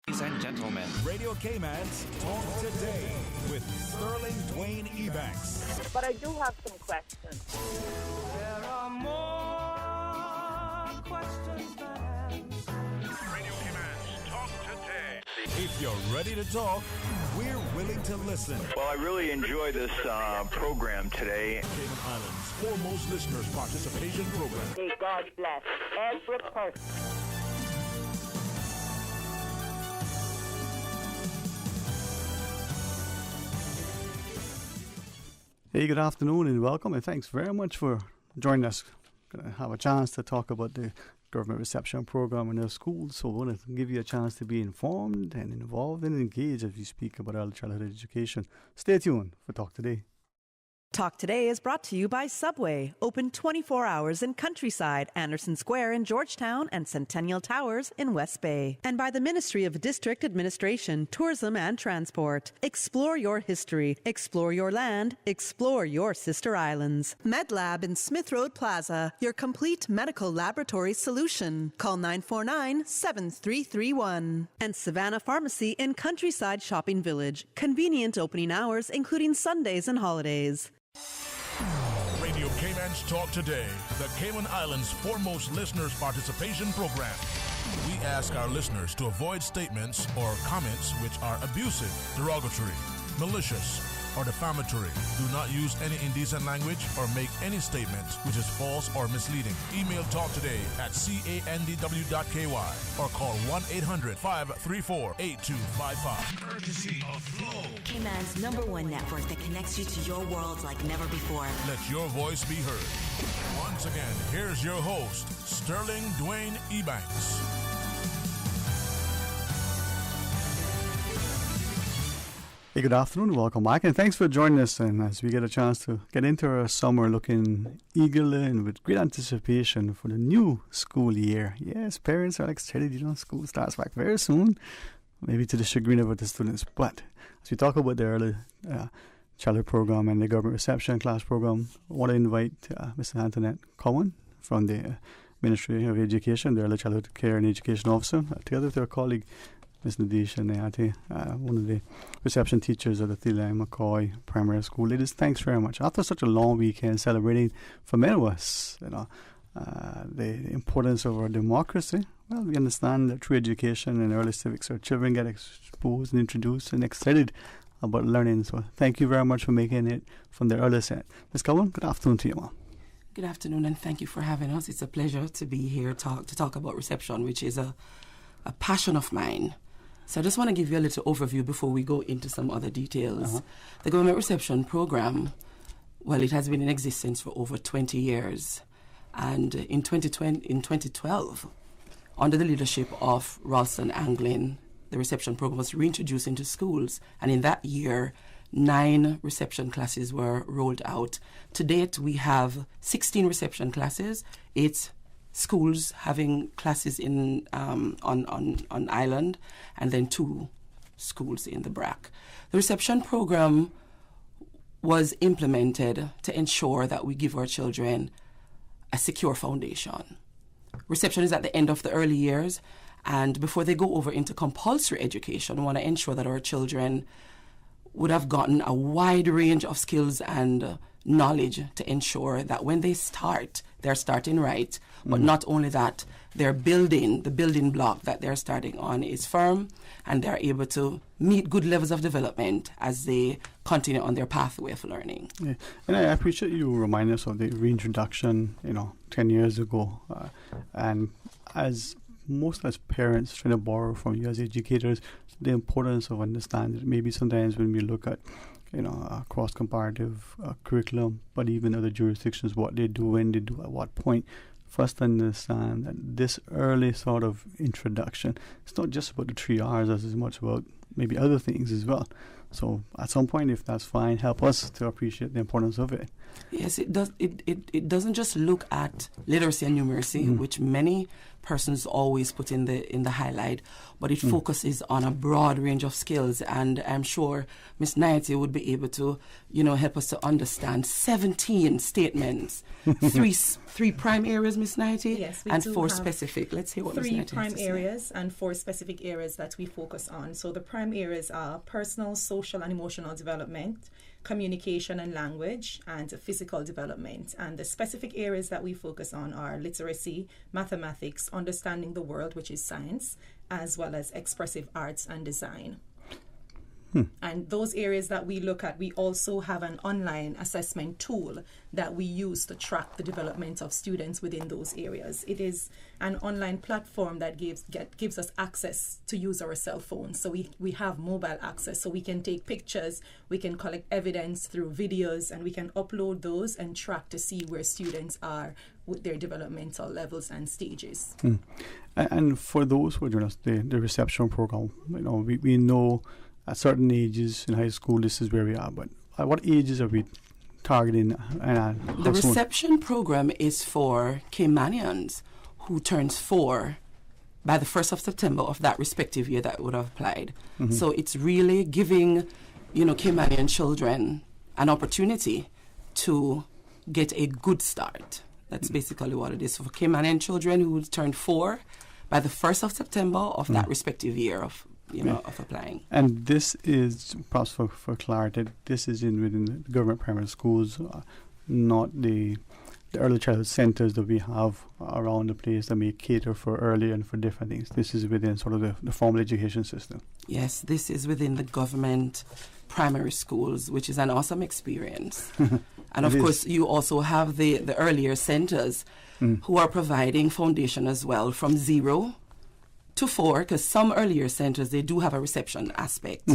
Ladies and gentlemen, Radio Cayman's Talk Today with Sterling Dwayne Ebanks. But I do have some questions. There are more questions than answers. Radio Cayman's Talk Today. If you're ready to talk, we're willing to listen. Well, I really enjoy this program today. Cayman Islands' foremost listeners participation program. May God bless every person. Hey, good afternoon and welcome, and thanks very much for joining us. Going to have a chance to talk about the government reception program in our schools, so we want to give you a chance to be informed and involved and engaged as we speak about early childhood education. Stay tuned for Talk Today. Talk Today is brought to you by Subway, open 24 hours in Countryside, Anderson Square in Georgetown, and Centennial Towers in West Bay. And by the Ministry of District Administration, Tourism and Transport. Explore your history, explore your land, explore your sister islands. MedLab in Smith Road Plaza, your complete medical laboratory solution. Call 949-7331. And Savannah Pharmacy in Countryside Shopping Village, convenient opening hours including Sundays and holidays. Radio Cayman's Talk Today, the Cayman Islands' foremost listeners participation program. We ask our listeners to avoid statements or comments which are abusive, derogatory, malicious, or defamatory. Do not use any indecent language or make any statement which is false or misleading. Email talktoday@candw.ky or call 1-800-534-8255. Courtesy of Flow. Cayman's #1 network that connects you to your world like never before. Let your voice be heard. Once again, here's your host, Sterling Dwayne Ebanks. Hey, good afternoon, welcome back, and thanks for joining us. And as we get a chance to get into our summer, looking eagerly and with great anticipation for the new school year. Yes, parents are excited. School starts back very soon, maybe to the chagrin of the students. But as we talk about the early childhood program and the government reception class program, I want to invite Mr. Antoinette Cowan from the Ministry of Education, the Early Childhood Care and Education Officer, together with her colleague, Ms. Nadisha Nayati, one of the reception teachers at the Thiele McCoy Primary School. Ladies, thanks very much. After such a long weekend celebrating for many of us, the importance of our democracy, well, we understand that through education and early civics, our children get exposed and introduced and excited about learning. So thank you very much for making it from the early set. Ms. Cowan, good afternoon to you, ma'am. Good afternoon, and thank you for having us. It's a pleasure to be here to talk about reception, which is a passion of mine. So I just want to give you a little overview before we go into some other details. The government reception program, well, it has been in existence for over 20 years. And in 2012, under the leadership of Ralston Anglin, the reception program was reintroduced into schools. And in that year, 9 reception classes were rolled out. To date, we have 16 reception classes. 8 schools having classes in on island, and then 2 schools in the BRAC. The reception program was implemented to ensure that we give our children a secure foundation. Reception is at the end of the early years, and before they go over into compulsory education, we want to ensure that our children would have gotten a wide range of skills and knowledge to ensure that when they start, they're starting right. But not only that, the building block that they're starting on is firm, and they're able to meet good levels of development as they continue on their pathway of learning. Yeah. And I appreciate you reminding us of the reintroduction, 10 years ago. And as parents trying to borrow from you as educators, the importance of understanding. Maybe sometimes when we look at a cross-comparative curriculum, but even other jurisdictions, what they do, when they do, at what point, first understand that this early sort of introduction, it's not just about the 3 R's as much about maybe other things as well. So at some point, if that's fine, help us to appreciate the importance of it. Yes, it does. It doesn't just look at literacy and numeracy, which many persons always put in the highlight, but it focuses on a broad range of skills, and I'm sure Ms. Naity would be able to, help us to understand 17 statements, three prime areas, Ms. Naity, yes, and 4 specific. Let's hear what Ms. Naity has to say. 3 prime areas and 4 specific areas that we focus on. So the prime areas are personal, social, and emotional development, communication and language, and physical development. And the specific areas that we focus on are literacy, mathematics, understanding the world, which is science, as well as expressive arts and design. And those areas that we look at, we also have an online assessment tool that we use to track the development of students within those areas. It is an online platform that gives us access to use our cell phones. So we have mobile access, so we can take pictures, we can collect evidence through videos, and we can upload those and track to see where students are with their developmental levels and stages. And for those who are doing the reception program, we know at certain ages in high school, this is where we are. But at what ages are we targeting? The reception program is for Caymanians who turns 4 by the 1st of September of that respective year that would have applied. So it's really giving, Caymanian children an opportunity to get a good start. That's basically what it is. So for Caymanian children who turned 4 by the 1st of September of that respective year of applying. And this is, perhaps for clarity, this is within the government primary schools, not the early childhood centres that we have around the place that may cater for early and for different things. This is within sort of the formal education system. Yes, this is within the government primary schools, which is an awesome experience. And of course, you also have the earlier centres who are providing foundation as well from 0 to 4, because some earlier centres, they do have a reception aspect.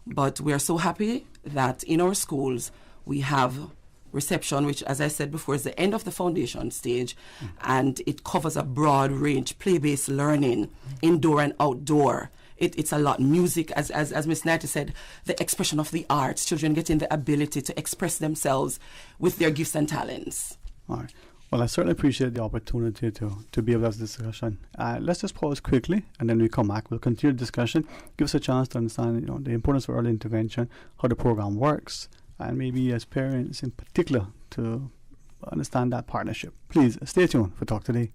But we are so happy that in our schools we have reception, which, as I said before, is the end of the foundation stage, and it covers a broad range, play-based learning, indoor and outdoor. It's a lot. Music, as Ms. Naity said, the expression of the arts, children getting the ability to express themselves with their gifts and talents. All right. Well, I certainly appreciate the opportunity to be able to have this discussion. Let's just pause quickly, and then we come back. We'll continue the discussion, give us a chance to understand the importance of early intervention, how the program works, and maybe as parents in particular to understand that partnership. Please stay tuned for Talk Today.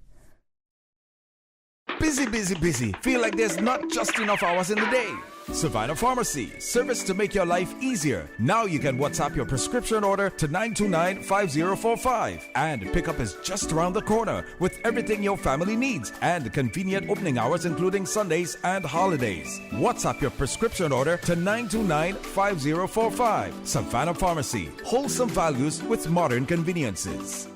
Busy, busy, busy. Feel like there's not just enough hours in the day. Savannah Pharmacy, service to make your life easier. Now you can WhatsApp your prescription order to 929-5045. And pickup is just around the corner with everything your family needs and convenient opening hours including Sundays and holidays. WhatsApp your prescription order to 929-5045. Savannah Pharmacy, wholesome values with modern conveniences.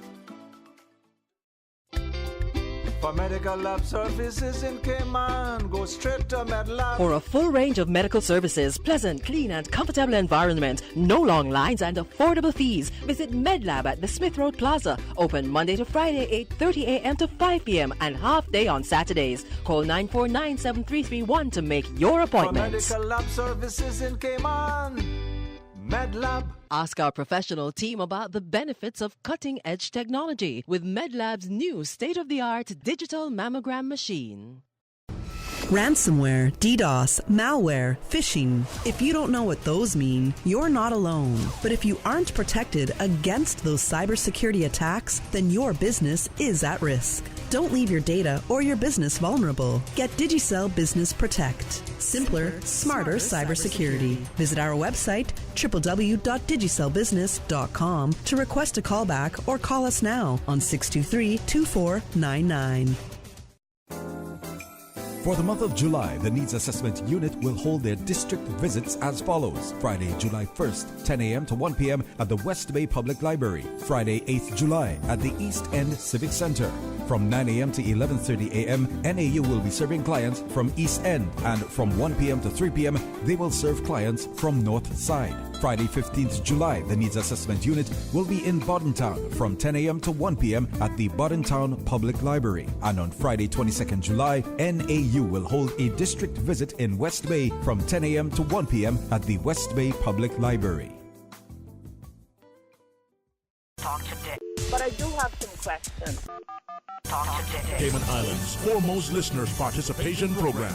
For medical lab services in Cayman, go straight to MedLab. For a full range of medical services, pleasant, clean and comfortable environment, no long lines and affordable fees, visit MedLab at the Smith Road Plaza. Open Monday to Friday, 8:30 a.m. to 5 p.m. and half day on Saturdays. Call 949-7331 to make your appointment. For medical lab services in Cayman, MedLab. Ask our professional team about the benefits of cutting-edge technology with MedLab's new state-of-the-art digital mammogram machine. Ransomware, DDoS, malware, phishing. If you don't know what those mean, you're not alone. But if you aren't protected against those cybersecurity attacks, then your business is at risk. Don't leave your data or your business vulnerable. Get Digicel Business Protect. Simpler, smarter cybersecurity. Visit our website, www.digicelbusiness.com, to request a callback or call us now on 623-2499. For the month of July, the Needs Assessment Unit will hold their district visits as follows. Friday, July 1st, 10 a.m. to 1 p.m. at the West Bay Public Library. Friday, 8th July at the East End Civic Center. From 9 a.m. to 11:30 a.m., NAU will be serving clients from East End, and from 1 p.m. to 3 p.m., they will serve clients from North Side. Friday, 15th July, the Needs Assessment Unit will be in Bordentown from 10 a.m. to 1 p.m. at the Bordentown Public Library. And on Friday, 22nd July, NAU will hold a district visit in West Bay from 10 a.m. to 1 p.m. at the West Bay Public Library. But I do have some questions. Cayman Islands' foremost listeners participation program.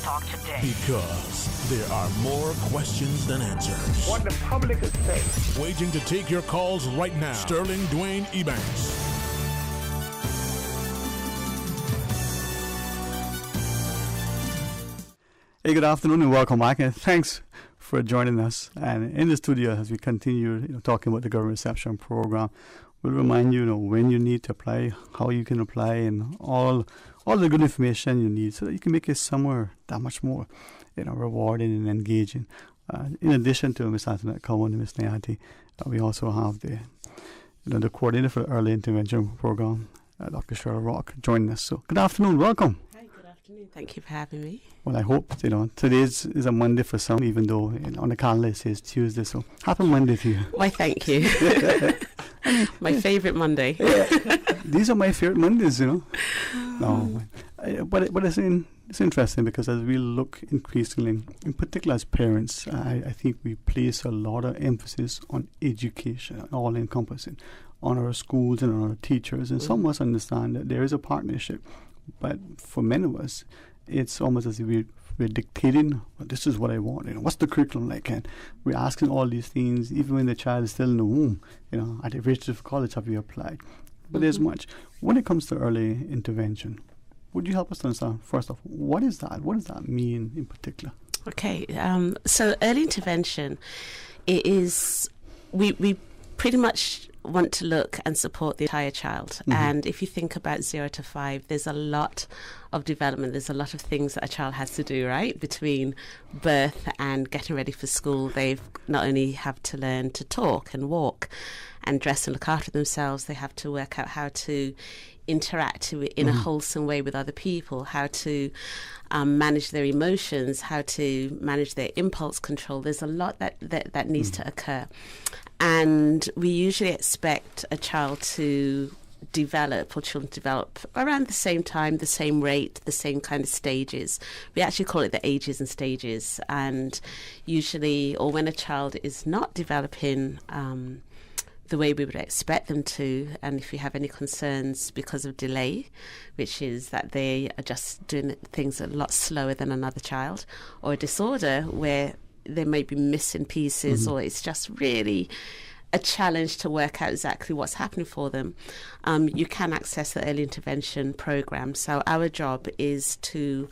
Because there are more questions than answers. What the public is saying. Waiting to take your calls right now. Sterling Dwayne Ebanks. Hey, good afternoon and welcome back, and thanks for joining us. And in the studio, as we continue talking about the government reception program, we'll remind you, when you need to apply, how you can apply, and all the good information you need so that you can make your summer that much more rewarding and engaging. In addition to Ms. Antoinette Cowan and Ms. Nayati, we also have the coordinator for the early intervention program, Dr. Cheryl Rock, joining us. So good afternoon, welcome. Thank you for having me. Well, I hope, today is a Monday for some, even though on the calendar it says Tuesday, so happy Monday to you. Why, thank you. My favourite Monday. These are my favourite Mondays, No, but it's interesting because as we look increasingly, in particular as parents, I think we place a lot of emphasis on education, all encompassing, on our schools and on our teachers, and some of us understand that there is a partnership. But for many of us, it's almost as if we're dictating, this is what I want, what's the curriculum like? And we're asking all these things, even when the child is still in the womb, at the rate of college have you applied? But there's much. When it comes to early intervention, would you help us to understand, first off, what is that? What does that mean in particular? Okay, so early intervention, it is, we pretty much want to look and support the entire child. And if you think about 0 to 5, there's a lot of development. There's a lot of things that a child has to do, right? Between birth and getting ready for school, they've not only have to learn to talk and walk and dress and look after themselves, they have to work out how to interact in a wholesome way with other people, how to manage their emotions, how to manage their impulse control. There's a lot that needs to occur. And we usually expect a child to develop, or children to develop, around the same time, the same rate, the same kind of stages. We actually call it the ages and stages. And usually, or when a child is not developing the way we would expect them to, and if you have any concerns because of delay, which is that they are just doing things a lot slower than another child, or a disorder where they may be missing pieces, or it's just really a challenge to work out exactly what's happening for them, you can access the early intervention program. So our job is to,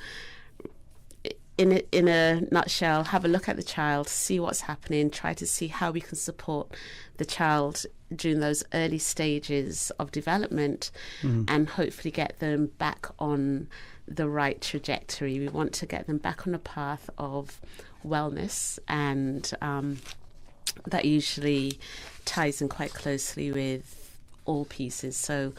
in a nutshell, have a look at the child, see what's happening, try to see how we can support the child during those early stages of development, and hopefully get them back on the right trajectory. We want to get them back on a path of wellness, and that usually ties in quite closely with all pieces. So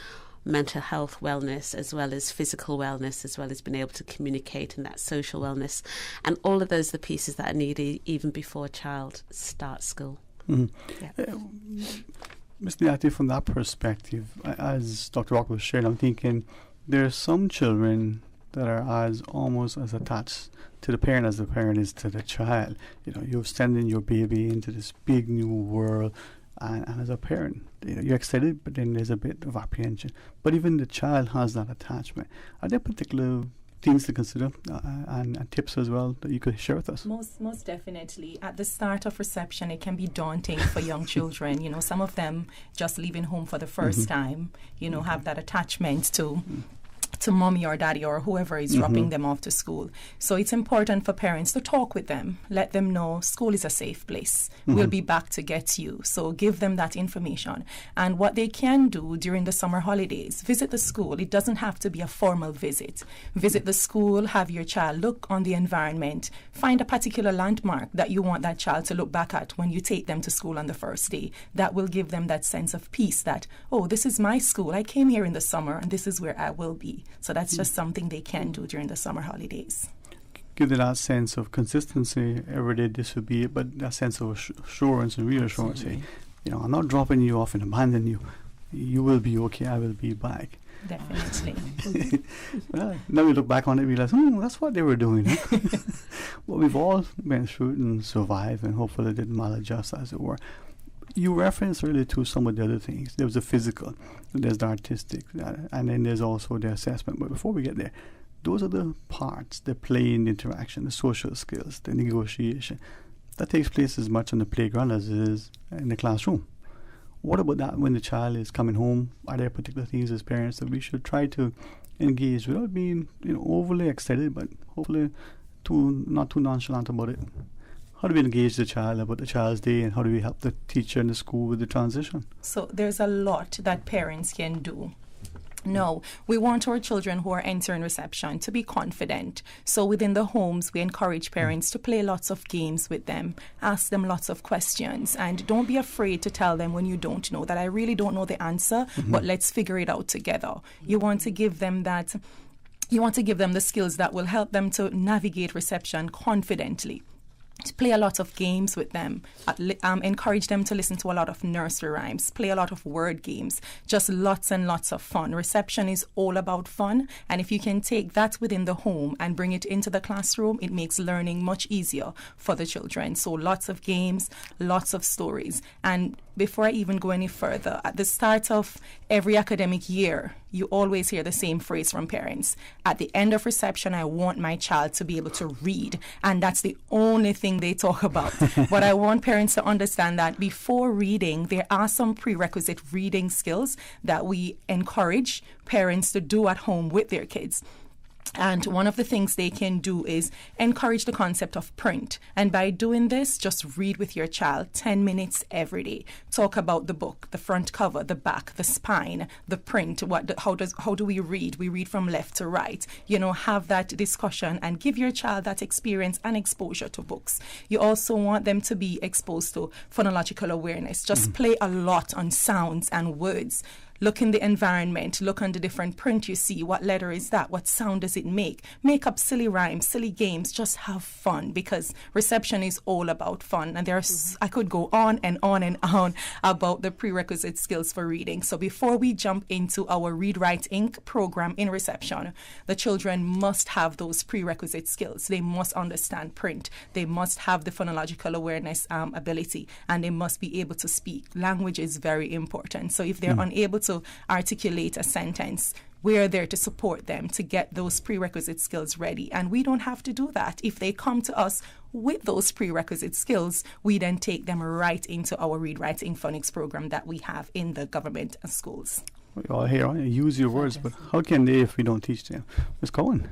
mental health wellness, as well as physical wellness, as well as being able to communicate, and that social wellness, and all of those are the pieces that are needed even before a child starts school. Ms. Nayati, from that perspective, as Dr. Rock was sharing, I'm thinking there are some children that are almost as attached to the parent as the parent is to the child. You're sending your baby into this big new world, and as a parent, you're excited, but then there's a bit of apprehension. But even the child has that attachment. Are there particular things to consider and tips as well that you could share with us? Most definitely. At the start of reception, it can be daunting for young children. Some of them just leaving home for the first time, have that attachment to mommy or daddy or whoever is dropping them off to school. So it's important for parents to talk with them, let them know school is a safe place. We'll be back to get you. So give them that information. And what they can do during the summer holidays, visit the school. It doesn't have to be a formal visit. Visit the school, have your child look on the environment, find a particular landmark that you want that child to look back at when you take them to school on the first day. That will give them that sense of peace that, oh, this is my school. I came here in the summer and this is where I will be. So that's just something they can do during the summer holidays. Give them that sense of consistency. Every day this will be it, but that sense of assurance and reassurance. Say, I'm not dropping you off and abandoning you. You will be okay. I will be back. Definitely. Well, now we look back on it and realize, that's what they were doing. Well, we've all been through it and survived, and hopefully it didn't maladjust, as it were. You referenced earlier to some of the other things. There was the physical, there's the artistic, and then there's also the assessment. But before we get there, those are the parts, the play and interaction, the social skills, the negotiation. That takes place as much on the playground as it is in the classroom. What about that when the child is coming home? Are there particular things as parents that we should try to engage without being, overly excited, but hopefully not too nonchalant about it? How do we engage the child about the child's day, and how do we help the teacher and the school with the transition? So there's a lot that parents can do. No, we want our children who are entering reception to be confident. So within the homes, we encourage parents to play lots of games with them, ask them lots of questions, and don't be afraid to tell them when you don't know that I really don't know the answer, but let's figure it out together. You want to give them that. You want to give them the skills that will help them to navigate reception confidently. To play a lot of games with them, encourage them to listen to a lot of nursery rhymes, play a lot of word games, just lots and lots of fun. Reception is all about fun, and if you can take that within the home and bring it into the classroom, it makes learning much easier for the children. So lots of games, lots of stories. And before I even go any further, at the start of every academic year, you always hear the same phrase from parents. At the end of reception, I want my child to be able to read. And that's the only thing they talk about. But I want parents to understand that before reading, there are some prerequisite reading skills that we encourage parents to do at home with their kids. And one of the things they can do is encourage the concept of print. And by doing this, just read with your child 10 minutes every day. Talk about the book, the front cover, the back, the spine, the print. How do we read? We read from left to right. Have that discussion and give your child that experience and exposure to books. You also want them to be exposed to phonological awareness. Just play a lot on sounds and words. Look in the environment, look on the different print you see. What letter is that? What sound does it make? Make up silly rhymes, silly games. Just have fun, because reception is all about fun. And I could go on and on and on about the prerequisite skills for reading. So before we jump into our Read Write Inc. program in reception, the children must have those prerequisite skills. They must understand print. They must have the phonological awareness ability, and they must be able to speak. Language is very important. So if they're unable to articulate a sentence, we're there to support them to get those prerequisite skills ready. And we don't have to do that. If they come to us with those prerequisite skills, we then take them right into our Read Write Inc. phonics program that we have in the government and schools. We all hear, use your words, but how can they if we don't teach them? Ms. Cohen.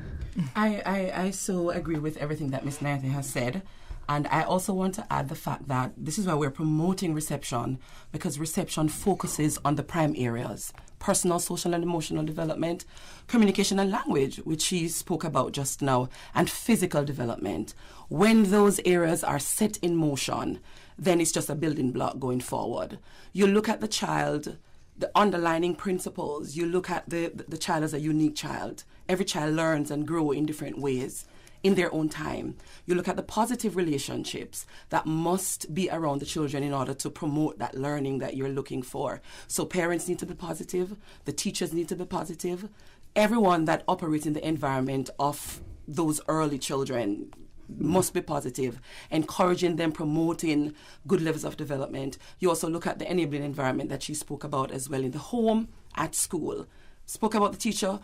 I so agree with everything that Ms. Nayanthe has said. And I also want to add the fact that this is why we're promoting reception, because reception focuses on the prime areas: personal, social, and emotional development, communication and language, which she spoke about just now, and physical development. When those areas are set in motion, then it's just a building block going forward. You look at the child, the underlining principles. You look at the child as a unique child. Every child learns and grows in different ways in their own time. You look at the positive relationships that must be around the children in order to promote that learning that you're looking for. So parents need to be positive, the teachers need to be positive, everyone that operates in the environment of those early children must be positive, encouraging them, promoting good levels of development. You also look at the enabling environment that she spoke about as well in the home, at school. Spoke about the teacher.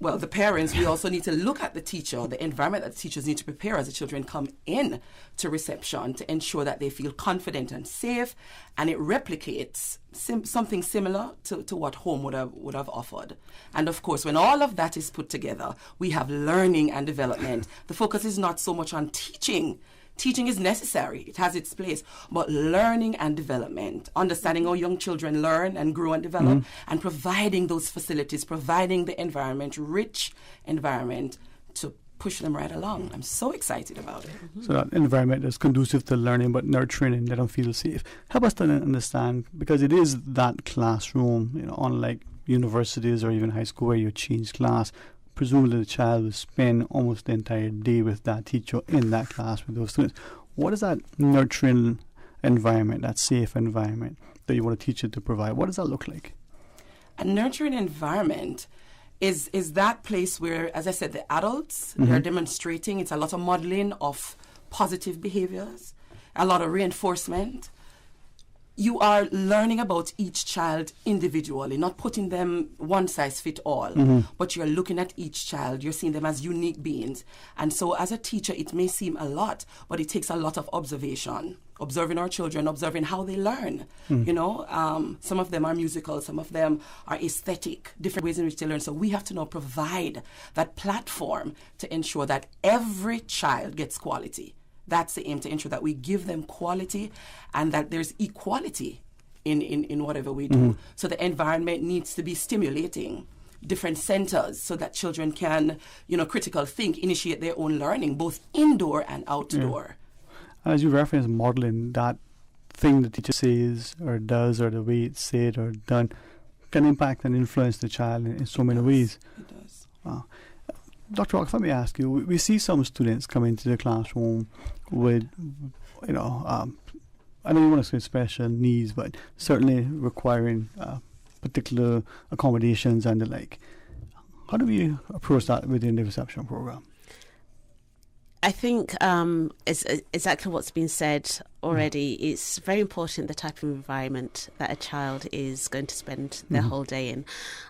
Well, the parents, we also need to look at the teacher, the environment that the teachers need to prepare as the children come in to reception to ensure that they feel confident and safe, and it replicates something similar to what home would have offered. And of course, when all of that is put together, we have learning and development. The focus is not so much on teaching. Teaching is necessary, it has its place, but learning and development, understanding how young children learn and grow and develop, and providing those facilities, providing the environment, rich environment to push them right along. I'm so excited about it. So that environment is conducive to learning but nurturing, and they don't feel safe. Help us to understand, because it is that classroom, unlike universities or even high school where you change class. Presumably the child will spend almost the entire day with that teacher in that class with those students. What is that nurturing environment, that safe environment that you want a teacher to provide? What does that look like? A nurturing environment is that place where, as I said, the adults, they're demonstrating. It's a lot of modeling of positive behaviors, a lot of reinforcement. you are learning about each child individually, not putting them one size fit all, but you're looking at each child, you're seeing them as unique beings. And so as a teacher, it may seem a lot, but it takes a lot of observation, observing our children, observing how they learn. You know, some of them are musical, some of them are aesthetic, different ways in which they learn. So we have to now provide that platform to ensure that every child gets quality. That's the aim, to ensure that we give them quality and that there's equality in whatever we do. So the environment needs to be stimulating different centers so that children can, you know, critical think, initiate their own learning, both indoor and outdoor. As you reference modeling, that thing the teacher says or does, or the way it's said or done, can impact and influence the child in so many ways. It does. Wow. Dr. Rock, let me ask you, we see some students come into the classroom with, you know, I don't want to say special needs, but certainly requiring particular accommodations and the like. How do we approach that within the reception program? I think it's exactly what's been said already. It's very important the type of environment that a child is going to spend their whole day in.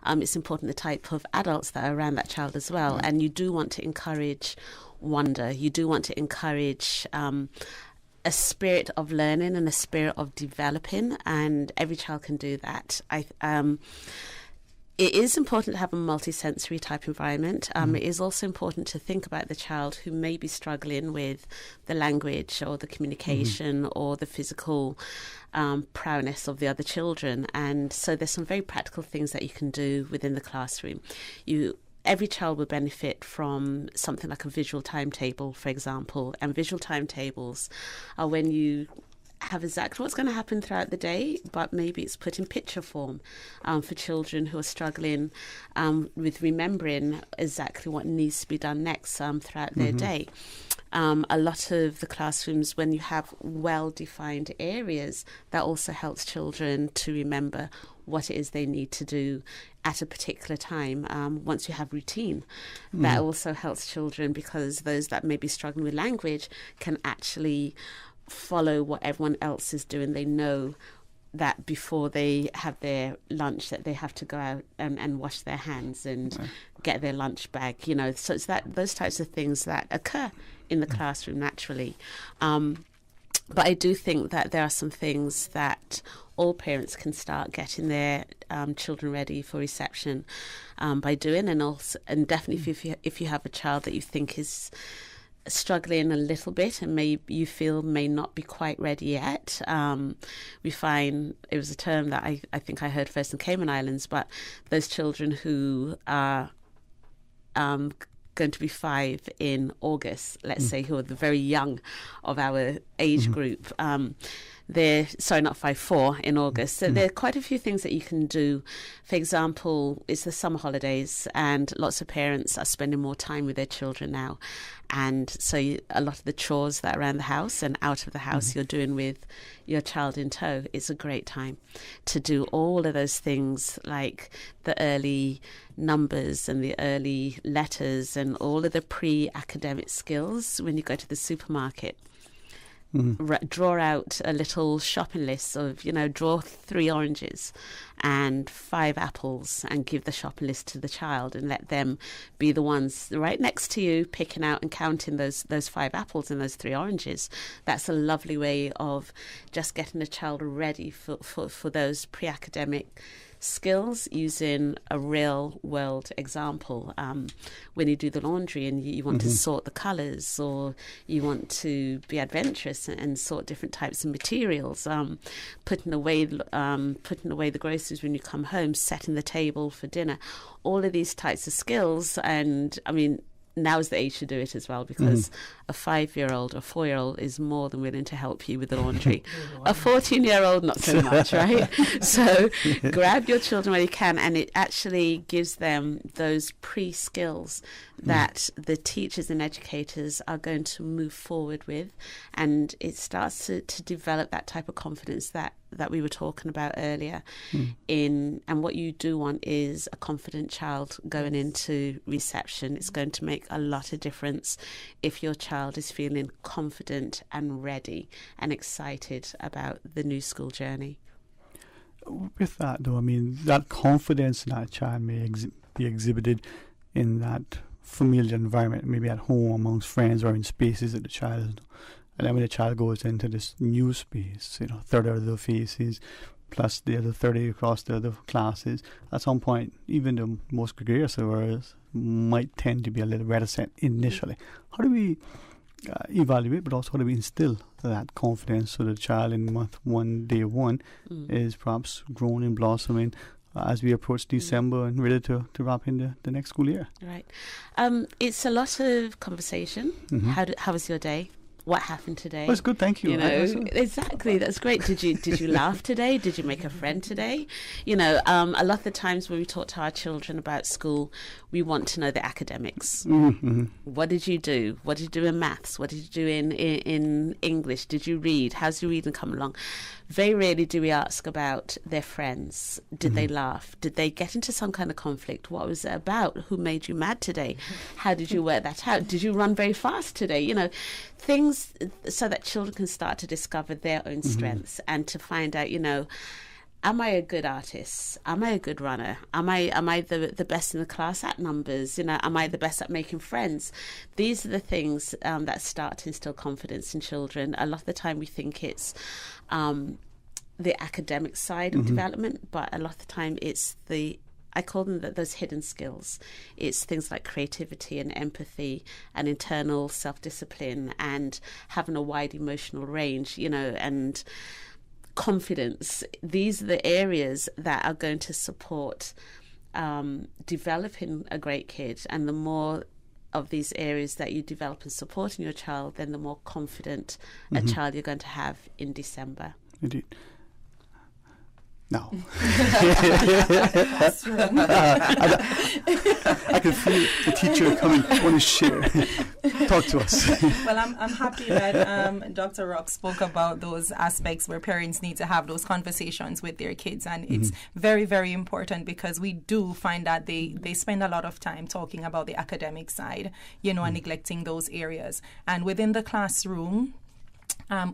It's important the type of adults that are around that child as well. And you do want to encourage wonder. You do want to encourage a spirit of learning and a spirit of developing, and every child can do that. It is important to have a multisensory type environment. It is also important to think about the child who may be struggling with the language or the communication or the physical prowess of the other children. And so there's some very practical things that you can do within the classroom. Every child will benefit from something like a visual timetable, for example. And visual timetables are when you have exactly what's going to happen throughout the day, but maybe it's put in picture form for children who are struggling with remembering exactly what needs to be done next throughout their day. A lot of the classrooms, when you have well-defined areas, that also helps children to remember what it is they need to do at a particular time. Once you have routine, that also helps children, because those that may be struggling with language can actually follow what everyone else is doing. They know that before they have their lunch that they have to go out and wash their hands and get their lunch bag, you know. So it's that those types of things that occur in the classroom naturally. But I do think that there are some things that all parents can start getting their children ready for reception by doing, and definitely if you have a child that you think is struggling a little bit and you feel may not be quite ready yet. We find, it was a term that I think I heard first in Cayman Islands, but those children who are going to be 5 in August, let's say, who are the very young of our age group. They're, not 5, 4 in August. So there are quite a few things that you can do. For example, it's the summer holidays and lots of parents are spending more time with their children now. And so a lot of the chores that are around the house and out of the house you're doing with your child in tow, it's a great time to do all of those things, like the early numbers and the early letters and all of the pre-academic skills when you go to the supermarket. Draw out a little shopping list of, draw 3 oranges and 5 apples and give the shopping list to the child and let them be the ones right next to you picking out and counting those 5 apples and those 3 oranges. That's a lovely way of just getting a child ready for those pre-academic skills using a real world example. When you do the laundry and you want to sort the colours, or you want to be adventurous and sort different types of materials, putting away the groceries when you come home, setting the table for dinner, all of these types of skills. And I mean, now is the age to do it as well, because a 5-year-old or 4-year-old is more than willing to help you with the laundry. A 14-year-old, not so much, right? So grab your children where you can, and it actually gives them those pre-skills that the teachers and educators are going to move forward with, and it starts to develop that type of confidence that that we were talking about earlier. And what you do want is a confident child going into reception. It's going to make a lot of difference if your child is feeling confident and ready and excited about the new school journey. With that, though, I mean, that confidence in that child may be exhibited in that familiar environment, maybe at home amongst friends or in spaces that the child. And then when the child goes into this new space, 30 other faces, plus the other 30 across the other classes, at some point, even the most gregarious of us might tend to be a little reticent initially. How do we evaluate, but also how do we instill that confidence so the child in month 1, day 1, is perhaps grown and blossoming as we approach December and ready to wrap in the next school year? Right. It's a lot of conversation. How was your day? What happened today? Well, it's good, thank you. Exactly, that's great. Did you laugh today? Did you make a friend today? A lot of the times when we talk to our children about school, we want to know the academics. What did you do? What did you do in maths? What did you do in English? Did you read? How's your reading come along? Very rarely do we ask about their friends. Did they laugh? Did they get into some kind of conflict? What was it about? Who made you mad today? How did you work that out? Did you run very fast today? Things so that children can start to discover their own strengths and to find out, am I a good artist? Am I a good runner? Am I the best in the class at numbers? Am I the best at making friends? These are the things that start to instill confidence in children. A lot of the time we think it's the academic side of development, but a lot of the time it's I call them those hidden skills. It's things like creativity and empathy and internal self-discipline and having a wide emotional range, and confidence. These are the areas that are going to support developing a great kid. And the more of these areas that you develop and support in your child, then the more confident a child you're going to have in December. Indeed. No. That's true. I can feel the teacher coming. Want to share? Talk to us. Well, I'm happy that Dr. Rock spoke about those aspects where parents need to have those conversations with their kids, and it's very, very important because we do find that they spend a lot of time talking about the academic side, and neglecting those areas. And within the classroom,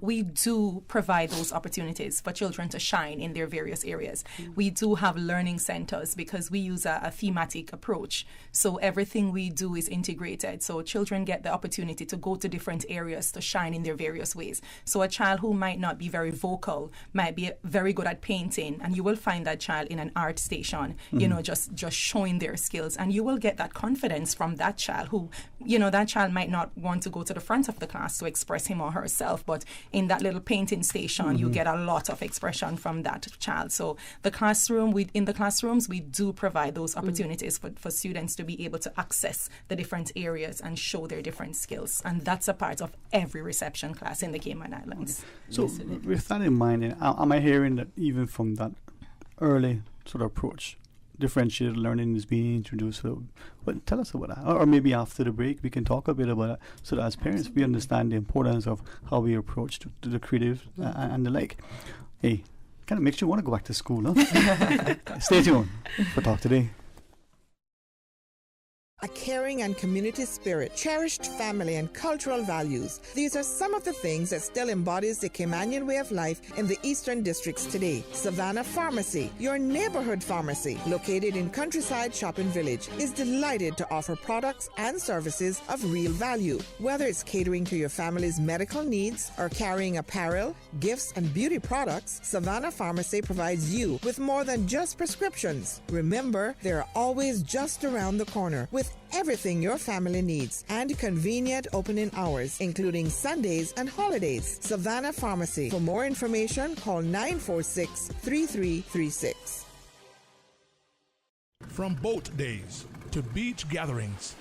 we do provide those opportunities for children to shine in their various areas. We do have learning centers because we use a thematic approach. So everything we do is integrated. So children get the opportunity to go to different areas to shine in their various ways. So a child who might not be very vocal might be very good at painting, and you will find that child in an art station, just showing their skills. And you will get that confidence from that child who, that child might not want to go to the front of the class to express him or herself, but in that little painting station, you get a lot of expression from that child. So in the classrooms, we do provide those opportunities for students to be able to access the different areas and show their different skills. And that's a part of every reception class in the Cayman Islands. So with that in mind, am I hearing that even from that early sort of approach, differentiated learning is being introduced? So, tell us about that. Or maybe after the break, we can talk a bit about that so that as parents, we understand the importance of how we approach to the creative and the like. Hey, kind of makes you want to go back to school, huh? Stay tuned for Talk Today. A caring and community spirit, cherished family and cultural values. These are some of the things that still embodies the Caymanian way of life in the Eastern Districts today. Savannah Pharmacy, your neighborhood pharmacy, located in Countryside Shopping Village, is delighted to offer products and services of real value. Whether it's catering to your family's medical needs or carrying apparel, gifts, and beauty products, Savannah Pharmacy provides you with more than just prescriptions. Remember, they're always just around the corner with everything your family needs and convenient opening hours, including Sundays and holidays. Savannah Pharmacy. For more information, call 946-3336. From boat days to beach gatherings,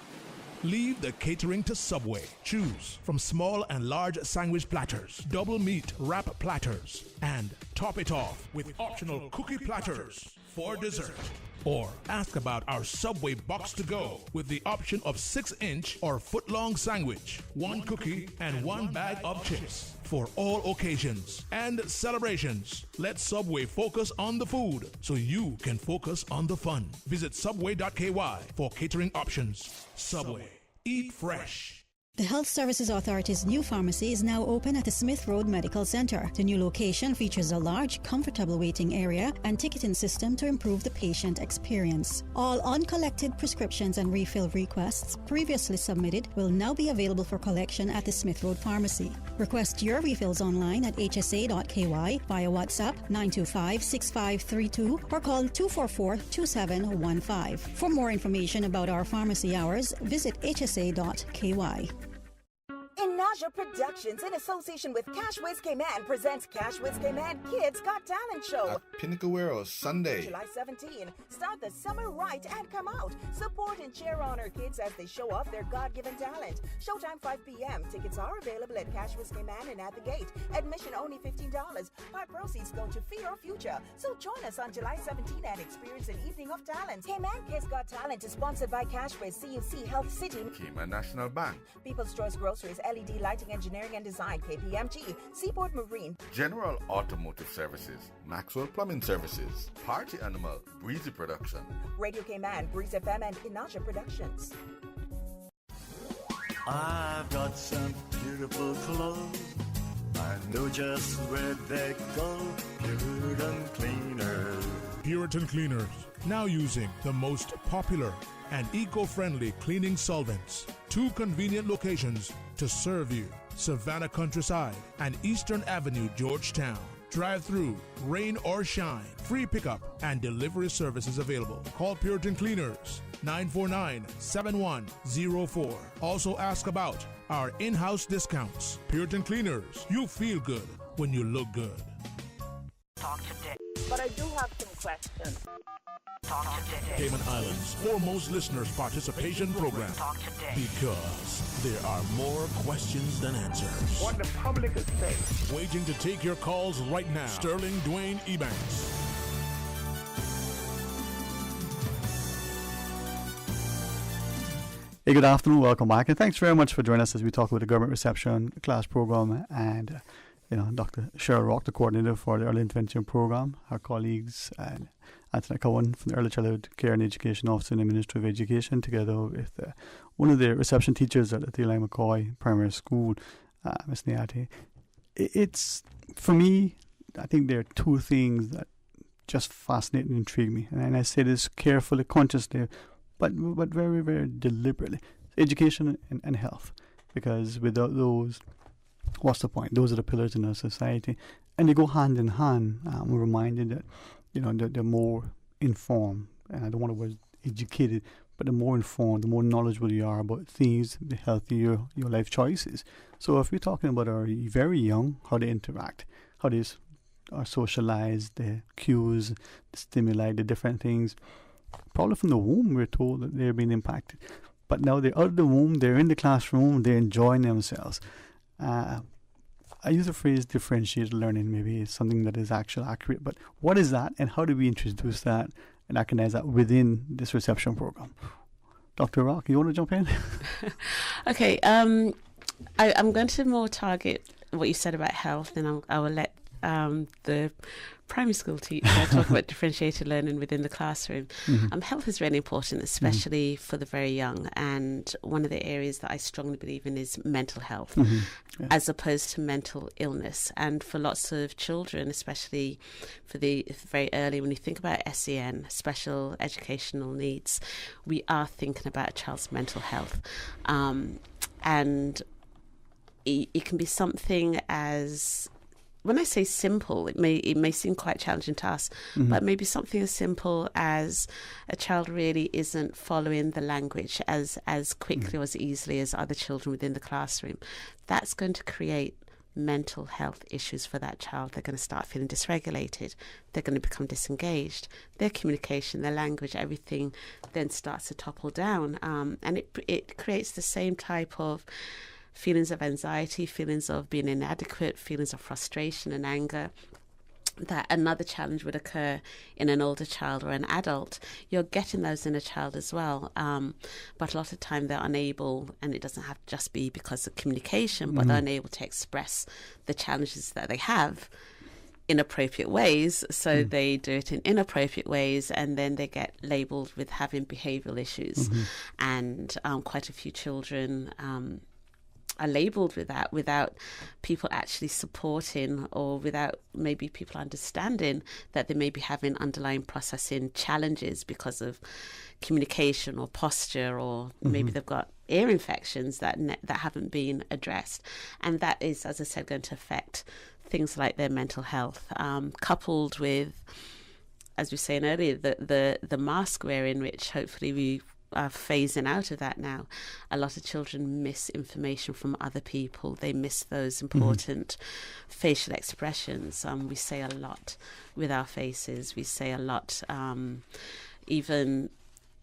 leave the catering to Subway. Choose from small and large sandwich platters, double meat wrap platters, and top it off with optional cookie platters. for dessert. Or ask about our Subway Box to Go with the option of 6-inch or foot-long sandwich, 1 cookie, and 1 bag of chips for all occasions and celebrations. Let Subway focus on the food so you can focus on the fun. Visit subway.ky for catering options. Subway. Eat fresh. The Health Services Authority's new pharmacy is now open at the Smith Road Medical Center. The new location features a large, comfortable waiting area and ticketing system to improve the patient experience. All uncollected prescriptions and refill requests previously submitted will now be available for collection at the Smith Road Pharmacy. Request your refills online at hsa.ky via WhatsApp 925-6532 or call 244-2715. For more information about our pharmacy hours, visit hsa.ky. Inaja Productions, in association with Cash Whiz K-Man, presents Cash Whiz K-Man Kids Got Talent Show. At Pinnacle Warehouse, Sunday, July 17. Start the summer right and come out. Support and cheer on our kids as they show off their God-given talent. Showtime 5 p.m. Tickets are available at Cash Whiz K-Man and at the gate. Admission only $15. Part proceeds go to Feed Our Future. So join us on July 17 and experience an evening of talent. K-Man Kids Got Talent is sponsored by Cash Whiz, CUC Health City, Cayman National Bank, People's Choice Groceries, LED Lighting Engineering and Design, KPMG, Seaport Marine, General Automotive Services, Maxwell Plumbing Services, Party Animal, Breezy Production, Radio K-Man, Breeze FM, and Inaja Productions. I've got some beautiful clothes. I know just where they go. Puritan Cleaners. Puritan Cleaners, now using the most popular and eco-friendly cleaning solvents. 2 convenient locations to serve you: Savannah Countryside and Eastern Avenue, Georgetown. Drive-through, rain or shine, free pickup and delivery services available. Call Puritan Cleaners 949-7104. Also ask about our in-house discounts. Puritan Cleaners, you feel good when you look good. Talk today. But I do have some questions. Talk today. Cayman Islands' foremost listeners participation program. Talk today. Because there are more questions than answers. What the public is saying. Waiting to take your calls right now. Sterling Dwayne Ebanks. Hey, good afternoon. Welcome back. And thanks very much for joining us as we talk about the government reception class program and Dr. Cheryl Rock, the coordinator for the early intervention program, our colleagues, and Anthony Cowan from the Early Childhood Care and Education Office in the Ministry of Education, together with one of the reception teachers at the Eli McCoy Primary School, Ms. Niati. It's, for me, I think there are 2 things that just fascinate and intrigue me. And I say this carefully, consciously, but very, very deliberately. Education and health. Because without those, what's the point? Those are the pillars in our society, and they go hand in hand. We're reminded that they're more informed, and I don't want to word educated, but the more informed, the more knowledgeable you are about things, the healthier your life choices. So if we're talking about our very young, how they interact, how they are socialized, the cues, the stimuli, the different things, probably from the womb we're told that they're being impacted. But now they're out of the womb, they're in the classroom, they're enjoying themselves. I use the phrase differentiated learning. Maybe it's something that is actually accurate, but what is that, and how do we introduce that and recognize that within this reception program? Dr. Rock, you want to jump in? Okay, I'm going to more target what you said about health, and I will let the primary school teacher talk about differentiated learning within the classroom. Mm-hmm. Health is really important, especially for the very young, and one of the areas that I strongly believe in is mental health, as opposed to mental illness. And for lots of children, especially for the very early, when you think about SEN, special educational needs, we are thinking about a child's mental health, and it can be something as, when I say simple, it may seem quite challenging to us, but maybe something as simple as a child really isn't following the language as quickly or as easily as other children within the classroom. That's going to create mental health issues for that child. They're going to start feeling dysregulated. They're going to become disengaged. Their communication, their language, everything then starts to topple down. And it creates the same type of feelings of anxiety, feelings of being inadequate, feelings of frustration and anger. that another challenge would occur in an older child or an adult, you're getting those in a child as well. But a lot of time they're unable, and it doesn't have to just be because of communication, but they're unable to express the challenges that they have in appropriate ways. So they do it in inappropriate ways, and then they get labelled with having behavioural issues. And quite a few children are labelled with that without people actually supporting, or without maybe people understanding that they may be having underlying processing challenges because of communication or posture, or maybe they've got ear infections that haven't been addressed. And that is, as I said, going to affect things like their mental health, coupled with, as we were saying earlier, the mask wearing, which hopefully we are phasing out of that now. A lot of children miss information from other people. They miss those important facial expressions. We say a lot with our faces. We say a lot, even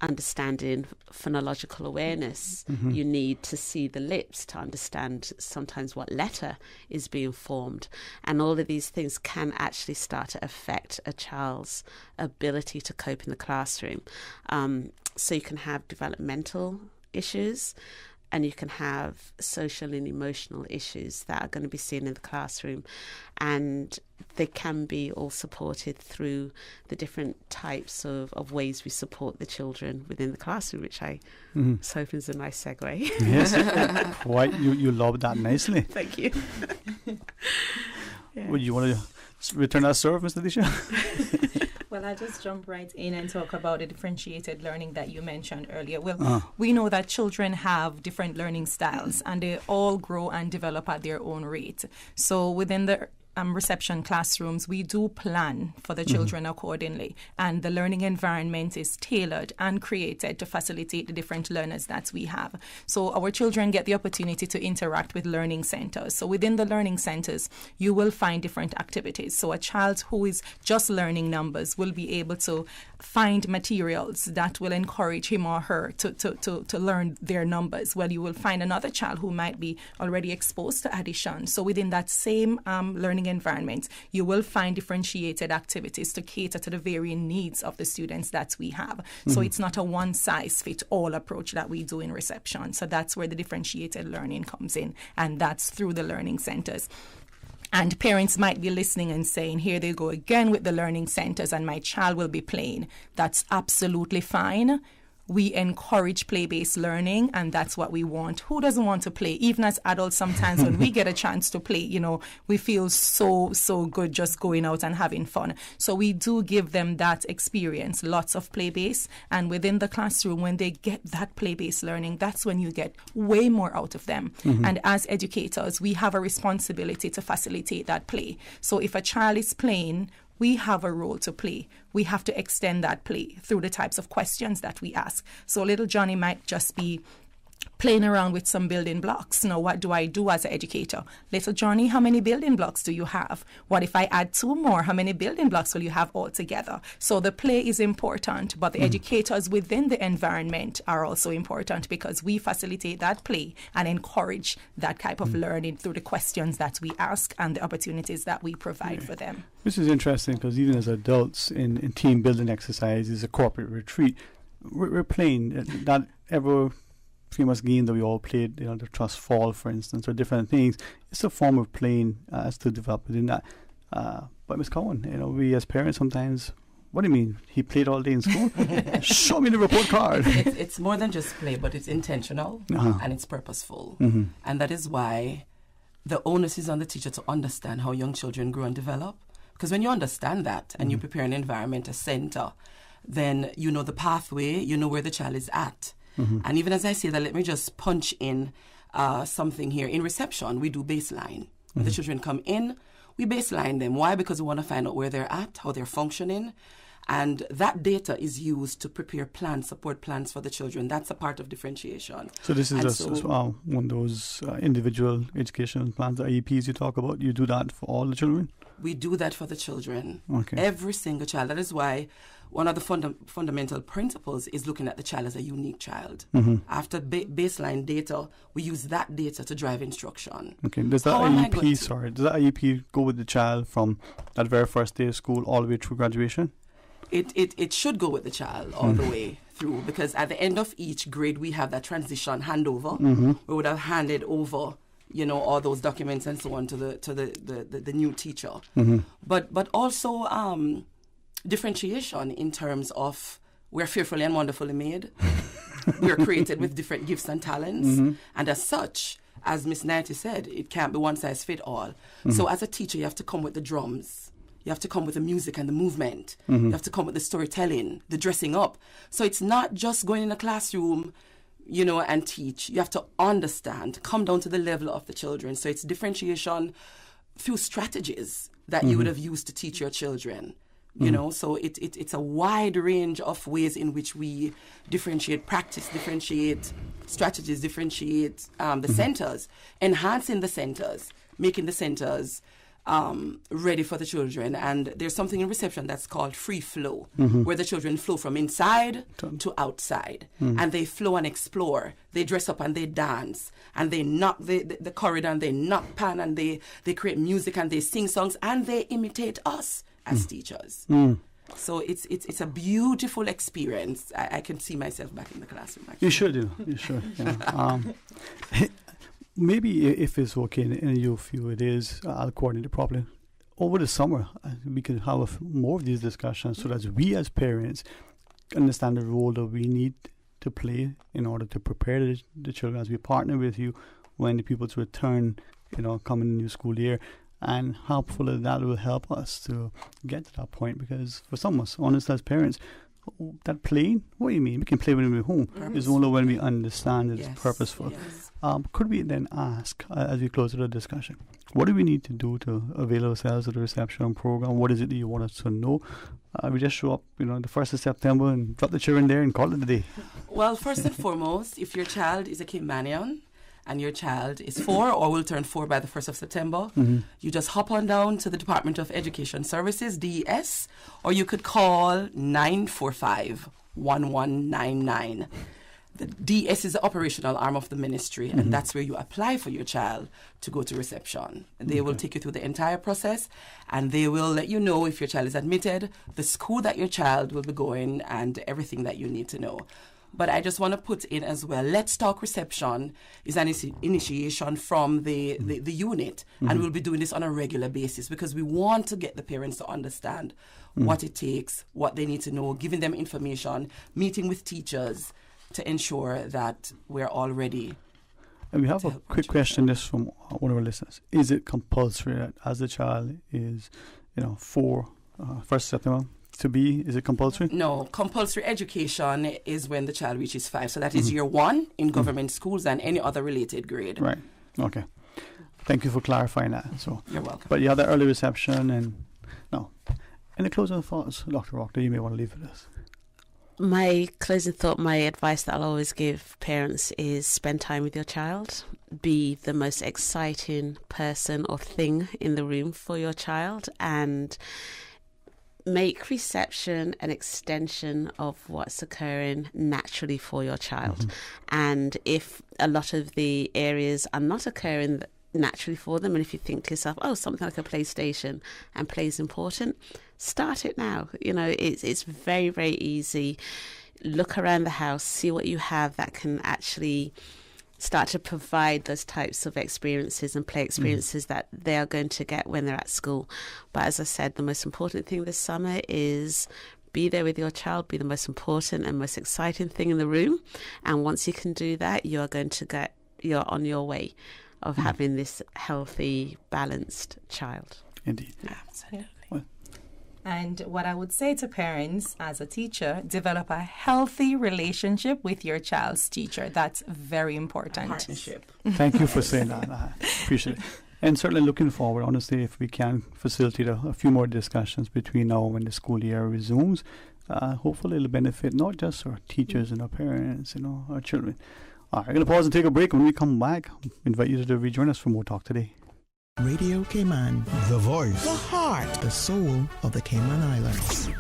understanding phonological awareness. You need to see the lips to understand sometimes what letter is being formed. And all of these things can actually start to affect a child's ability to cope in the classroom. So you can have developmental issues, and you can have social and emotional issues that are going to be seen in the classroom. And they can be all supported through the different types of ways we support the children within the classroom, which I was hoping is a nice segue. Yes, quite. You lobbed that nicely. Thank you. Would you want to return our serve, Mr. Disha? Well, I'll just jump right in and talk about the differentiated learning that you mentioned earlier. Well, we know that children have different learning styles, and they all grow and develop at their own rate. So within the reception classrooms, we do plan for the children accordingly, and the learning environment is tailored and created to facilitate the different learners that we have. So our children get the opportunity to interact with learning centers. So within the learning centers, you will find different activities. So a child who is just learning numbers will be able to find materials that will encourage him or her to learn their numbers. Well, you will find another child who might be already exposed to addition. So within that same learning environment, you will find differentiated activities to cater to the varying needs of the students that we have. So it's not a one-size-fits-all approach that we do in reception. So that's where the differentiated learning comes in, and that's through the learning centers. And parents might be listening and saying, here they go again with the learning centers and my child will be playing. That's absolutely fine. We encourage play-based learning, and that's what we want. Who doesn't want to play? Even as adults, sometimes when we get a chance to play, we feel so good just going out and having fun. So we do give them that experience, lots of play-based. And within the classroom, when they get that play-based learning, that's when you get way more out of them. And as educators, we have a responsibility to facilitate that play. So if a child is playing, we have a role to play. We have to extend that play through the types of questions that we ask. So little Johnny might just be playing around with some building blocks. Now, what do I do as an educator? Little Johnny, how many building blocks do you have? What if I add 2 more? How many building blocks will you have altogether? So the play is important, but the educators within the environment are also important, because we facilitate that play and encourage that type of learning through the questions that we ask and the opportunities that we provide for them. This is interesting, because even as adults in team building exercises, a corporate retreat, we're playing that ever famous game that we all played, the Trust Fall, for instance, or different things. It's a form of playing as to develop within that. But Ms. Cohen, we as parents sometimes, what do you mean? He played all day in school? Show me the report card. It's more than just play, but it's intentional and it's purposeful. And that is why the onus is on the teacher to understand how young children grow and develop. Because when you understand that and you prepare an environment, a center, then you know the pathway, you know where the child is at. And even as I say that, let me just punch in something here. In reception, we do baseline. When the children come in, we baseline them. Why? Because we want to find out where they're at, how they're functioning. And that data is used to prepare plans, support plans for the children. That's a part of differentiation. So this is one of those individual education plans, the IEPs you talk about. You do that for all the children? We do that for the children. Okay. Every single child. That is why one of the fundamental principles is looking at the child as a unique child. After baseline data, we use that data to drive instruction. Okay, does that IEP go with the child from that very first day of school all the way through graduation? It should go with the child all the way through, because at the end of each grade we have that transition handover. We would have handed over, all those documents and so on to the new teacher. But also differentiation in terms of we're fearfully and wonderfully made. We're created with different gifts and talents, and as such, as Miss Nancy said, it can't be one size fit all. So as a teacher, you have to come with the drums. You have to come with the music and the movement. You have to come with the storytelling, the dressing up. So it's not just going in a classroom, and teach. You have to understand, come down to the level of the children. So it's differentiation through strategies that you would have used to teach your children. So it's a wide range of ways in which we differentiate practice, differentiate strategies, differentiate the centers, enhancing the centers, making the centers ready for the children. And there's something in reception that's called free flow, where the children flow from inside to outside, and they flow and explore. They dress up and they dance, and they knock the corridor, and they knock pan, and they create music, and they sing songs, and they imitate us as teachers. So it's a beautiful experience. I can see myself back in the classroom, actually. You should, you should. Maybe if it's okay and you feel it is, I'll coordinate it properly. Over the summer, we can have more of these discussions so that we as parents understand the role that we need to play in order to prepare the children as we partner with you when the pupils return, come in the new school year, and how hopefully that will help us to get to that point. Because for some of us, honest as parents, that playing, what do you mean? We can play when we're home. It's only when we understand it's purposeful. Could we then ask, as we close the discussion, what do we need to do to avail ourselves of the reception program? What is it that you want us to know? We just show up, the 1st of September and drop the children there and call it a day. Well, first and foremost, if your child is a Caymanian and your child is 4 or will turn 4 by the 1st of September, you just hop on down to the Department of Education Services, DES, or you could call 945-1199. The DS is the operational arm of the ministry, and that's where you apply for your child to go to reception. They will take you through the entire process, and they will let you know if your child is admitted, the school that your child will be going, and everything that you need to know. But I just want to put in as well, Let's Talk Reception is an initiation from the unit, and we'll be doing this on a regular basis because we want to get the parents to understand what it takes, what they need to know, giving them information, meeting with teachers to ensure that we're all ready. And we have a quick question just from one of our listeners. Is it compulsory that as the child is, 4, 1st September, is it compulsory? No, compulsory education is when the child reaches 5. So that is year 1 in government schools and any other related grade. Right. Okay. Thank you for clarifying that. So you're welcome. But you have the early reception and no. Any closing thoughts, Dr. Rock, that you may want to leave with us? My closing thought, my advice that I'll always give parents is spend time with your child. Be the most exciting person or thing in the room for your child, and make reception an extension of what's occurring naturally for your child. And if a lot of the areas are not occurring naturally for them, and if you think to yourself, something like a PlayStation and play is important, start it now. It's very, very easy. Look around the house, see what you have that can actually start to provide those types of experiences and play experiences that they are going to get when they're at school. But as I said, the most important thing this summer is be there with your child, be the most important and most exciting thing in the room. And once you can do that, you're on your way of having this healthy, balanced child. Indeed. Absolutely. And what I would say to parents as a teacher, develop a healthy relationship with your child's teacher. That's very important. Partnership. Thank you for saying that. I appreciate it. And certainly looking forward, honestly, if we can facilitate a few more discussions between now and when the school year resumes, hopefully it'll benefit not just our teachers and our parents, our children. All right, we're going to pause and take a break. When we come back, invite you to rejoin us for more Talk Today. Radio Cayman, the voice, the heart, the soul of the Cayman Islands.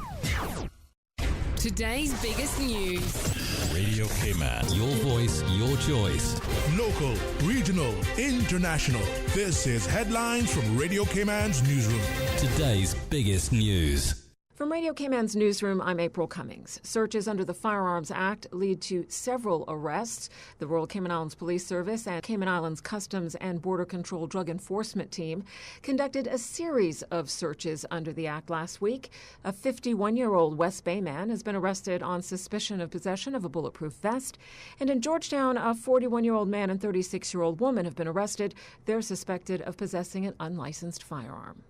Today's biggest news. Radio Cayman. Your voice, your choice. Local, regional, international. This is Headlines from Radio Cayman's newsroom. Today's biggest news. From Radio Cayman's newsroom, I'm April Cummings. Searches under the Firearms Act lead to several arrests. The Royal Cayman Islands Police Service and Cayman Islands Customs and Border Control Drug Enforcement Team conducted a series of searches under the Act last week. A 51-year-old West Bay man has been arrested on suspicion of possession of a bulletproof vest. And in Georgetown, a 41-year-old man and 36-year-old woman have been arrested. They're suspected of possessing an unlicensed firearm.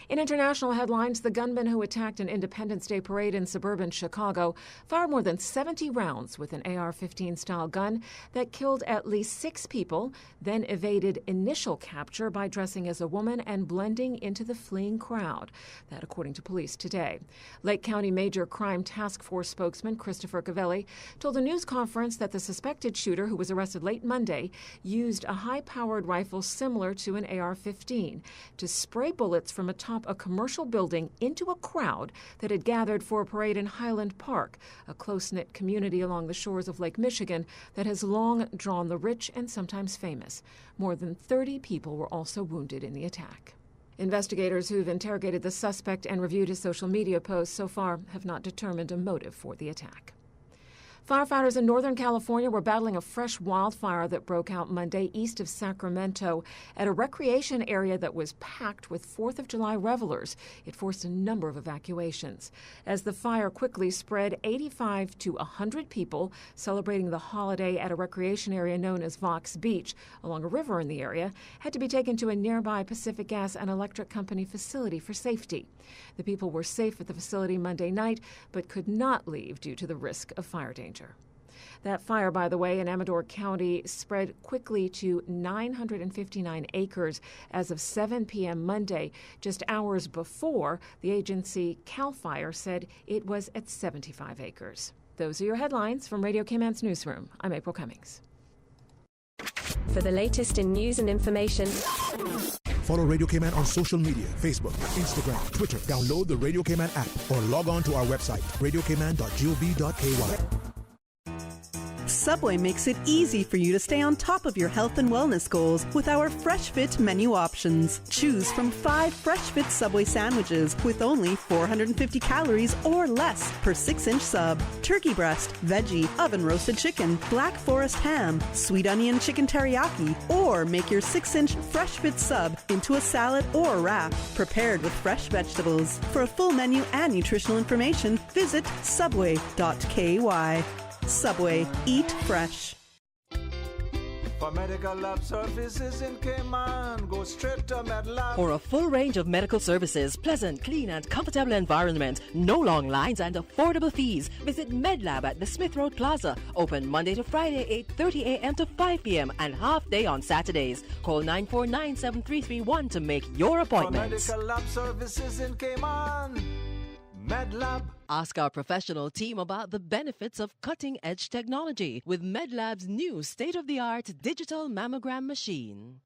In international headlines, the gunman who attacked an Independence Day parade in suburban Chicago fired more than 70 rounds with an AR-15 style gun that killed at least 6 people, then evaded initial capture by dressing as a woman and blending into the fleeing crowd. That according to police today. Lake County Major Crime Task Force spokesman Christopher Cavelli told a news conference that the suspected shooter, who was arrested late Monday, used a high-powered rifle similar to an AR-15 to spray bullets from atop a commercial building into a crowd that had gathered for a parade in Highland Park, a close-knit community along the shores of Lake Michigan that has long drawn the rich and sometimes famous. More than 30 people were also wounded in the attack. Investigators who've interrogated the suspect and reviewed his social media posts so far have not determined a motive for the attack. Firefighters in Northern California were battling a fresh wildfire that broke out Monday east of Sacramento at a recreation area that was packed with 4th of July revelers. It forced a number of evacuations. As the fire quickly spread, 85 to 100 people celebrating the holiday at a recreation area known as Vox Beach along a river in the area had to be taken to a nearby Pacific Gas and Electric Company facility for safety. The people were safe at the facility Monday night, but could not leave due to the risk of fire danger. That fire, by the way, in Amador County spread quickly to 959 acres as of 7 p.m. Monday, just hours before the agency CAL FIRE said it was at 75 acres. Those are your headlines from Radio Cayman's newsroom. I'm April Cummings. For the latest in news and information, follow Radio Cayman on social media, Facebook, Instagram, Twitter. Download the Radio Cayman app or log on to our website, radiocayman.gov.ky. Subway makes it easy for you to stay on top of your health and wellness goals with our Fresh Fit menu options. Choose from 5 Fresh Fit Subway sandwiches with only 450 calories or less per 6-inch sub. Turkey breast, veggie, oven-roasted chicken, Black Forest ham, sweet onion chicken teriyaki, or make your 6-inch Fresh Fit sub into a salad or wrap prepared with fresh vegetables. For a full menu and nutritional information, visit subway.ky. Subway. Eat fresh. For medical lab services in Cayman, go straight to MedLab. For a full range of medical services, pleasant, clean and comfortable environment, no long lines and affordable fees, visit MedLab at the Smith Road Plaza. Open Monday to Friday, 8:30 a.m. to 5 p.m. and half day on Saturdays. Call 949-7331 to make your appointment. For medical lab services in Cayman, MedLab. Ask our professional team about the benefits of cutting-edge technology with MedLab's new state-of-the-art digital mammogram machine.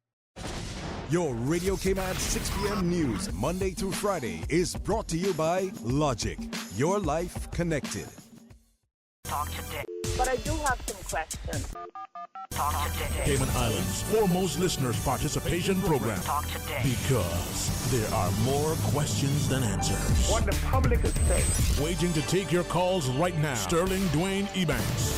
Your Radio Cayman 6 p.m. news, Monday through Friday, is brought to you by Logic. Your life connected. Talk today. But I do have some questions. Talk today. Cayman Islands' foremost listeners' participation program. Talk today. Because there are more questions than answers. What the public is saying. Waiting to take your calls right now. Sterling Dwayne Ebanks.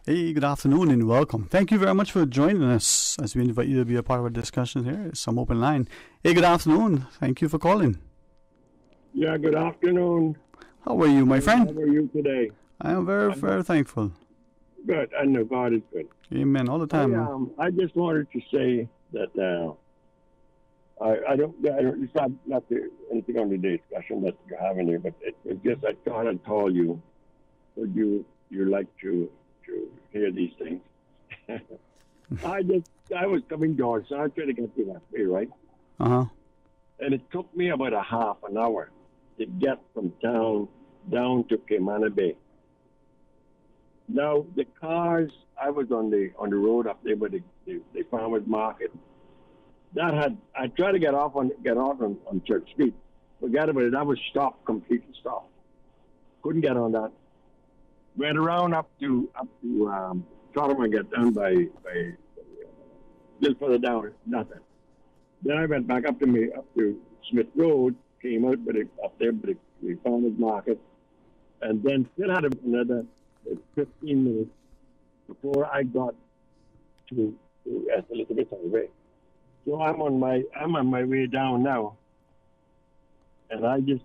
Hey, good afternoon and welcome. Thank you very much for joining us as we invite you to be a part of our discussion here. It's some open line. Hey, good afternoon. Thank you for calling. Yeah, good afternoon. How are you, my friend? How are you today? I am very thankful. Good. I know God is good. Amen. All the time. I just wanted to say that I don't. It's not anything on the discussion that you're having here, but it's just I thought I'd call you. Would you like to hear these things? I was coming down, so I tried to get to that way, right? And it took me about a half an hour to get from town down to Cayman Bay. Now the cars, I was on the road up there by the farmers market, I tried to get off on Church Street. Forget about it. That was stopped, completely stopped. Couldn't get on that. Went around up to Tottenham and get down by just further down. Nothing. Then I went back up to Smith Road. Came out, up there, but we found his market, and then still had another 15 minutes before I got to Elizabeth Highway. So I'm on my way down now, and I just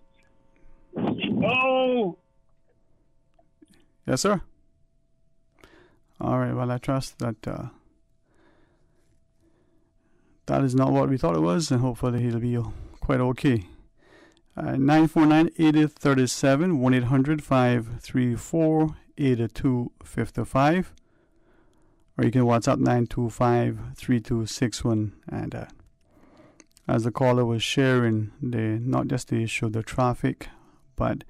Yes, sir. All right. Well, I trust that that is not what we thought it was, and hopefully he'll be quite okay. 949-8037, 1-800-534-8255, or you can WhatsApp 925-3261. And as the caller was sharing, not just the issue of the traffic, but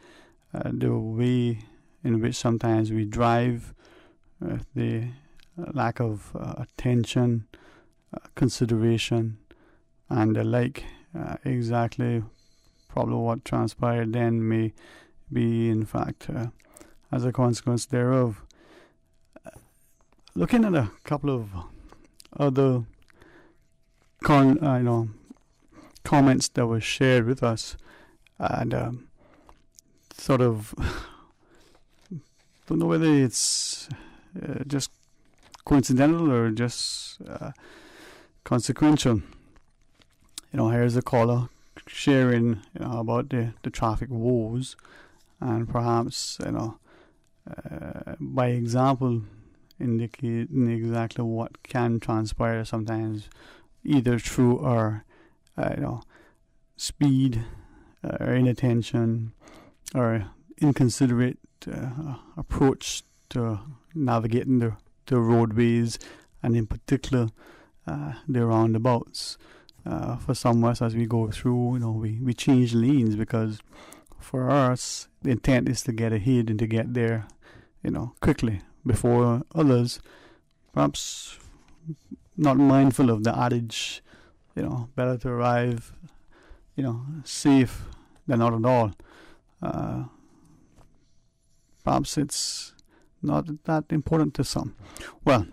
the way in which sometimes we drive, the lack of attention, consideration, and the like, exactly probably what transpired then may be, in fact, as a consequence thereof. Looking at a couple of other comments that were shared with us, and sort of don't know whether it's just coincidental or just consequential. Here's a caller sharing about the traffic woes, and perhaps by example indicating exactly what can transpire sometimes, either through our speed, or inattention, or inconsiderate approach to navigating the roadways, and in particular the roundabouts. For some of us, as we go through, we change lanes because for us the intent is to get ahead and to get there, quickly before others, perhaps not mindful of the adage, better to arrive, safe than not at all. Perhaps it's not that important to some. Well,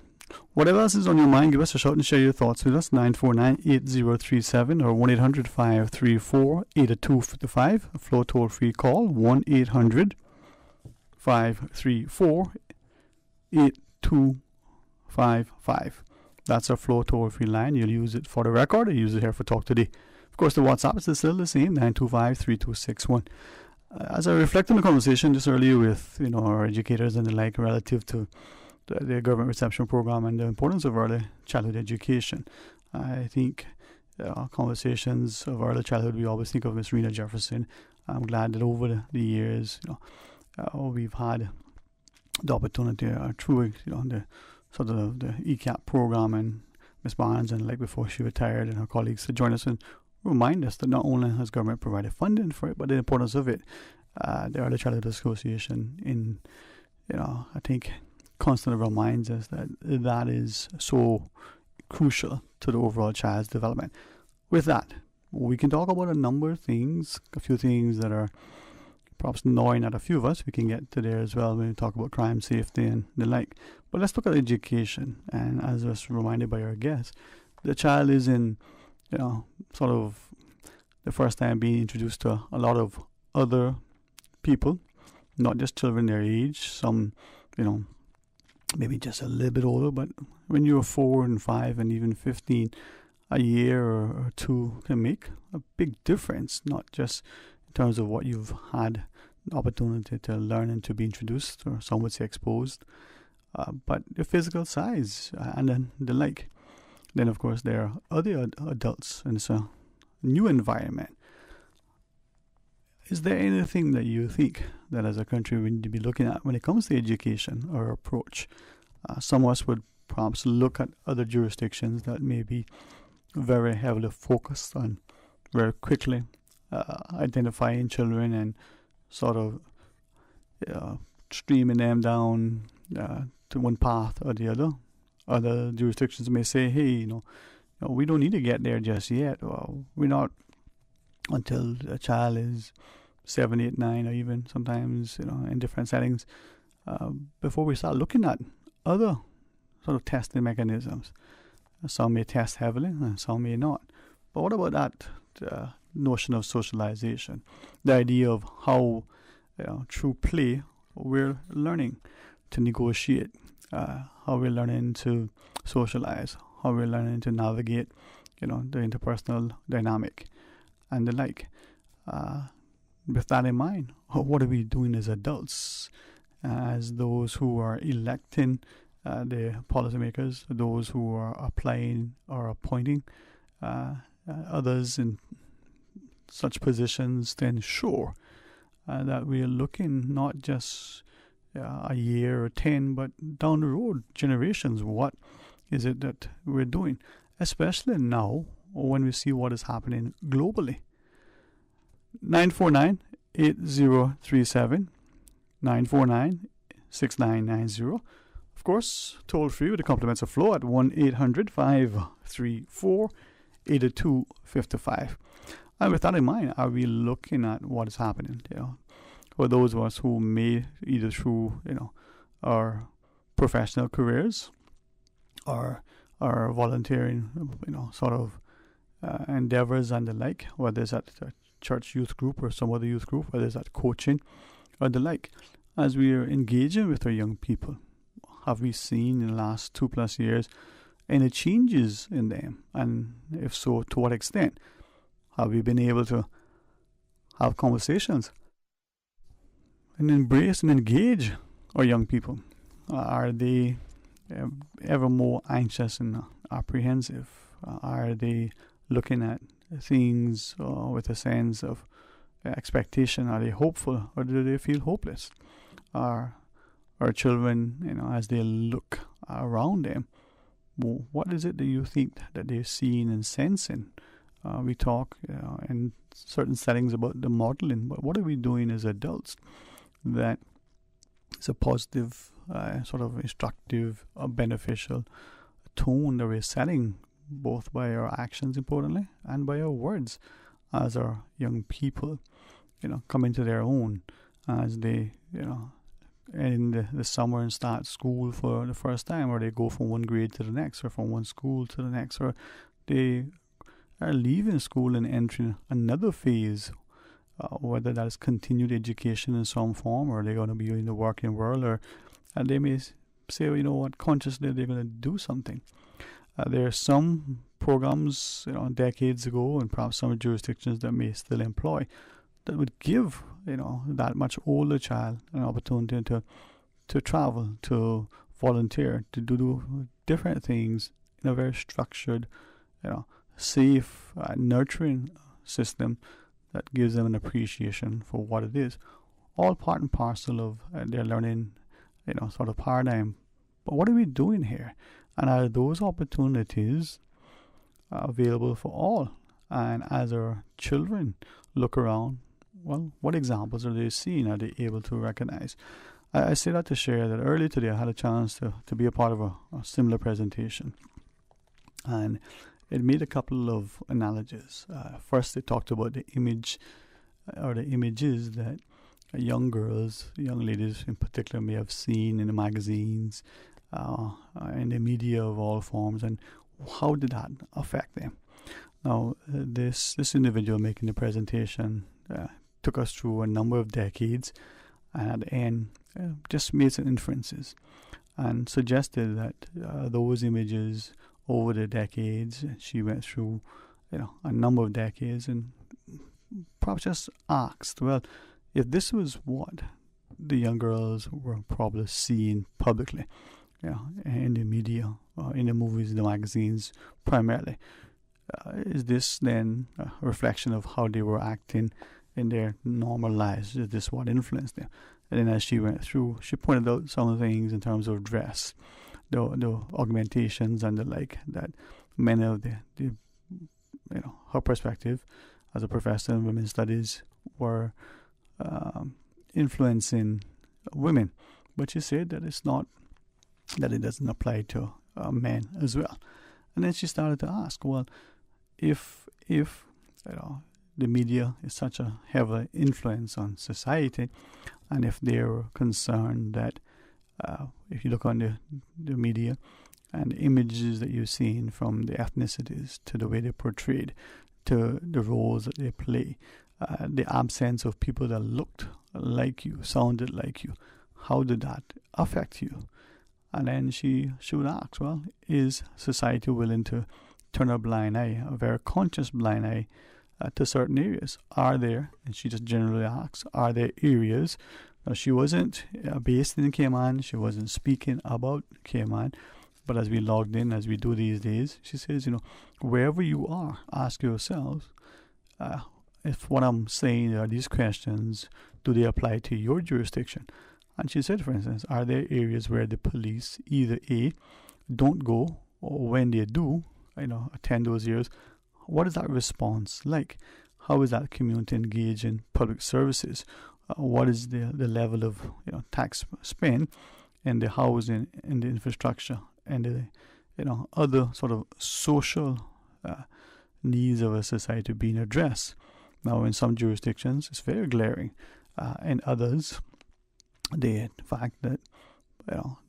whatever else is on your mind, give us a shout and share your thoughts with us. 949-8037 or 1-800-534-8255. A flow toll-free call, 1-800-534-8255. That's our flow toll-free line. You'll use it for the record, or use it here for Talk Today. Of course, the WhatsApp is still the same, 925-3261. As I reflect on the conversation just earlier with our educators and the like relative to the government reception program and the importance of early childhood education, I think conversations of early childhood, we always think of Miss Rena Jefferson. I'm glad that over the years, we've had the opportunity through the sort of the ECAP program and Miss Barnes and like before she retired, and her colleagues to join us and remind us that not only has government provided funding for it, but the importance of it. The Early Childhood Association, I think, constantly reminds us that is so crucial to the overall child's development. With that, we can talk about a number of things, a few things that are perhaps annoying at a few of us. We can get to there as well when we talk about crime, safety, and the like. But let's look at education. And as was reminded by our guest, the child is in, sort of the first time being introduced to a lot of other people, not just children their age, some, maybe just a little bit older, but when you're 4 and 5 and even 15, a year or two can make a big difference, not just in terms of what you've had the opportunity to learn and to be introduced, or some would say exposed, but your physical size and then the like. Then, of course, there are other adults, and it's a new environment. Is there anything that you think that as a country we need to be looking at when it comes to education or approach? Some of us would perhaps look at other jurisdictions that may be very heavily focused on very quickly identifying children and sort of streaming them down to one path or the other. Other jurisdictions may say, hey, we don't need to get there just yet. We're not until a child is 7, 8, 9, or even sometimes, in different settings, before we start looking at other sort of testing mechanisms. Some may test heavily and some may not. But what about that notion of socialization? The idea of how, through play, we're learning to negotiate, how we're learning to socialize, how we're learning to navigate, the interpersonal dynamic and the like. With that in mind, what are we doing as adults, as those who are electing the policymakers, those who are applying or appointing others in such positions to ensure that we are looking not just a year or 10, but down the road, generations. What is it that we're doing, especially now when we see what is happening globally? 949-8037, 949-6990. Of course, toll free with the compliments of Flo at 1-800-534-8255. And with that in mind, are we looking at what is happening? For those of us who may, either through our professional careers or our volunteering, sort of endeavors and the like, whether it's at a church youth group or some other youth group, whether it's at coaching or the like, as we are engaging with our young people, have we seen in the last 2+ years any changes in them? And if so, to what extent? Have we been able to have conversations and embrace and engage our young people? Are they ever more anxious and apprehensive? Are they looking at things with a sense of expectation? Are they hopeful, or do they feel hopeless? Are our children, as they look around them, what is it that you think that they're seeing and sensing? We talk in certain settings about the modeling, but what are we doing as adults that is a positive, sort of instructive, beneficial tone that we're setting, both by our actions, importantly, and by our words, as our young people, come into their own, as they, in the summer and start school for the first time, or they go from one grade to the next, or from one school to the next, or they are leaving school and entering another phase, whether that is continued education in some form, or they're going to be in the working world, or they may say, consciously they're going to do something. There are some programs, decades ago, and perhaps some jurisdictions that may still employ, that would give, that much older child an opportunity to travel, to volunteer, to do different things in a very structured, safe, nurturing system that gives them an appreciation for what it is. All part and parcel of their learning, sort of paradigm. But what are we doing here? And are those opportunities available for all? And as our children look around, well, what examples are they seeing? Are they able to recognize? I say that to share that earlier today I had a chance to be a part of a similar presentation. And it made a couple of analogies. First, they talked about the image or the images that young girls, young ladies in particular, may have seen in the magazines, in the media of all forms, and how did that affect them? Now, this individual making the presentation took us through a number of decades, and at the end just made some inferences and suggested that those images over the decades, she went through a number of decades, and perhaps just asked, well, if this was what the young girls were probably seeing publicly, in the media, in the movies, the magazines primarily, is this then a reflection of how they were acting in their normal lives? Is this what influenced them? And then as she went through, she pointed out some of the things in terms of dress, the augmentations and the like, that many of her perspective as a professor in women's studies were influencing women. But she said that it's not, that it doesn't apply to men as well. And then she started to ask, well, if the media is such a heavy influence on society, and if they're concerned that if you look on the media and the images that you're seeing from the ethnicities to the way they're portrayed, to the roles that they play, the absence of people that looked like you, sounded like you, how did that affect you? And then she would ask, well, is society willing to turn a blind eye, a very conscious blind eye, to certain areas? Are there, and she just generally asks, are there areas? Now, she wasn't based in Cayman, she wasn't speaking about Cayman, but as we logged in, as we do these days, she says, wherever you are, ask yourselves, if what I'm saying are these questions, do they apply to your jurisdiction? And she said, for instance, are there areas where the police either A, don't go, or when they do, attend those areas, what is that response like? How is that community engaged in public services? What is the level of tax spend and the housing and the infrastructure and the other sort of social needs of a society being addressed? Now, in some jurisdictions, it's very glaring. In others, the fact that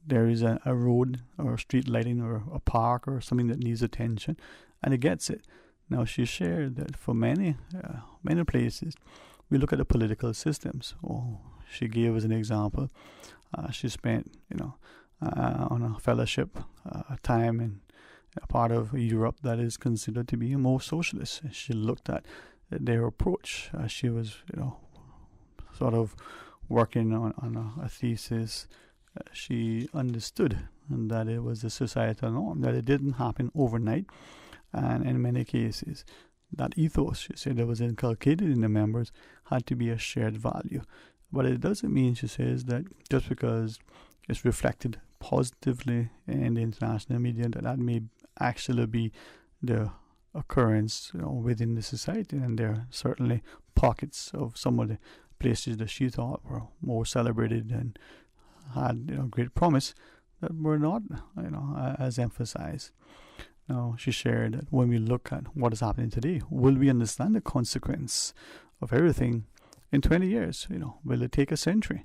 there is a road or street lighting or a park or something that needs attention, and it gets it. Now, she shared that for many places, we look at the political systems. She gave us an example. She spent, on a fellowship time in a part of Europe that is considered to be more socialist. She looked at their approach. She was, sort of working on a thesis. She understood that it was a societal norm, that it didn't happen overnight, and in many cases, that ethos, she said, that was inculcated in the members had to be a shared value. But it doesn't mean, she says, that just because it's reflected positively in the international media, that may actually be the occurrence within the society. And there are certainly pockets of some of the places that she thought were more celebrated and had great promise that were not as emphasized. Now, she shared that when we look at what is happening today, will we understand the consequence of everything in 20 years? Will it take a century?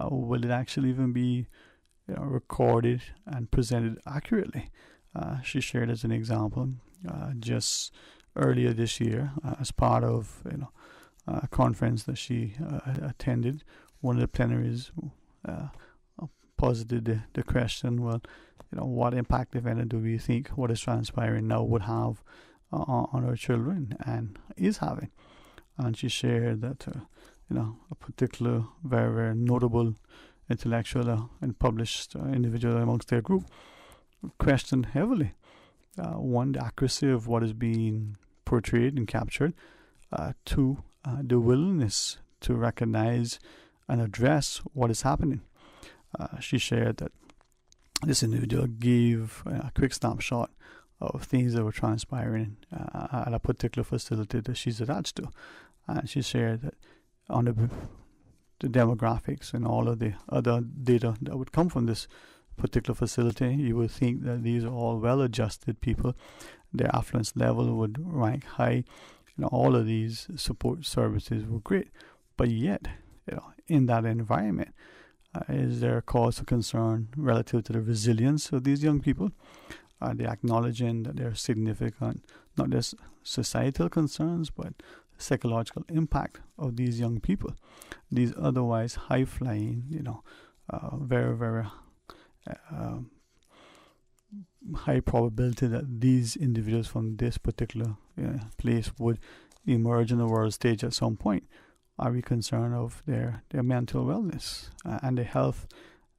Will it actually even be recorded and presented accurately? She shared as an example, just earlier this year, as part of a conference that she attended, one of the plenaries posited the question, well, what impact, if any, do we think what is transpiring now would have on our children, and is having? And she shared that, a particular very, very notable intellectual and published individual amongst their group questioned heavily, one, the accuracy of what is being portrayed and captured, two, the willingness to recognize and address what is happening. She shared that this individual gave a quick snapshot of things that were transpiring at a particular facility that she's attached to. And she shared that on the demographics and all of the other data that would come from this particular facility, you would think that these are all well-adjusted people. Their affluence level would rank high. All of these support services were great. But yet, in that environment, is there a cause for concern relative to the resilience of these young people? Are they acknowledging that there are significant, not just societal concerns, but psychological impact of these young people? These otherwise high-flying, very, very high probability that these individuals from this particular place would emerge in the world stage at some point. Are we concerned of their mental wellness and the health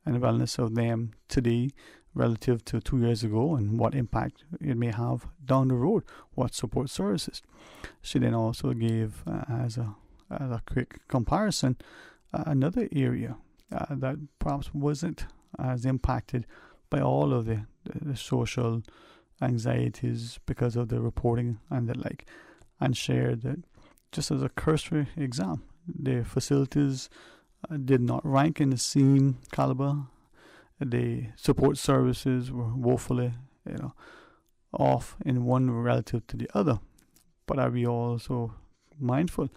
and wellness of them today relative to 2 years ago, and what impact it may have down the road? What support services? She then also gave, as a quick comparison, another area that perhaps wasn't as impacted by all of the social anxieties because of the reporting and the like, and shared that just as a cursory exam, the facilities did not rank in the same caliber. The support services were woefully, off in one relative to the other, but are we also mindful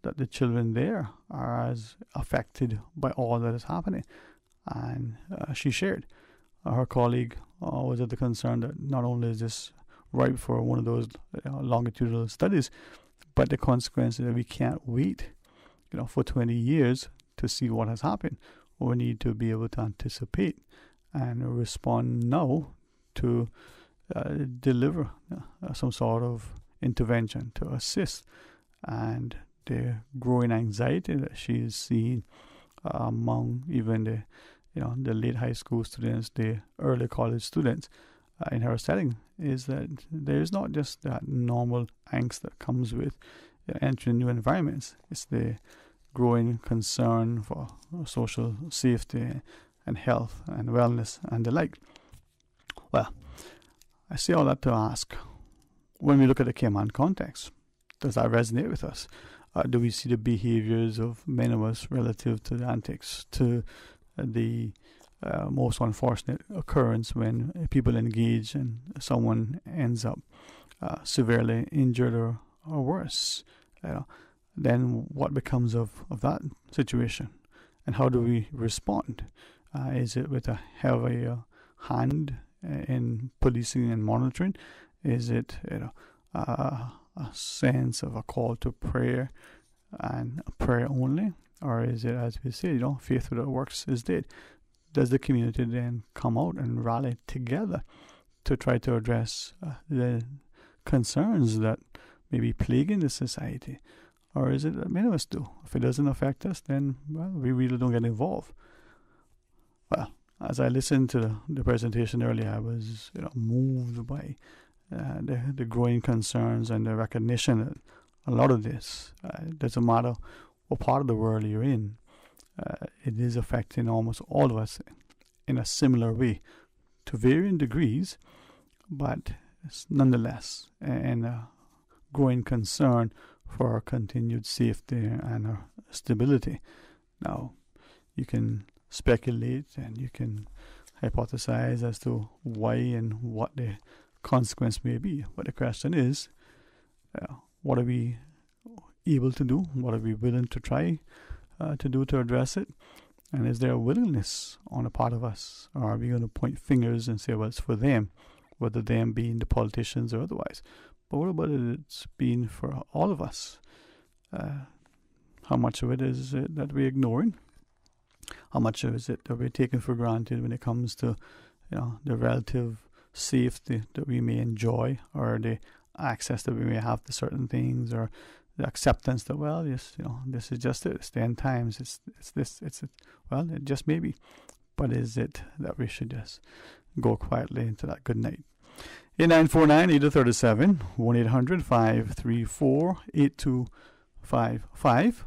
that the children there are as affected by all that is happening? And she shared, her colleague was of the concern that not only is this ripe for one of those longitudinal studies, but the consequences that we can't wait, for 20 years to see what has happened. We need to be able to anticipate and respond now to deliver some sort of intervention to assist. And the growing anxiety that she is seeing among even the late high school students, the early college students in her setting, is that there is not just that normal angst that comes with entering new environments. It's the growing concern for social safety and health and wellness and the like. Well, I say all that to ask, when we look at the Cayman context, does that resonate with us? Do we see the behaviors of many of us relative to the antics, to the most unfortunate occurrence when people engage and someone ends up severely injured or worse? Then what becomes of that situation, and how do we respond? Is it with a heavy hand in policing and monitoring? Is it a sense of a call to prayer and prayer only? Or is it, as we say, faith without works is dead? Does the community then come out and rally together to try to address the concerns that may be plaguing the society? Or is it that many of us do? If it doesn't affect us, then, we really don't get involved. Well, as I listened to the presentation earlier, I was moved by the growing concerns and the recognition that a lot of this, doesn't matter what part of the world you're in, it is affecting almost all of us in a similar way, to varying degrees, but it's nonetheless a growing concern for our continued safety and our stability. Now, you can speculate and you can hypothesize as to why and what the consequence may be, but the question is, what are we able to do? What are we willing to try to do to address it? And is there a willingness on the part of us? Or are we going to point fingers and say, well, it's for them, whether them being the politicians or otherwise? But what about it's been for all of us? How much of it is it that we're ignoring? How much of it is it that we're taking for granted when it comes to the relative safety that we may enjoy, or the access that we may have to certain things, or the acceptance that, well, yes, this is just it. It's the end times. Well, it just may be. But is it that we should just go quietly into that good night? 8949-8037, 1-800-534-8255.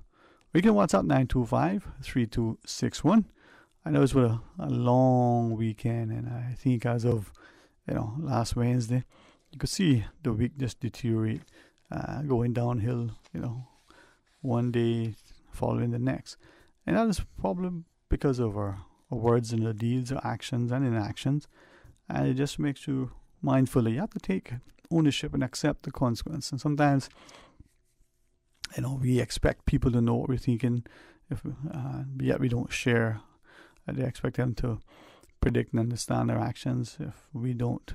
We can WhatsApp 925-3261. I know it's been a long weekend, and I think as of last Wednesday, you could see the week just deteriorate, going downhill, one day following the next. And that is probably because of our words and our deeds, our actions and inactions. And it just makes you mindful that you have to take ownership and accept the consequence. And sometimes, we expect people to know what we're thinking, yet we don't share. They expect them to predict and understand our actions if we don't,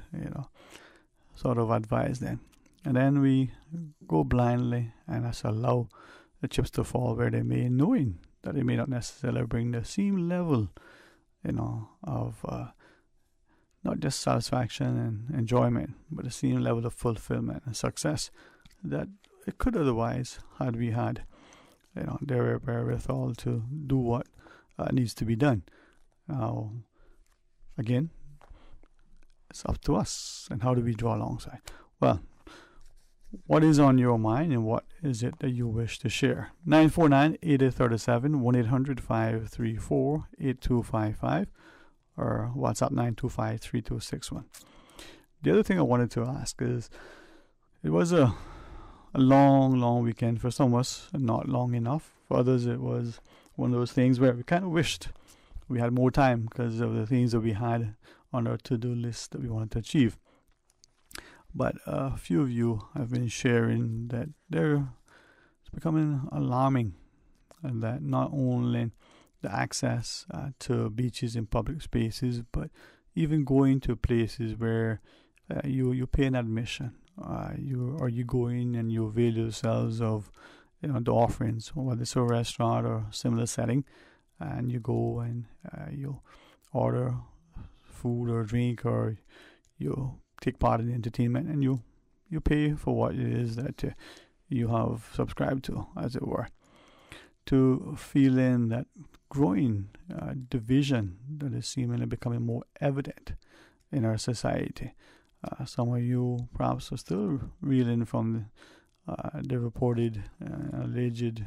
sort of advise them. And then we go blindly and just allow the chips to fall where they may, knowing that they may not necessarily bring the same level, of not just satisfaction and enjoyment, but the same level of fulfillment and success that it could otherwise, had we had, their wherewithal to do what needs to be done. Now, again, it's up to us, and how do we draw alongside? Well, what is on your mind, and what is it that you wish to share? 949-8037, 1-800-534-8255, or WhatsApp 925-3261. The other thing I wanted to ask is, it was a long weekend for some of us, and not long enough. For others, it was one of those things where we kind of wished we had more time because of the things that we had on our to-do list that we wanted to achieve. but a few of you have been sharing that it's becoming alarming, and that not only the access to beaches and public spaces, but even going to places where you pay an admission, you go in and you avail yourselves of the offerings, whether it's a restaurant or similar setting, and you go and you order food or drink, or you take part in the entertainment, and you pay for what it is that you have subscribed to, as it were. To feeling that growing division that is seemingly becoming more evident in our society. Some of you perhaps are still reeling from the reported alleged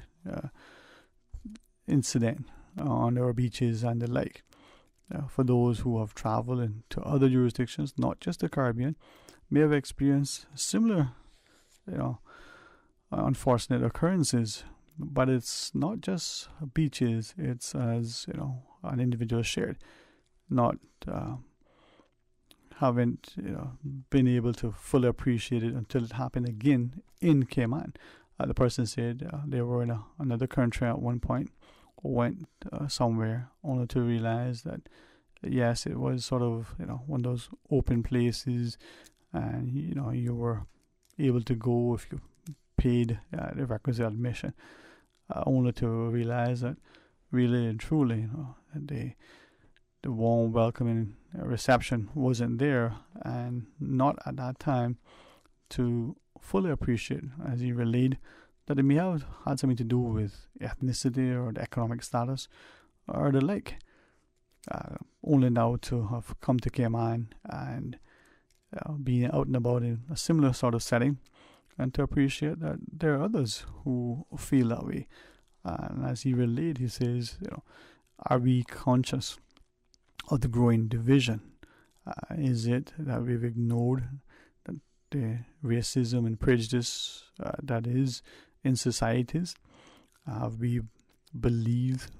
incident on our beaches and the like. For those who have traveled into other jurisdictions, not just the Caribbean, may have experienced similar, unfortunate occurrences. But it's not just beaches, it's, as an individual shared, not haven't been able to fully appreciate it until it happened again in Cayman. The person said they were in another country at one point, went somewhere, only to realize that yes, it was sort of one of those open places, and you were able to go if you paid the requisite admission, only to realize that really and truly the warm welcoming reception wasn't there, and not at that time to fully appreciate, as he relayed, that it may have had something to do with ethnicity or the economic status or the like. Only now to have come to Cayman and being out and about in a similar sort of setting, and to appreciate that there are others who feel that way. And as he relayed, he says, are we conscious of the growing division? Is it that we've ignored the racism and prejudice that is in societies? Have we believed,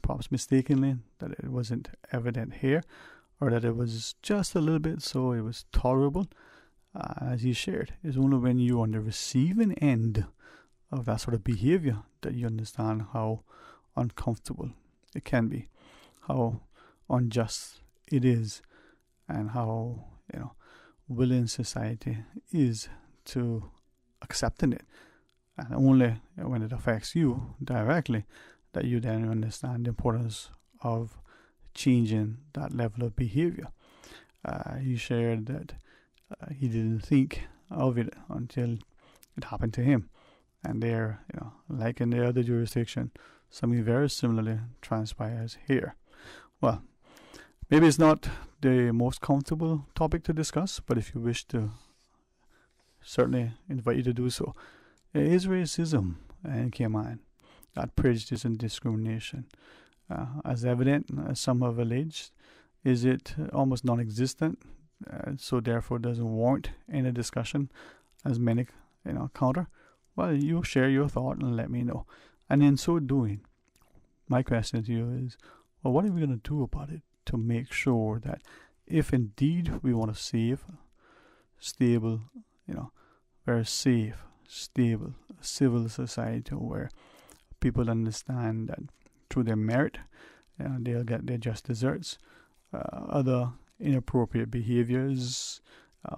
perhaps mistakenly, that it wasn't evident here, or that it was just a little bit so it was tolerable? As he shared, it's only when you're on the receiving end of that sort of behavior that you understand how uncomfortable it can be, how unjust it is, and how willing society is to accepting it. And only when it affects you directly that you then understand the importance of changing that level of behavior. He shared that he didn't think of it until it happened to him. And there, like in the other jurisdiction, something very similarly transpires here. Well, maybe it's not the most comfortable topic to discuss, but if you wish to, certainly invite you to do so. Is racism in Cayman, that prejudice and discrimination, as evident as some have alleged? Is it almost non-existent, so therefore doesn't warrant any discussion, as many counter? Well, you share your thought and let me know. And in so doing, my question to you is, well, what are we going to do about it to make sure that if indeed we want to save stable, very safe, stable, civil society where people understand that through their merit they'll get their just desserts, other inappropriate behaviors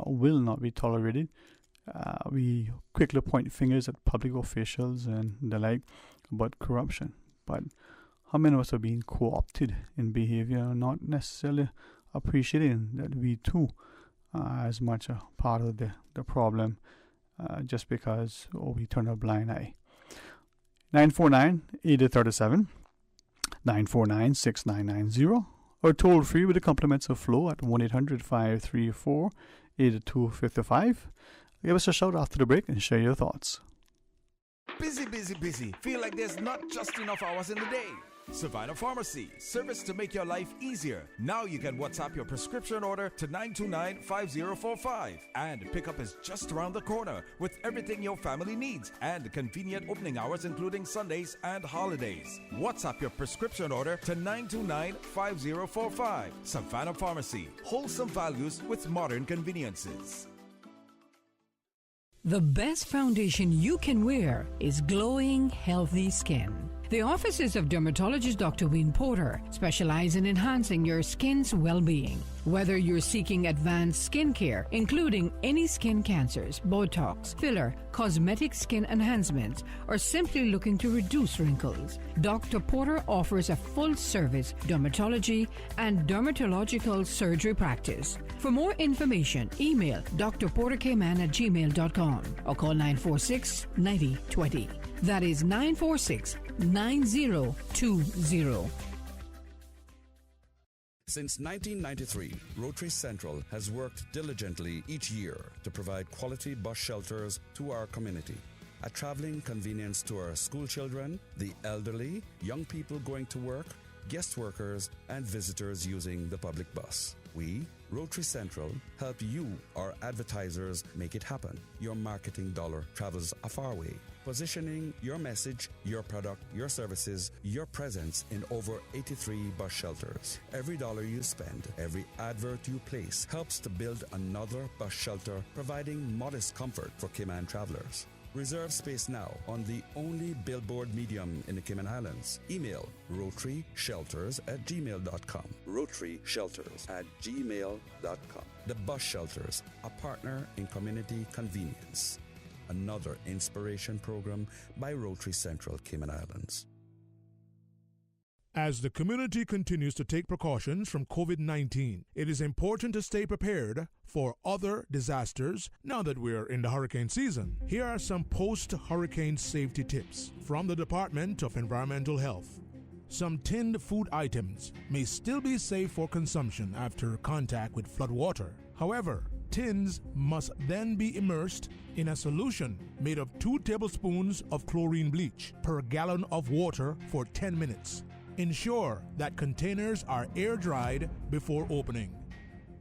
will not be tolerated. We quickly point fingers at public officials and the like about corruption, but how many of us are being co-opted in behavior, not necessarily appreciating that we too are as much a part of the problem, just because we turn a blind eye. 949-8037, 949-6990, or toll free with the compliments of Flow at 1-800-534-8255. Give us a shout after the break and share your thoughts. Busy, busy, busy. Feel like there's not just enough hours in the day. Savannah Pharmacy, service to make your life easier. Now you can WhatsApp your prescription order to 929-5045. And pickup is just around the corner with everything your family needs and convenient opening hours including Sundays and holidays. WhatsApp your prescription order to 929-5045. Savannah Pharmacy, wholesome values with modern conveniences. The best foundation you can wear is glowing, healthy skin. The offices of dermatologist Dr. Wayne Porter specialize in enhancing your skin's well-being. Whether you're seeking advanced skin care, including any skin cancers, Botox, filler, cosmetic skin enhancements, or simply looking to reduce wrinkles, Dr. Porter offers a full-service dermatology and dermatological surgery practice. For more information, email drporterkman@gmail.com or call 946-9020. That is 946-9020. Since 1993, Rotary Central has worked diligently each year to provide quality bus shelters to our community. A traveling convenience to our school children, the elderly, young people going to work, guest workers, and visitors using the public bus. We, Rotary Central, help you, our advertisers, make it happen. Your marketing dollar travels a far way. Positioning your message, your product, your services, your presence in over 83 bus shelters. Every dollar you spend, every advert you place helps to build another bus shelter, providing modest comfort for Cayman travelers. Reserve space now on the only billboard medium in the Cayman Islands. Email rotaryshelters@gmail.com. rotaryshelters@gmail.com. The Bus Shelters, a partner in community convenience. Another inspiration program by Rotary Central Cayman Islands. As the community continues to take precautions from COVID-19, it is important to stay prepared for other disasters now that we're in the hurricane season. Here are some post-hurricane safety tips from the Department of Environmental Health. Some tinned food items may still be safe for consumption after contact with floodwater. However, tins must then be immersed in a solution made of 2 tablespoons of chlorine bleach per gallon of water for 10 minutes. Ensure that containers are air-dried before opening.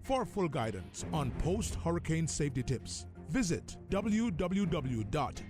For full guidance on post-hurricane safety tips, visit www.deh.gov.ky.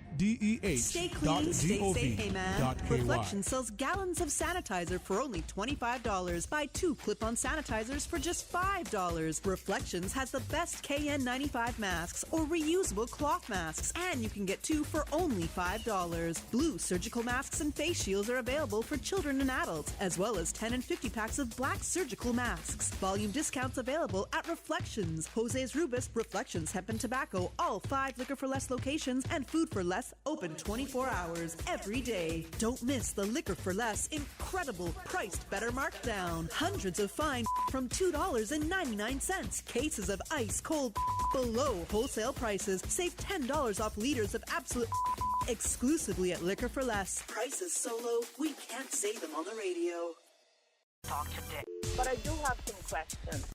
Stay clean, stay safe, hey man. Reflection sells gallons of sanitizer for only $25. Buy 2 clip-on sanitizers for just $5. Reflections has the best KN95 masks or reusable cloth masks, and you can get 2 for only $5. Blue surgical masks and face shields are available for children and adults, as well as 10 and 50 packs of black surgical masks. Volume discounts available at Reflections, Jose's Rubus, Reflections Hemp and Tobacco, all 5 Liquor for Less locations, and Food for Less, open 24 hours every day. Don't miss the Liquor for Less incredible priced better markdown. Hundreds of fine from $2.99. Cases of ice cold below wholesale prices. Save $10 off liters of absolute exclusively at Liquor for Less. Prices so low, we can't say them on the radio. Talk today. But I do have some questions.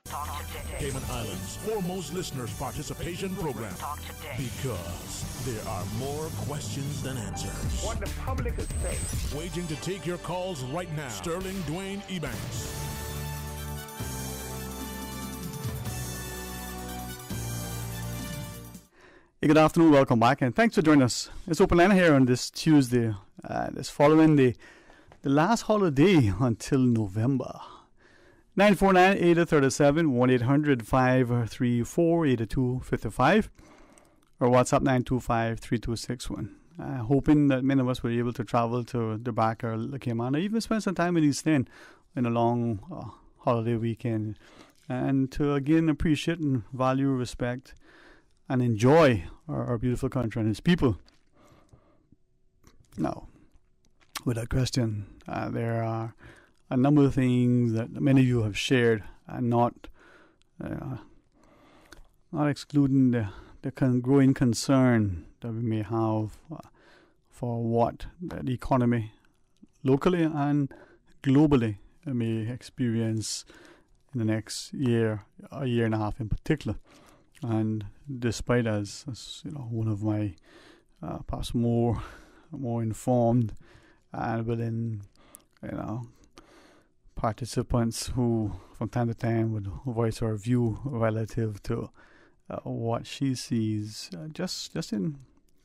Talk today. Cayman Islands' foremost listeners' participation program. Talk today. Because there are more questions than answers. What the public is saying. Waiting to take your calls right now. Sterling Dwayne Ebanks. Hey, good afternoon, welcome back, and thanks for joining us. It's Open Line here on this Tuesday, this following the last holiday until November. 949-8037, 1-800-534-8255, or WhatsApp 925-3261. Hoping that many of us were able to travel to the back or the Cayman, or even spend some time in East End in a long holiday weekend, and to again appreciate and value, respect, and enjoy our beautiful country and its people. Now, without question, there are a number of things that many of you have shared, and not excluding the growing concern that we may have for what the economy locally and globally may experience in the next year, a year and a half in particular. And despite as you know, one of my perhaps more informed and willing, participants who from time to time would voice our view relative to what she sees, just in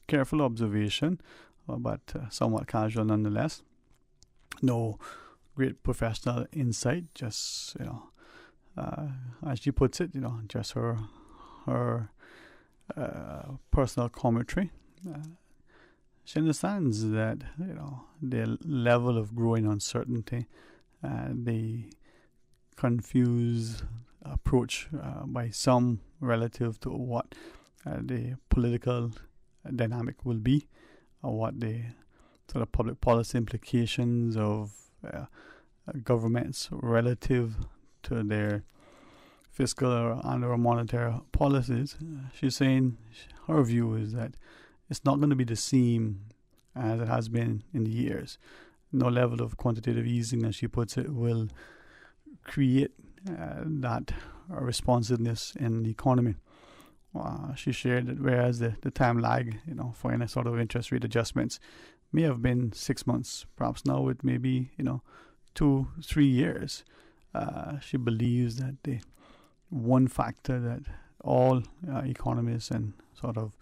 careful observation, but somewhat casual nonetheless. No great professional insight, just as she puts it, just her personal commentary. She understands that the level of growing uncertainty, the confused approach by some relative to what the political dynamic will be, or what the sort of public policy implications of governments relative to their fiscal or monetary policies. She's saying her view is that it's not going to be the same as it has been in the years. No level of quantitative easing, as she puts it, will create that responsiveness in the economy. She shared that whereas the time lag, for any sort of interest rate adjustments may have been 6 months, perhaps now it may be, 2-3 years. She believes that the one factor that all economists and sort of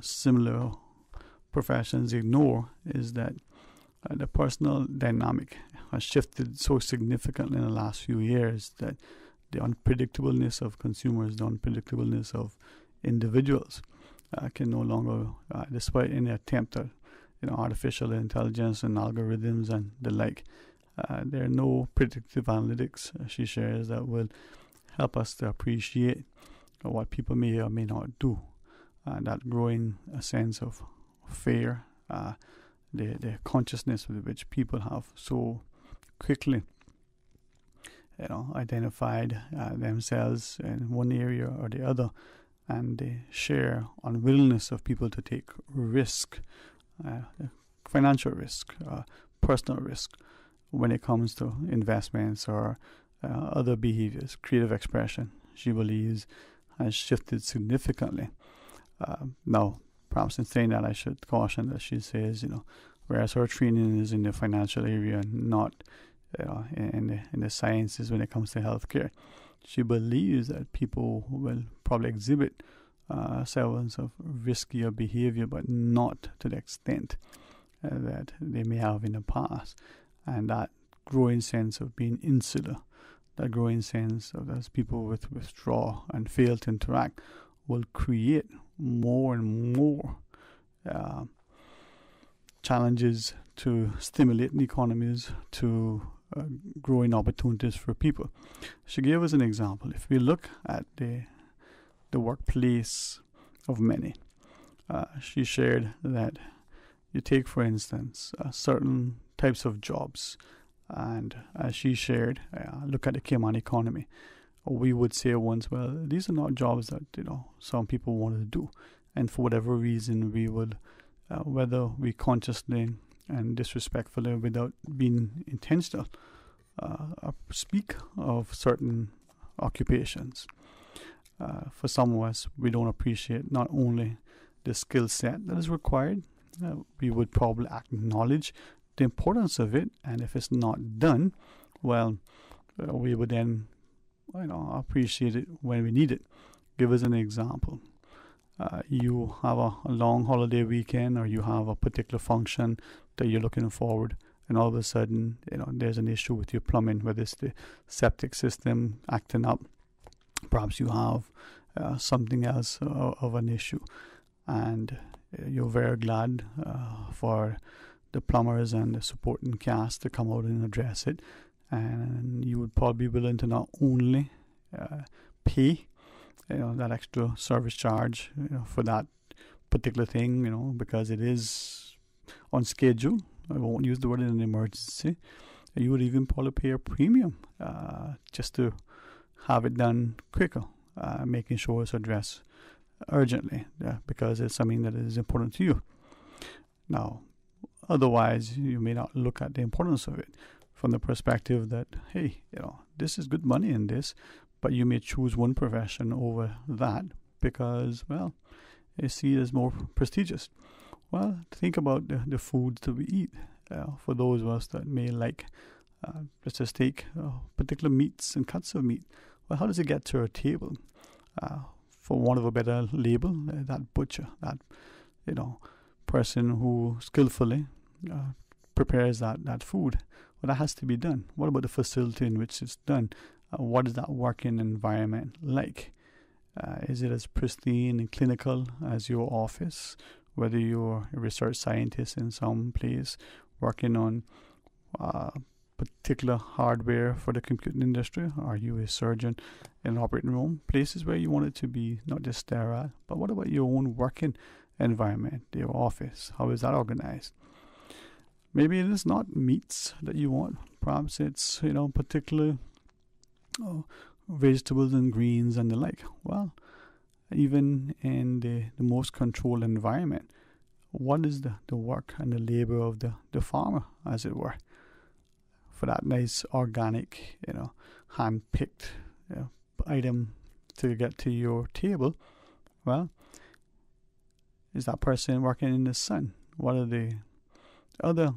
similar professions ignore is that the personal dynamic has shifted so significantly in the last few years that the unpredictableness of consumers, the unpredictableness of individuals can no longer, despite any attempt at artificial intelligence and algorithms and the like, there are no predictive analytics, she shares, that will help us to appreciate what people may or may not do. That growing sense of fear, the consciousness with which people have so quickly identified themselves in one area or the other, and the sheer unwillingness of people to take risk, financial risk, personal risk, when it comes to investments or other behaviors. Creative expression, she believes, has shifted significantly. Now, perhaps in saying that, I should caution that she says, whereas her training is in the financial area, not in the sciences when it comes to healthcare, she believes that people will probably exhibit semblance of riskier behavior, but not to the extent that they may have in the past. And that growing sense of being insular, that growing sense of as people withdraw and fail to interact, will create more and more challenges to stimulate the economies, to growing opportunities for people. She gave us an example. If we look at the workplace of many, she shared that you take, for instance, certain types of jobs, and as she shared, look at the Cayman economy. We would say once, well, these are not jobs that some people want to do, and for whatever reason we would, whether we consciously and disrespectfully, without being intentional, speak of certain occupations. For some of us, we don't appreciate not only the skill set that is required, we would probably acknowledge the importance of it, and if it's not done, well, we would then appreciate it when we need it. Give us an example. You have a long holiday weekend, or you have a particular function that you're looking forward, and all of a sudden, there's an issue with your plumbing, whether it's the septic system acting up. Perhaps you have something else of an issue, and you're very glad for the plumbers and the supporting cast to come out and address it. And you would probably be willing to not only pay that extra service charge for that particular thing, because it is on schedule. I won't use the word in an emergency. You would even probably pay a premium just to have it done quicker, making sure it's addressed urgently, because it's something that is important to you. Now, otherwise, you may not look at the importance of it from the perspective that, hey, this is good money in this, but you may choose one profession over that because, well, you see it as more prestigious. Well, think about the foods that we eat. For those of us that may like, let's just take particular meats and cuts of meat. Well, how does it get to our table? For want of a better label, that butcher, that person who skillfully prepares that food. Well, that has to be done. What about the facility in which it's done? What is that working environment like? Is it as pristine and clinical as your office? Whether you're a research scientist in some place working on particular hardware for the computing industry, are you a surgeon in an operating room? Places where you want it to be not just sterile, but what about your own working environment, your office? How is that organized? Maybe it is not meats that you want. Perhaps it's, particular vegetables and greens and the like. Well, even in the most controlled environment, what is the work and the labor of the farmer, as it were, for that nice organic, hand-picked item to get to your table? Well, is that person working in the sun? What are the other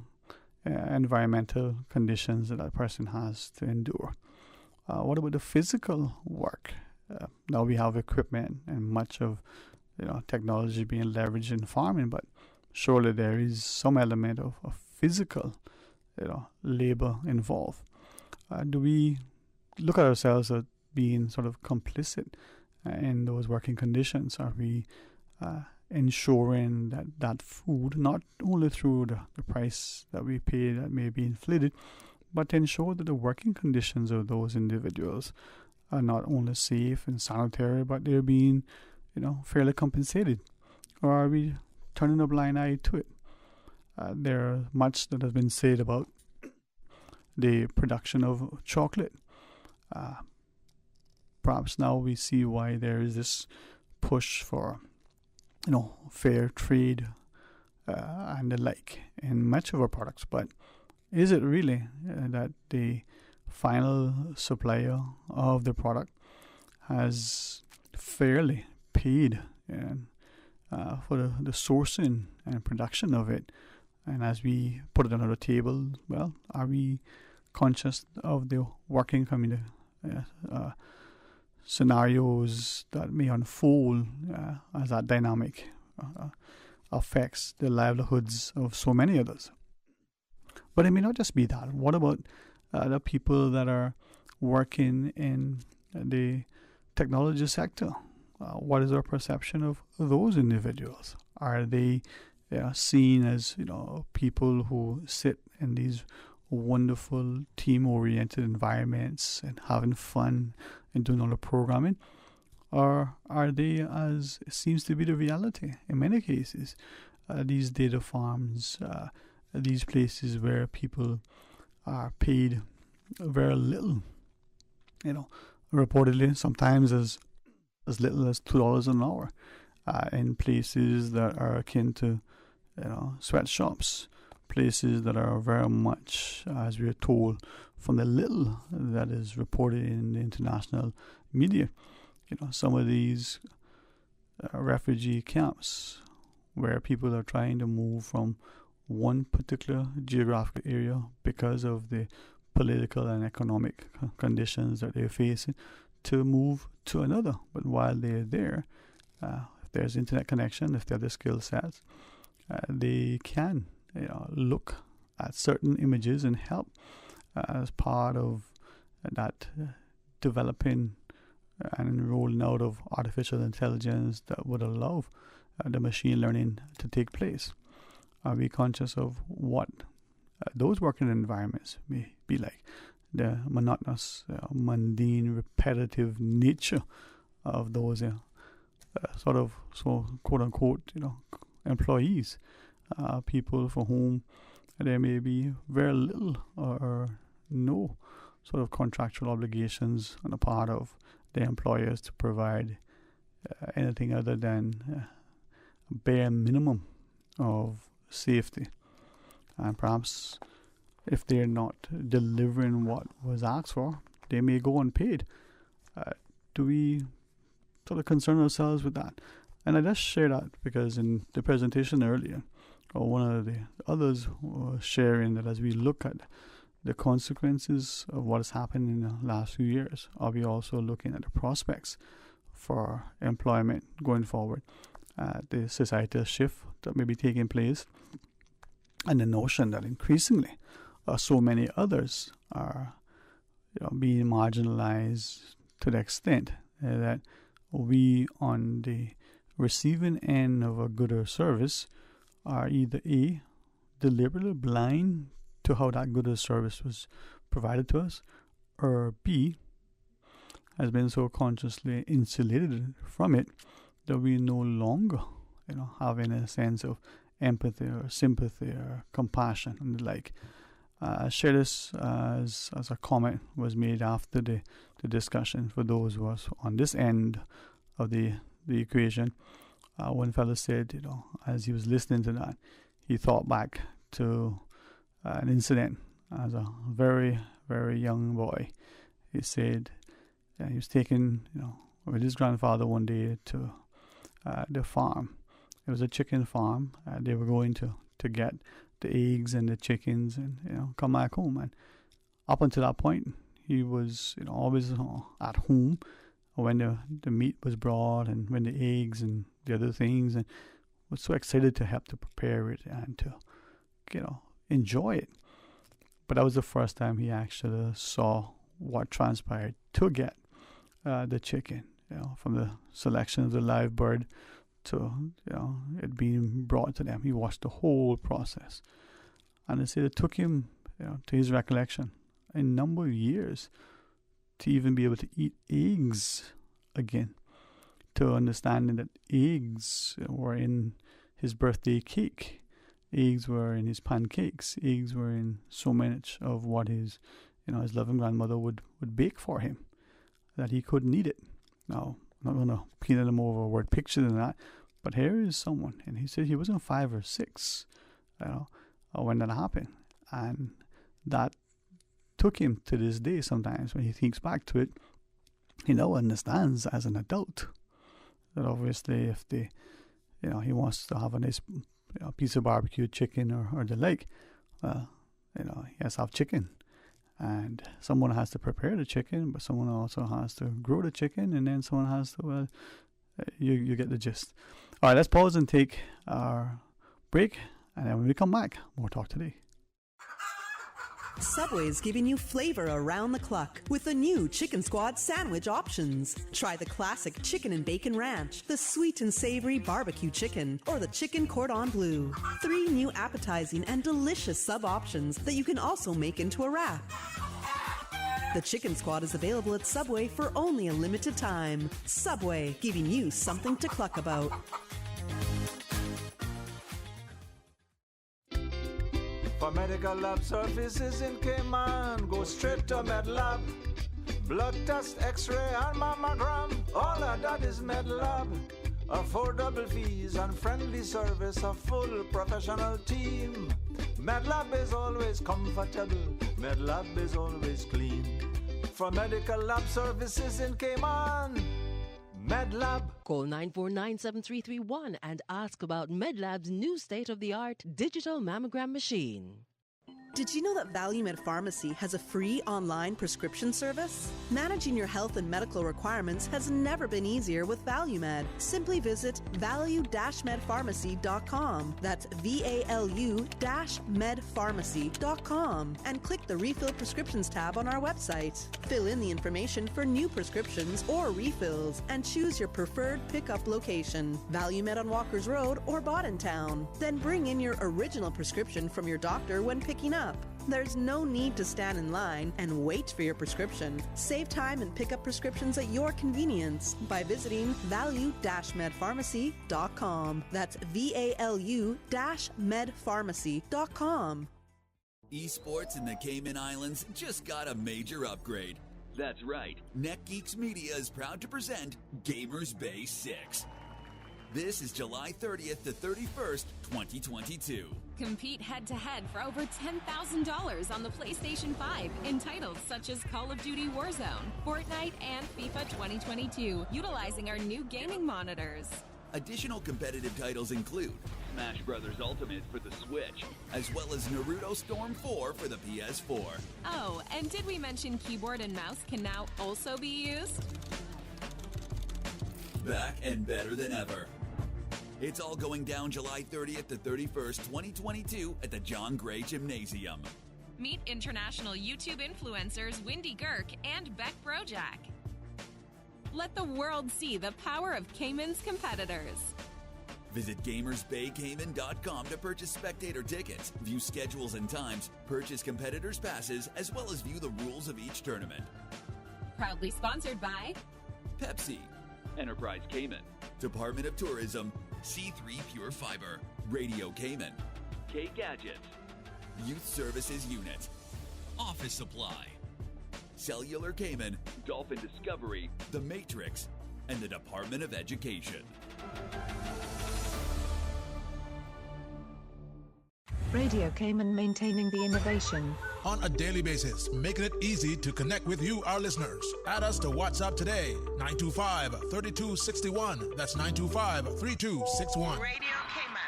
environmental conditions that person has to endure? What about the physical work? Now we have equipment and much of technology being leveraged in farming, but surely there is some element of physical labor involved. Do we look at ourselves as being sort of complicit in those working conditions? Are we ensuring that food, not only through the price that we pay that may be inflated, but to ensure that the working conditions of those individuals are not only safe and sanitary, but they're being, fairly compensated? Or are we turning a blind eye to it? There's much that has been said about the production of chocolate. Perhaps now we see why there is this push for, fair trade and the like in much of our products. But is it really that the final supplier of the product has fairly paid for the sourcing and production of it? And as we put it on the table, well, are we conscious of the working community scenarios that may unfold as that dynamic affects the livelihoods of so many others? But it may not just be that. What about the people that are working in the technology sector? What is our perception of those individuals? Are they seen as people who sit in these wonderful team-oriented environments and having fun and doing all the programming? Or are they, as seems to be the reality in many cases, these data farms, these places where people are paid very little, reportedly sometimes as little as $2 an hour, in places that are akin to sweatshops, places that are very much, as we are told from the little that is reported in the international media, some of these refugee camps where people are trying to move from one particular geographic area because of the political and economic conditions that they're facing to move to another. But while they're there, if there's internet connection, if they have the skill sets, they can look at certain images and help as part of that developing and rolling out of artificial intelligence that would allow the machine learning to take place. Are we conscious of what those working environments may be like? The monotonous, mundane, repetitive nature of those quote unquote, employees, people for whom there may be very little or no sort of contractual obligations on the part of the employers to provide anything other than a bare minimum of safety. And perhaps if they're not delivering what was asked for, they may go unpaid. Do we sort of concern ourselves with that? And I just share that because in the presentation earlier, or one of the others was sharing that as we look at the consequences of what has happened in the last few years, are we also looking at the prospects for employment going forward, the societal shift that may be taking place, and the notion that increasingly so many others are being marginalized to the extent that we on the receiving end of a good or service are either A, deliberately blind to how that good or service was provided to us, or B, has been so consciously insulated from it that we no longer, have any sense of empathy or sympathy or compassion and the like. I share this as a comment was made after the discussion for those who was on this end of the equation. One fellow said, as he was listening to that, he thought back to an incident as a very, very young boy. He said he was taken, with his grandfather one day to the farm. It was a chicken farm. They were going to get the eggs and the chickens and, come back home. And up until that point, he was, always at home when the meat was brought and when the eggs and the other things, and was so excited to help to prepare it and to, enjoy it. But that was the first time he actually saw what transpired to get the chicken, from the selection of the live bird to, it being brought to them. He watched the whole process. And they said it took him, to his recollection, a number of years to even be able to eat eggs again, to understanding that eggs were in his birthday cake. Eggs were in his pancakes. Eggs were in so much of what his loving grandmother would bake for him, that he couldn't eat it. Now, I'm not going to paint a more of a word picture than that, but here is someone, and he said he wasn't 5 or 6, when that happened. And that took him to this day sometimes when he thinks back to it. He now understands as an adult that obviously if he wants to have a nice piece of barbecued chicken or the like, well, he has to have chicken. And someone has to prepare the chicken, but someone also has to grow the chicken, and then someone has to, you get the gist. All right, let's pause and take our break, and then when we come back, more Talk Today. Subway is giving you flavor around the clock with the new Chicken Squad sandwich options. Try the classic chicken and bacon ranch, the sweet and savory barbecue chicken, or the chicken cordon bleu. 3 new appetizing and delicious sub options that you can also make into a wrap. The Chicken Squad is available at Subway for only a limited time. Subway, giving you something to cluck about. For medical lab services in Cayman, go straight to MedLab. Blood test, x-ray and mammogram, all of that is MedLab. Affordable fees and friendly service, a full professional team. MedLab is always comfortable, MedLab is always clean. For medical lab services in Cayman, MedLab. Call 949-7331 and ask about MedLab's new state-of-the-art digital mammogram machine. Did you know that ValueMed Pharmacy has a free online prescription service? Managing your health and medical requirements has never been easier with ValueMed. Simply visit value-medpharmacy.com. That's VALU-medpharmacy.com and click the Refill Prescriptions tab on our website. Fill in the information for new prescriptions or refills and choose your preferred pickup location, ValueMed on Walkers Road or Boddentown. Then bring in your original prescription from your doctor when picking up. There's no need to stand in line and wait for your prescription. Save time and pick up prescriptions at your convenience by visiting value-medpharmacy.com. That's VALU-medpharmacy.com. Esports in the Cayman Islands just got a major upgrade. That's right. NetGeeks Media is proud to present Gamers Bay 6. This is July 30th to 31st, 2022. Compete head-to-head for over $10,000 on the PlayStation 5 in titles such as Call of Duty Warzone, Fortnite, and FIFA 2022, utilizing our new gaming monitors. Additional competitive titles include Smash Bros. Ultimate for the Switch, as well as Naruto Storm 4 for the PS4. Oh, and did we mention keyboard and mouse can now also be used? Back and better than ever. It's all going down July 30th to 31st, 2022 at the John Gray Gymnasium. Meet international YouTube influencers Wendy Girk and Beck Brojack. Let the world see the power of Cayman's competitors. Visit GamersBayCayman.com to purchase spectator tickets, view schedules and times, purchase competitors' passes, as well as view the rules of each tournament. Proudly sponsored by Pepsi, Enterprise Cayman, Department of Tourism, C3 Pure Fiber, Radio Cayman, K Gadgets, Youth Services Unit, Office Supply, Cellular Cayman, Dolphin Discovery, The Matrix, and the Department of Education. Radio Cayman, maintaining the innovation. On a daily basis, making it easy to connect with you, our listeners. Add us to WhatsApp today, 925-3261. That's 925-3261. Radio Cayman.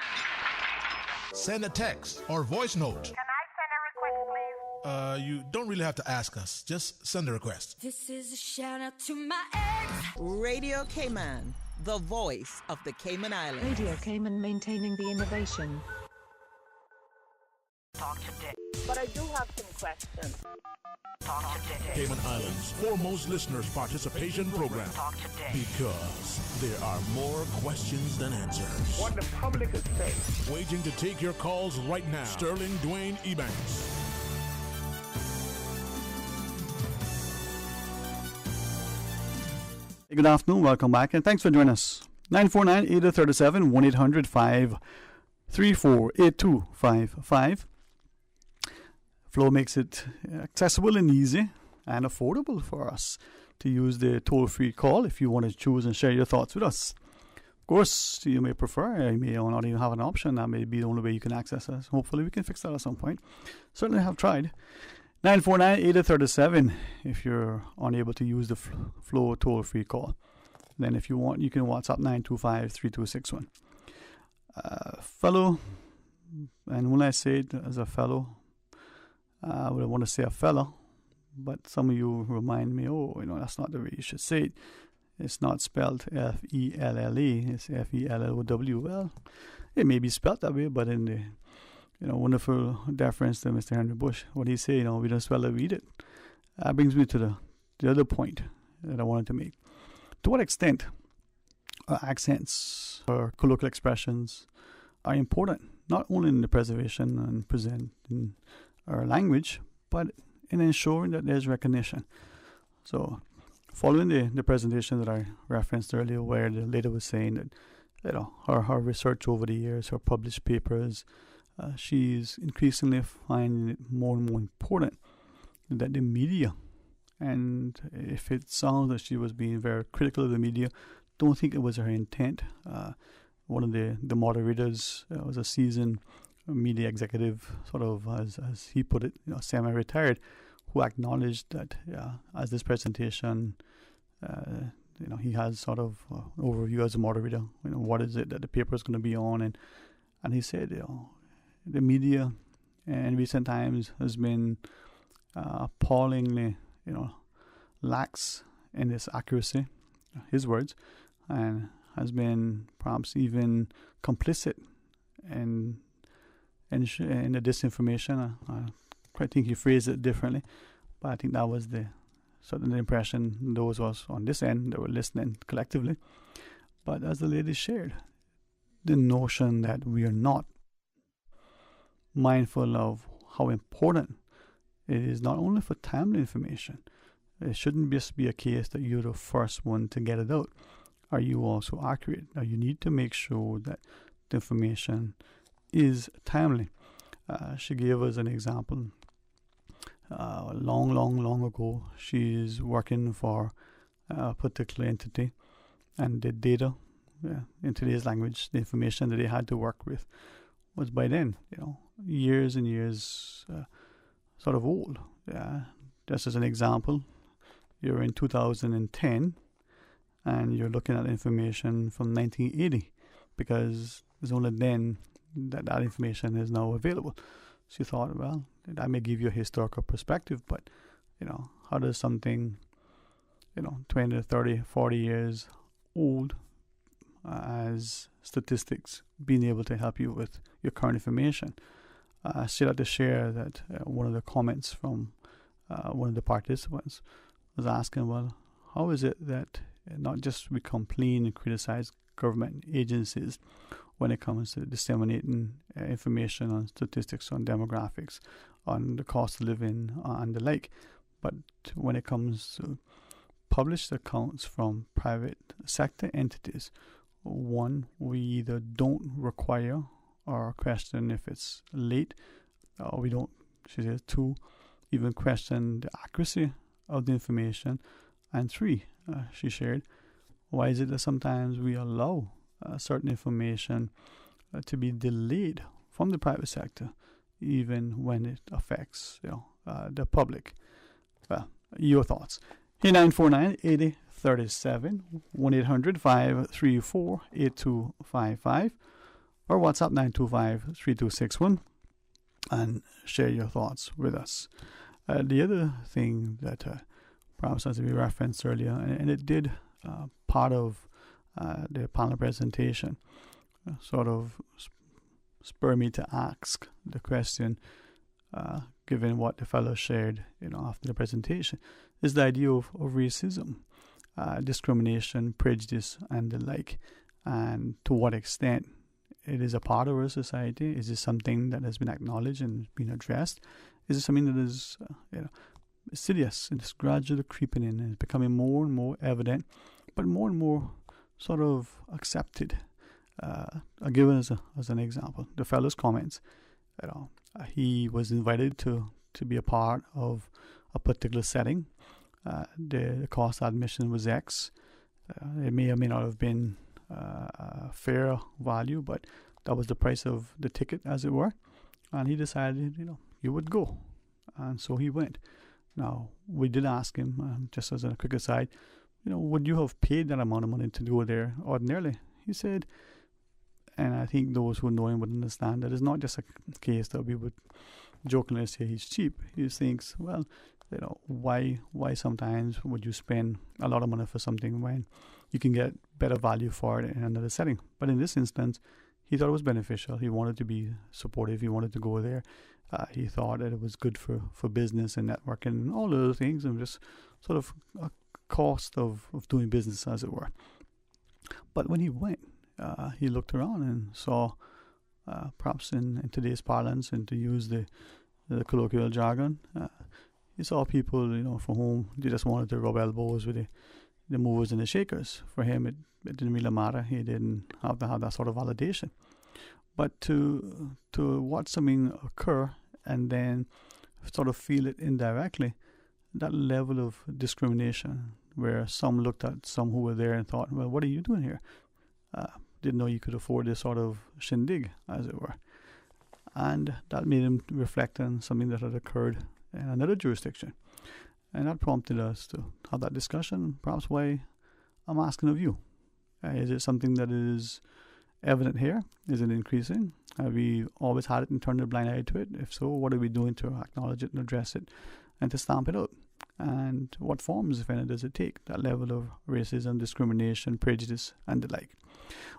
Send a text or voice note. Can I send a request, please? You don't really have to ask us. Just send a request. This is a shout out to my ex. Radio Cayman, the voice of the Cayman Islands. Radio Cayman, maintaining the innovation. Talk today. But I do have some questions. Talk today. Cayman Islands' foremost listeners' participation program. Talk today. Because there are more questions than answers. What the public is saying. Waiting to take your calls right now. Sterling Dwayne Ebanks. Good afternoon, welcome back, and thanks for joining us. 949-8037, 1-800-534-8255. Flow makes it accessible and easy and affordable for us to use the toll-free call if you want to choose and share your thoughts with us. Of course, you may prefer, you may not even have an option. That may be the only way you can access us. Hopefully we can fix that at some point. Certainly have tried. 949-8037 if you're unable to use the Flow toll-free call. Then if you want, you can WhatsApp 925-3261. Fellow, and when I say it as a fellow, I would want to say a fella, but some of you remind me, that's not the way you should say it. It's not spelled F-E-L-L-E, it's F-E-L-L-O-W. Well, it may be spelled that way, but in the wonderful deference to Mr. Henry Bush, what he say, we don't spell it, read it. That brings me to the other point that I wanted to make. To what extent accents or colloquial expressions are important, not only in the preservation and present in our language, but in ensuring that there's recognition. So, following the presentation that I referenced earlier, where the lady was saying that, her research over the years, her published papers, she's increasingly finding it more and more important that the media, and if it sounds that she was being very critical of the media, don't think it was her intent. One of the moderators was a seasoned media executive, sort of, as he put it, semi-retired, who acknowledged that as this presentation, he has sort of an overview as a moderator, what is it that the paper is going to be on, and he said, the media in recent times has been appallingly, lax in its accuracy, his words, and has been perhaps even complicit in the disinformation. I think he phrased it differently, but I think that was the impression those of us on this end that were listening collectively. But as the lady shared, the notion that we are not mindful of how important it is, not only for timely information. It shouldn't just be a case that you're the first one to get it out. Are you also accurate? Now, you need to make sure that the information is timely. She gave us an example. Long ago, she's working for a particular entity, and the data, in today's language, the information that they had to work with was by then, years and years sort of old. Just as an example, you're in 2010 and you're looking at information from 1980 because it's only then that information is now available. So you thought, well, that may give you a historical perspective, but, how does something, 20, 30, 40 years old as statistics being able to help you with your current information? I still have to share that one of the comments from one of the participants was asking, well, how is it that not just we complain and criticize government agencies when it comes to disseminating information on statistics, on demographics, on the cost of living, and the like, but when it comes to published accounts from private sector entities, one, we either don't require or question if it's late, or we don't, she says, two, even question the accuracy of the information, and three, she shared, why is it that sometimes we allow certain information to be delayed from the private sector, even when it affects the public? Well, your thoughts. Here 949-8037, 1-800-534-8255, or WhatsApp 925-3261, and share your thoughts with us. The other thing that perhaps as we referenced earlier, and it did part of the panel presentation, sort of spur me to ask the question, given what the fellow shared, after the presentation, is the idea of racism, discrimination, prejudice, and the like, and to what extent it is a part of our society. Is it something that has been acknowledged and been addressed? Is it something that is, insidious and it's gradually creeping in and becoming more and more evident, but more and more sort of accepted? I'll give it as an example. The fellow's comments, he was invited to be a part of a particular setting. The cost of admission was X. It may or may not have been a fair value, but that was the price of the ticket, as it were. And he decided, he would go. And so he went. Now, we did ask him, just as a quick aside, would you have paid that amount of money to go there ordinarily? He said, and I think those who know him would understand that it's not just a case that we would jokingly say he's cheap. He thinks, well, why sometimes would you spend a lot of money for something when you can get better value for it in another setting? But in this instance, he thought it was beneficial. He wanted to be supportive. He wanted to go there. He thought that it was good for business and networking and all the other things, and just sort of a cost of doing business, as it were. But when he went, he looked around and saw, perhaps in today's parlance, and to use the colloquial jargon, he saw people, for whom they just wanted to rub elbows with the movers and the shakers. For him, it didn't really matter. He didn't have to have that sort of validation. But to watch something occur and then sort of feel it indirectly, that level of discrimination, where some looked at some who were there and thought, well, what are you doing here? Didn't know you could afford this sort of shindig, as it were. And that made him reflect on something that had occurred in another jurisdiction. And that prompted us to have that discussion, perhaps why I'm asking of you. Is it something that is evident here? Is it increasing? Have we always had it and turned a blind eye to it? If so, what are we doing to acknowledge it and address it and to stamp it out? And what forms, if any, does it take? That level of racism, discrimination, prejudice, and the like.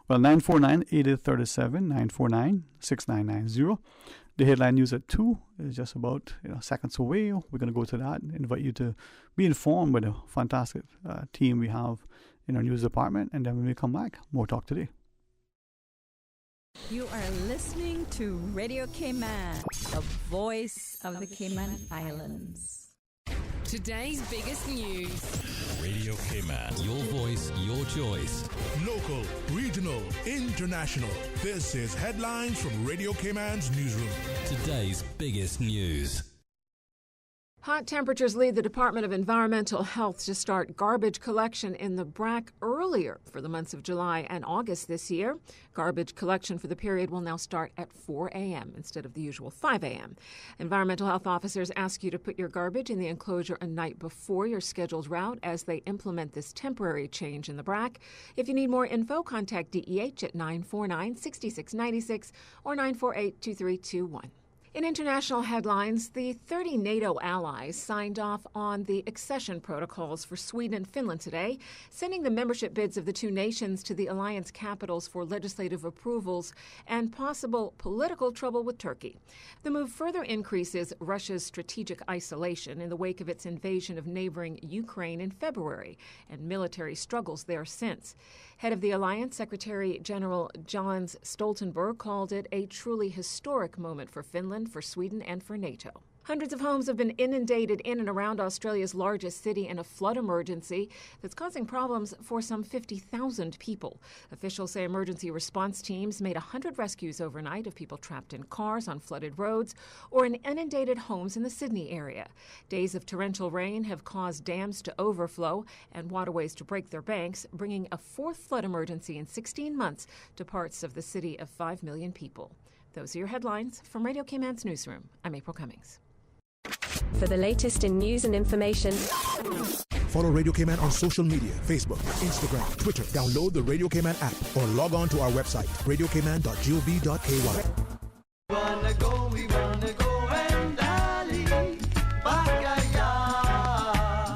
Well, 949-8037, 949-6990. The headline news at 2 is just about seconds away. We're going to go to that. Invite you to be informed by the fantastic team we have in our news department. And then when we come back, more Talk Today. You are listening to Radio Cayman, the voice of the Cayman Islands. Today's biggest news. Radio Cayman, your voice, your choice. Local, regional, international. This is Headlines from Radio Cayman's newsroom. Today's biggest news. Hot temperatures lead the Department of Environmental Health to start garbage collection in the BRAC earlier for the months of July and August this year. Garbage collection for the period will now start at 4 a.m. instead of the usual 5 a.m. Environmental health officers ask you to put your garbage in the enclosure a night before your scheduled route as they implement this temporary change in the BRAC. If you need more info, contact DEH at 949-6696 or 948-2321. In international headlines, the 30 NATO allies signed off on the accession protocols for Sweden and Finland today, sending the membership bids of the two nations to the alliance capitals for legislative approvals and possible political trouble with Turkey. The move further increases Russia's strategic isolation in the wake of its invasion of neighboring Ukraine in February and military struggles there since. Head of the alliance, Secretary General Jens Stoltenberg, called it a truly historic moment for Finland, for Sweden, and for NATO. Hundreds of homes have been inundated in and around Australia's largest city in a flood emergency that's causing problems for some 50,000 people. Officials say emergency response teams made 100 rescues overnight of people trapped in cars on flooded roads or in inundated homes in the Sydney area. Days of torrential rain have caused dams to overflow and waterways to break their banks, bringing a fourth flood emergency in 16 months to parts of the city of 5 million people. Those are your headlines from Radio Cayman's newsroom. I'm April Cummings. For the latest in news and information, follow Radio Cayman on social media, Facebook, Instagram, Twitter. Download the Radio Cayman app or log on to our website, radiocayman.gov.ky. We wanna go and dally.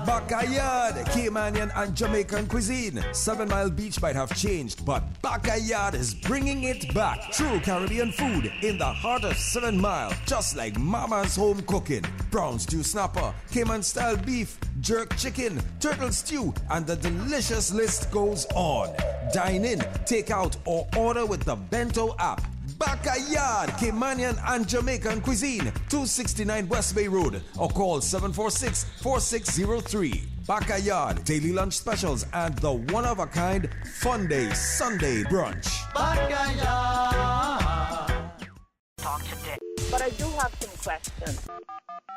Backyard, Caymanian and Jamaican cuisine. 7 Mile Beach might have changed, but Backyard is bringing it back. True Caribbean food in the heart of 7 Mile, just like Mama's home cooking. Brown stew snapper, Cayman-style beef, jerk chicken, turtle stew, and the delicious list goes on. Dine in, take out, or order with the Bento app. Backyard, Caymanian and Jamaican cuisine, 269 West Bay Road, or call 746-4603. Backyard, daily lunch specials, and the one-of-a-kind Fun Day Sunday brunch. Backyard. Talk today. But I do have some questions.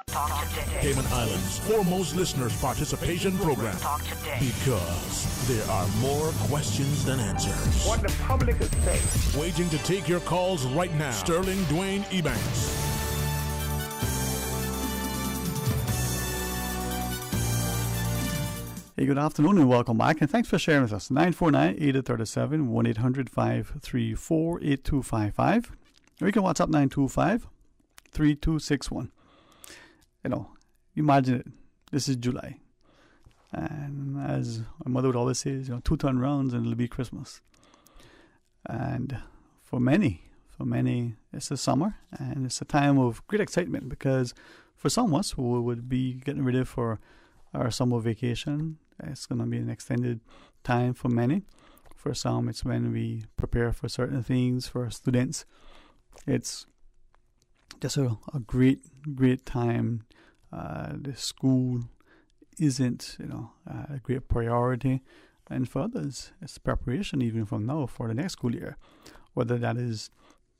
Talk today. Cayman Islands' foremost listeners' participation program. Talk today. Because there are more questions than answers. What the public is saying. Waiting to take your calls right now. Sterling Dwayne Ebanks. Hey, good afternoon and welcome back, and thanks for sharing with us. 949-837, 1-800-534-8255. Or you can WhatsApp 925-3261. You know, imagine it. This is July. And as my mother would always say, you know, 2 turnarounds and it'll be Christmas. And for many, it's the summer, and it's a time of great excitement because for some of us who would be getting ready for our summer vacation, it's going to be an extended time for many. For some, it's when we prepare for certain things. For students, it's just a great time. The school isn't, a great priority. And for others, it's preparation even from now for the next school year, whether that is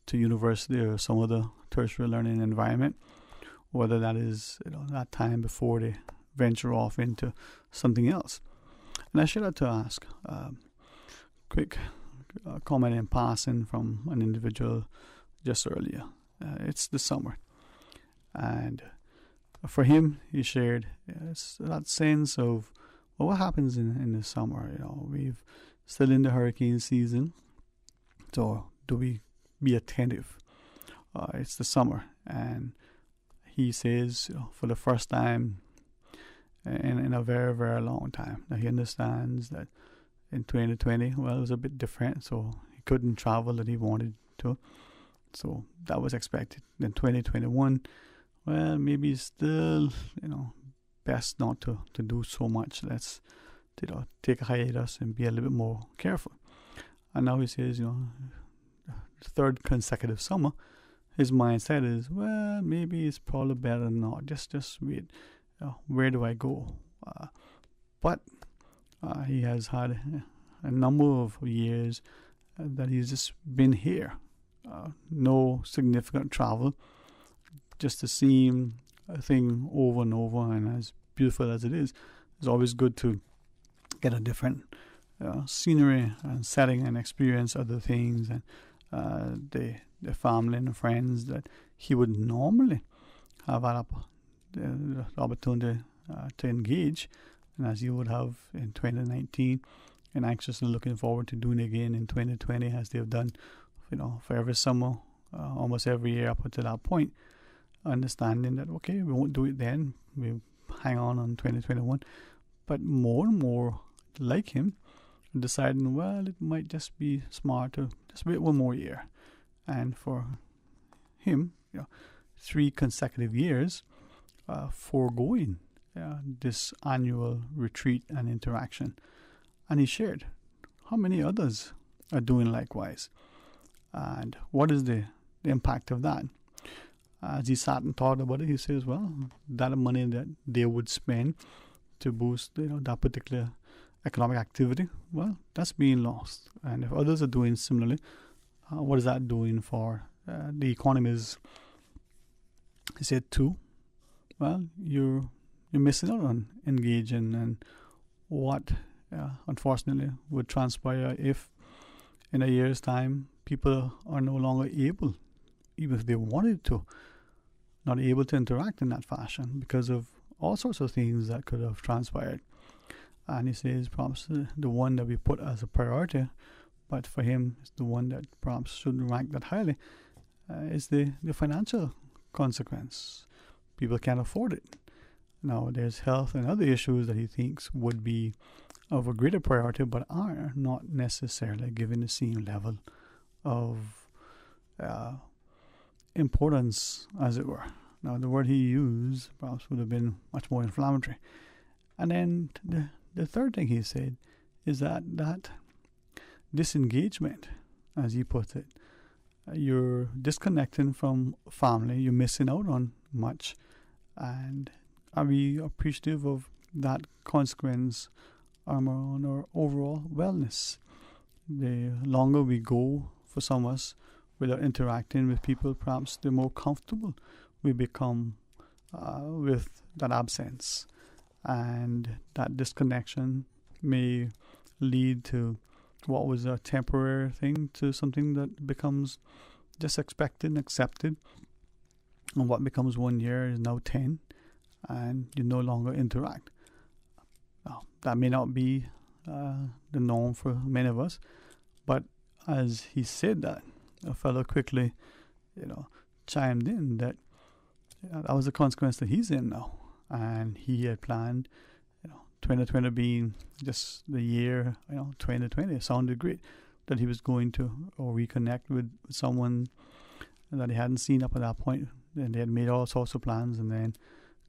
to university or some other tertiary learning environment, whether that is, that time before they venture off into something else. And I should have to ask quick comment in passing from an individual just earlier. It's the summer, and for him, he shared it's that sense of what happens in the summer. We've still in the hurricane season, so do we be attentive? It's the summer, and he says for the first time in a very, very long time. Now, he understands that in 2020, it was a bit different, so he couldn't travel that he wanted to. So that was expected. Then 2021, maybe still, best not to do so much. Let's, take a hiatus and be a little bit more careful. And now he says, third consecutive summer, his mindset is, maybe it's probably better not. Just wait. Where do I go? But he has had a number of years that he's just been here. No significant travel, just the same thing over and over. And as beautiful as it is, it's always good to get a different scenery and setting and experience other things and the family and friends that he would normally have had the opportunity to engage, and as you would have in 2019, and anxiously looking forward to doing again in 2020 as they've done, for every summer, almost every year up until that point. understanding that, okay, we won't do it then, we hang on 2021. But more and more like him, deciding, well, it might just be smart to just wait one more year. And for him, 3 consecutive years foregoing this annual retreat and interaction. And he shared how many others are doing likewise, and what is the impact of that. As he sat and thought about it, he says, well, that money that they would spend to boost that particular economic activity, well, that's being lost. And if others are doing similarly, what is that doing for the economies? He said, too, well, you're missing out on engaging, and what unfortunately would transpire if in a year's time people are no longer able, even if they wanted to, not able to interact in that fashion because of all sorts of things that could have transpired. And he says perhaps the one that we put as a priority, but for him it's the one that perhaps shouldn't rank that highly, is the financial consequence. People can't afford it. Now there's health and other issues that he thinks would be of a greater priority, but are not necessarily given the same level of importance, as it were. Now, the word he used perhaps would have been much more inflammatory. And then the third thing he said is that disengagement, as he put it, you're disconnecting from family, you're missing out on much. And are we appreciative of that consequence on our overall wellness? The longer we go, for some of us, without interacting with people, perhaps the more comfortable we become with that absence. And that disconnection may lead to what was a temporary thing to something that becomes just expected and accepted. And what becomes 1 year is now 10, and you no longer interact. Now, that may not be the norm for many of us, but as he said that, a fellow quickly, chimed in that that was the consequence that he's in now. And he had planned, 2020 being just the year, 2020 sounded great, that he was going to reconnect with someone that he hadn't seen up at that point. And they had made all sorts of plans and then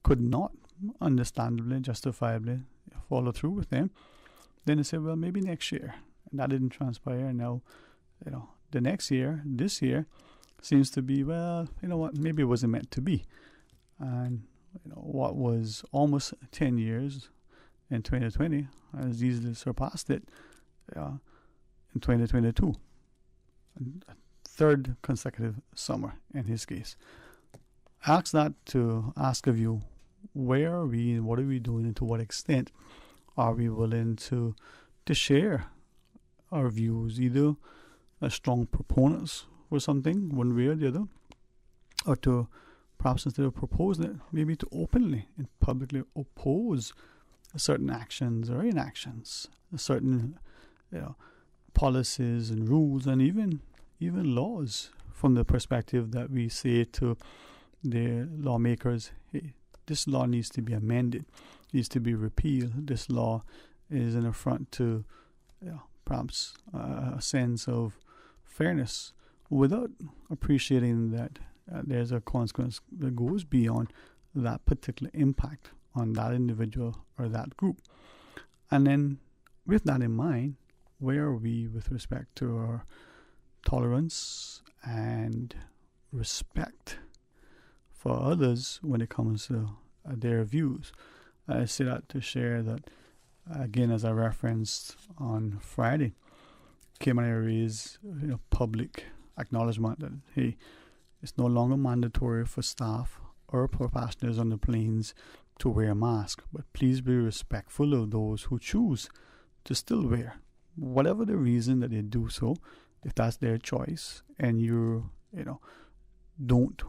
could not, understandably, justifiably, follow through with them. Then they said, well, maybe next year. And that didn't transpire. And now, the next year, this year, seems to be, well, maybe it wasn't meant to be. And what was almost 10 years in 2020 has easily surpassed it in 2022. A third consecutive summer in his case. Ask that to ask of you, where are we and what are we doing, and to what extent are we willing to share our views, either as strong proponents for something, one way or the other, or to perhaps instead of proposing it, maybe to openly and publicly oppose certain actions or inactions, certain policies and rules, and even laws, from the perspective that we say to the lawmakers, hey, this law needs to be amended, needs to be repealed. This law is an affront to perhaps a sense of fairness, without appreciating that there's a consequence that goes beyond that particular impact on that individual or that group. And then with that in mind, where are we with respect to our tolerance and respect for others when it comes to their views? I say that to share that, again, as I referenced on Friday, Cayman Airways public acknowledgement that, hey, it's no longer mandatory for staff or for passengers on the planes to wear a mask, but please be respectful of those who choose to still wear, whatever the reason that they do so. If that's their choice and you don't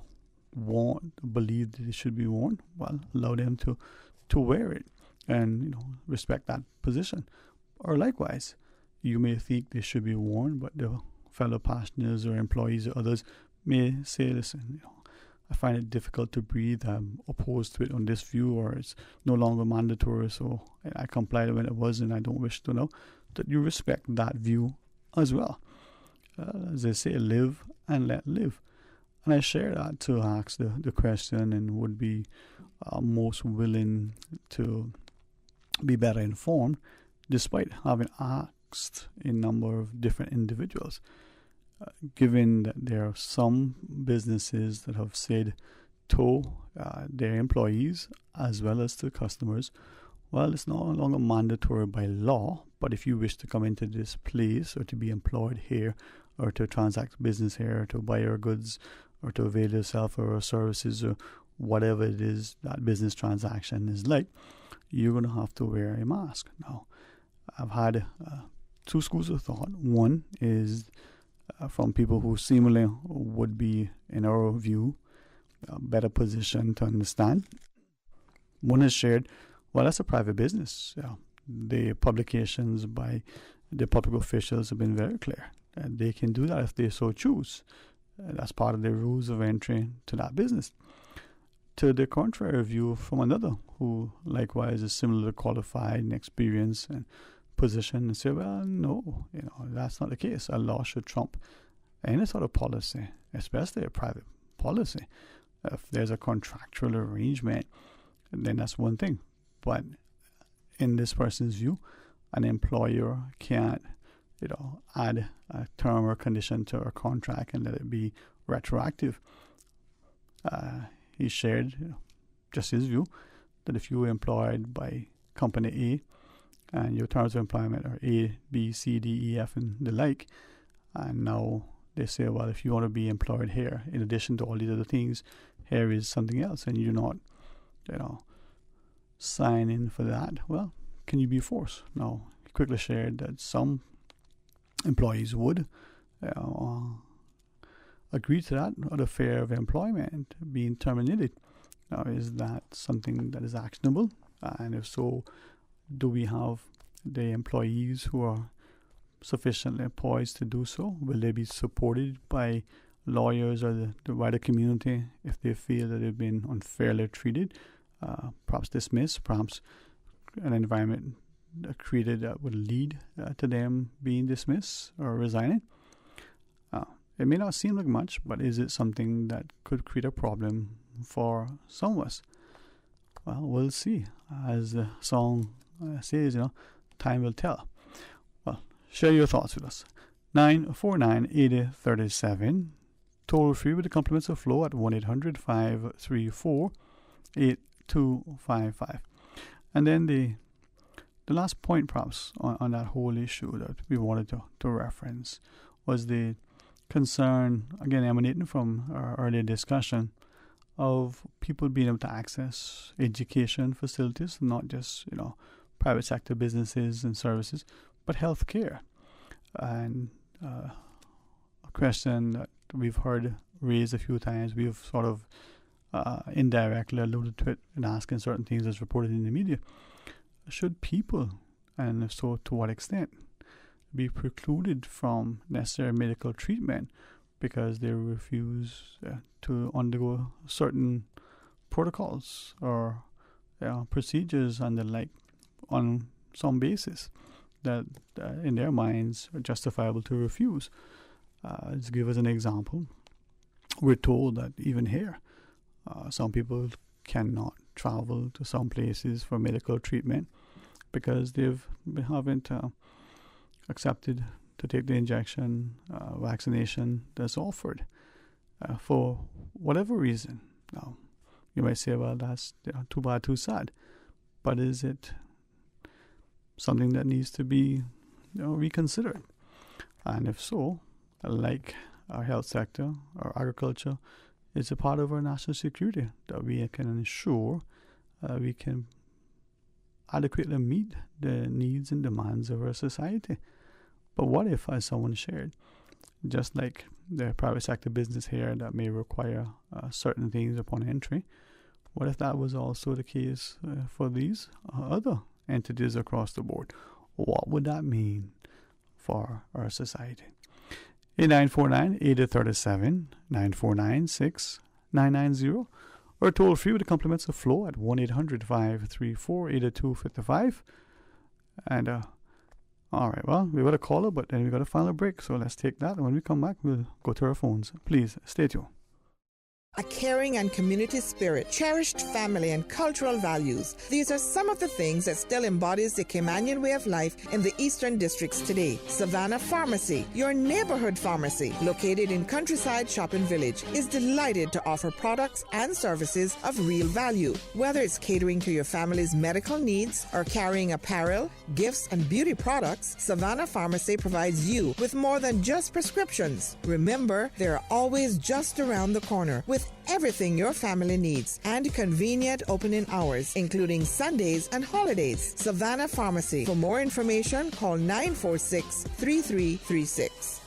believe that it should be worn, well, allow them to wear it and respect that position. Or likewise, you may think they should be worn, but the fellow passengers or employees or others may say, listen, I find it difficult to breathe. I'm opposed to it on this view, or it's no longer mandatory, so I complied when it was, and I don't wish to know that you respect that view as well. As they say, live and let live. And I share that to ask the question, and would be most willing to be better informed, despite having asked a number of different individuals. Given that there are some businesses that have said to their employees as well as to customers, well, it's no longer mandatory by law, but if you wish to come into this place or to be employed here or to transact business here or to buy your goods or to avail yourself of our services or whatever it is that business transaction is like, you're going to have to wear a mask. Now, I've had two schools of thought. One is from people who seemingly would be, in our view, a better position to understand. One has shared, well, that's a private business. The publications by the public officials have been very clear. They can do that if they so choose. That's part of the rules of entry to that business. To the contrary view from another who likewise is similarly qualified and experienced and position, and say, well, no, that's not the case. A law should trump any sort of policy, especially a private policy. If there's a contractual arrangement, then that's one thing. But in this person's view, an employer can't, add a term or condition to a contract and let it be retroactive. He shared just his view that if you were employed by company A and your terms of employment are A, B, C, D, E, F, and the like, and now they say, well, if you want to be employed here, in addition to all these other things, here is something else, and you're not, sign in for that, well, can you be forced? Now, he quickly shared that some employees would agree to that, or the fear of employment being terminated. Now, is that something that is actionable? And if so, do we have the employees who are sufficiently poised to do so? Will they be supported by lawyers or the wider community if they feel that they've been unfairly treated, perhaps dismissed, perhaps an environment created that would lead to them being dismissed or resigning? It may not seem like much, but is it something that could create a problem for some of us? Well, we'll see. As the song says, time will tell. Well, share your thoughts with us. 949-8037. Toll free with the compliments of Flow at 1-800-534-8255. And then the last point, perhaps, on that whole issue that we wanted to reference was the concern, again, emanating from our earlier discussion, of people being able to access education facilities, not just, private sector businesses and services, but healthcare. And a question that we've heard raised a few times, we've sort of indirectly alluded to it in asking certain things as reported in the media. Should people, and if so, to what extent, be precluded from necessary medical treatment because they refuse to undergo certain protocols or procedures and the like on some basis that in their minds are justifiable to refuse? To give us an example, we're told that even here, some people cannot travel to some places for medical treatment because they haven't accepted to take the injection, vaccination that's offered for whatever reason. Now, you might say, well, that's too bad, too sad. But is it something that needs to be reconsidered? And if so, like our health sector, our agriculture, it's a part of our national security that we can ensure we can adequately meet the needs and demands of our society. But what if, as someone shared, just like the private sector business here that may require certain things upon entry, what if that was also the case for these other entities across the board? What would that mean for our society? 949-8037, 949-6937. 990, or toll free with the compliments of Flo at 1-800-534-8255. And, all right, well, we got a caller, but then we got a final break, so let's take that. And when we come back, we'll go to our phones. Please stay tuned. A caring and community spirit, cherished family and cultural values. These are some of the things that still embodies the Caymanian way of life in the Eastern Districts today. Savannah Pharmacy, your neighborhood pharmacy, located in Countryside Shopping Village, is delighted to offer products and services of real value. Whether it's catering to your family's medical needs or carrying apparel, gifts, and beauty products, Savannah Pharmacy provides you with more than just prescriptions. Remember, they're always just around the corner with everything your family needs and convenient opening hours, including Sundays and holidays. Savannah Pharmacy. For more information, call 946-3336.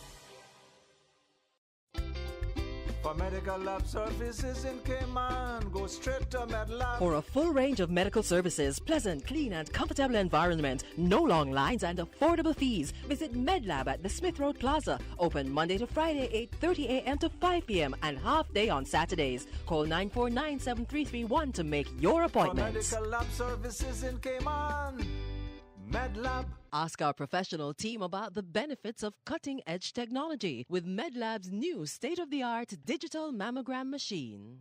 For medical lab services in Cayman, go straight to MedLab. For a full range of medical services, pleasant, clean and comfortable environment, no long lines and affordable fees, visit MedLab at the Smith Road Plaza. Open Monday to Friday, 8:30 a.m. to 5 p.m. and half day on Saturdays. Call 949-7331 to make your appointment. For medical lab services in Cayman, MedLab. Ask our professional team about the benefits of cutting-edge technology with MedLab's new state-of-the-art digital mammogram machine.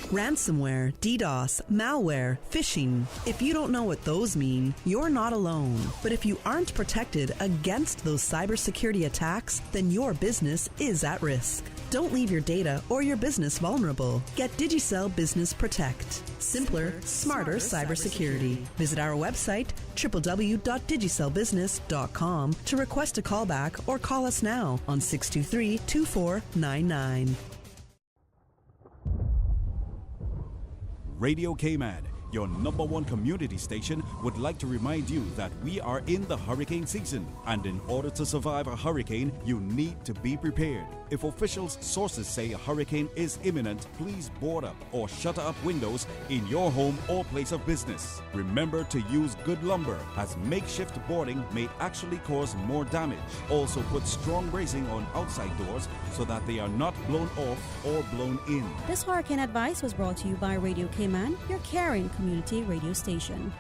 Ransomware, DDoS, malware, phishing. If you don't know what those mean, you're not alone. But if you aren't protected against those cybersecurity attacks, then your business is at risk. Don't leave your data or your business vulnerable. Get Digicel Business Protect. Simpler, smarter cybersecurity. Visit our website, www.digicelbusiness.com, to request a callback or call us now on 623-2499. Radio Cayman, your #1 community station, would like to remind you that we are in the hurricane season, and in order to survive a hurricane, you need to be prepared. If officials' sources say a hurricane is imminent, please board up or shutter up windows in your home or place of business. Remember to use good lumber, as makeshift boarding may actually cause more damage. Also put strong bracing on outside doors so that they are not blown off or blown in. This hurricane advice was brought to you by Radio Cayman, your caring community radio station.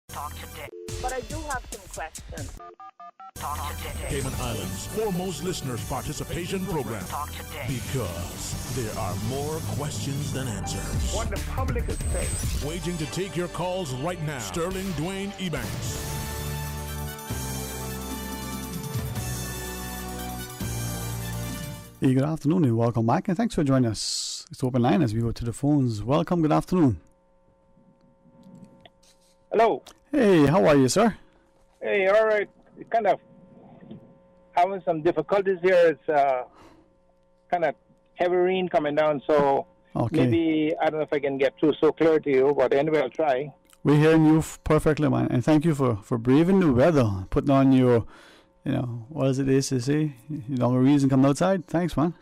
Talk today. But I do have some questions. Talk today. Cayman Islands' foremost listeners participation program. Talk today. Because there are more questions than answers. What the public is saying. Waiting to take your calls right now. Sterling Dwayne Ebanks. Hey, good afternoon and welcome back, and thanks for joining us. It's open line as we go to the phones. Welcome, good afternoon. Hello. Hey, how are you, sir? Hey, all right. Kind of having some difficulties here. It's kind of heavy rain coming down, so maybe I don't know if I can get through so clear to you, but anyway, I'll try. We're hearing you perfectly, man, and thank you for braving the weather, putting on your, what is it they say? You don't have a reason coming outside. Thanks, man.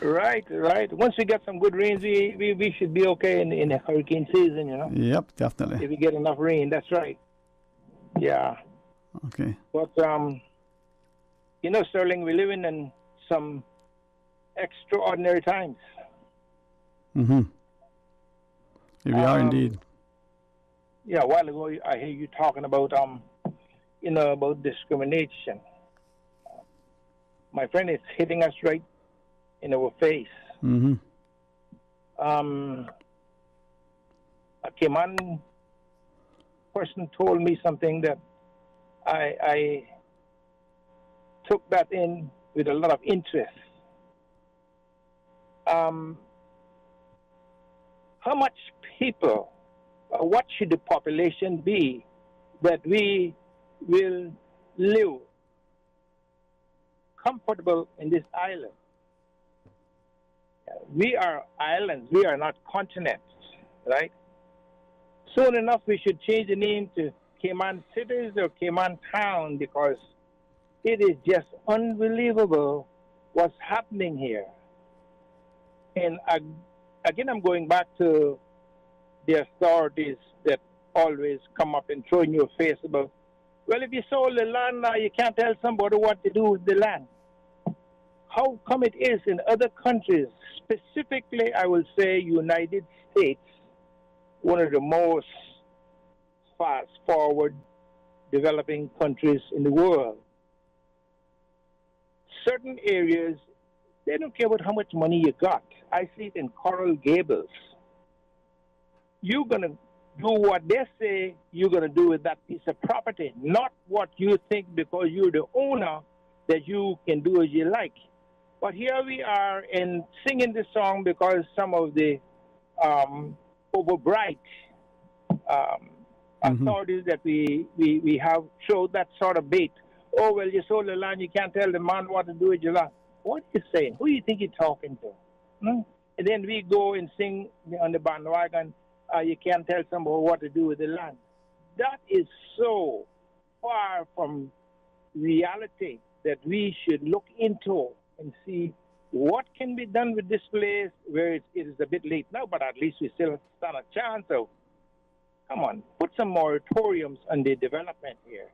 Right. Once we get some good rains, we should be okay in the hurricane season, Yep, definitely. If we get enough rain, that's right. Yeah. Okay. But, Sterling, we're living in some extraordinary times. Mm-hmm. Here we are indeed. Yeah, a while ago, I hear you talking about, about discrimination. My friend, it's hitting us right in our face. Mm-hmm. A Cayman person told me something that I took that in with a lot of interest. How much people, what should the population be that we will live comfortable in this island? We are islands. We are not continents, right? Soon enough, we should change the name to Cayman Cities or Cayman Town, because it is just unbelievable what's happening here. And again, I'm going back to the authorities that always come up and throw in your face about, well, if you sold the land now, you can't tell somebody what to do with the land. how come it is in other countries, specifically, I will say United States, one of the most fast-forward developing countries in the world. Certain areas, they don't care about how much money you got. I see it in Coral Gables. You're going to do what they say you're going to do with that piece of property, not what you think because you're the owner that you can do as you like. But here we are in singing this song because some of the overbright authorities that we have showed that sort of bait. Oh, well, you sold the land, you can't tell the man what to do with your land. What are you saying? Who do you think you're talking to? And then we go and sing on the bandwagon, you can't tell somebody what to do with the land. That is so far from reality that we should look into and see what can be done with this place where it is a bit late now, but at least we still stand a chance of, come on, put some moratoriums on the development here.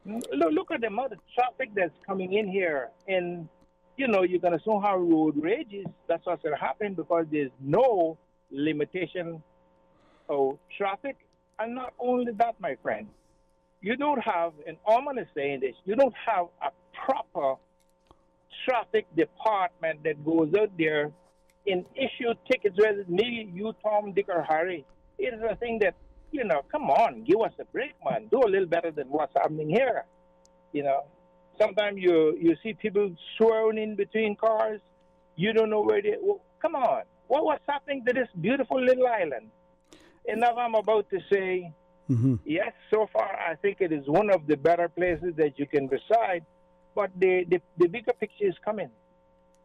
Look at the amount of traffic that's coming in here. And, you know, you're going to soon have road rages. That's what's going to happen because there's no limitation of traffic. And not only that, my friend, you don't have, and Orman is saying this, you don't have a proper traffic department that goes out there and issue tickets, whether it's me, you, Tom, Dick, or Harry. It is a thing that, you know, come on, give us a break, man. Do a little better than what's happening here. You know, sometimes you see people swerving in between cars. You don't know where they... Well, come on. What's happening to this beautiful little island? And now I'm about to say, yes, so far I think it is one of the better places that you can reside. But the bigger picture is coming.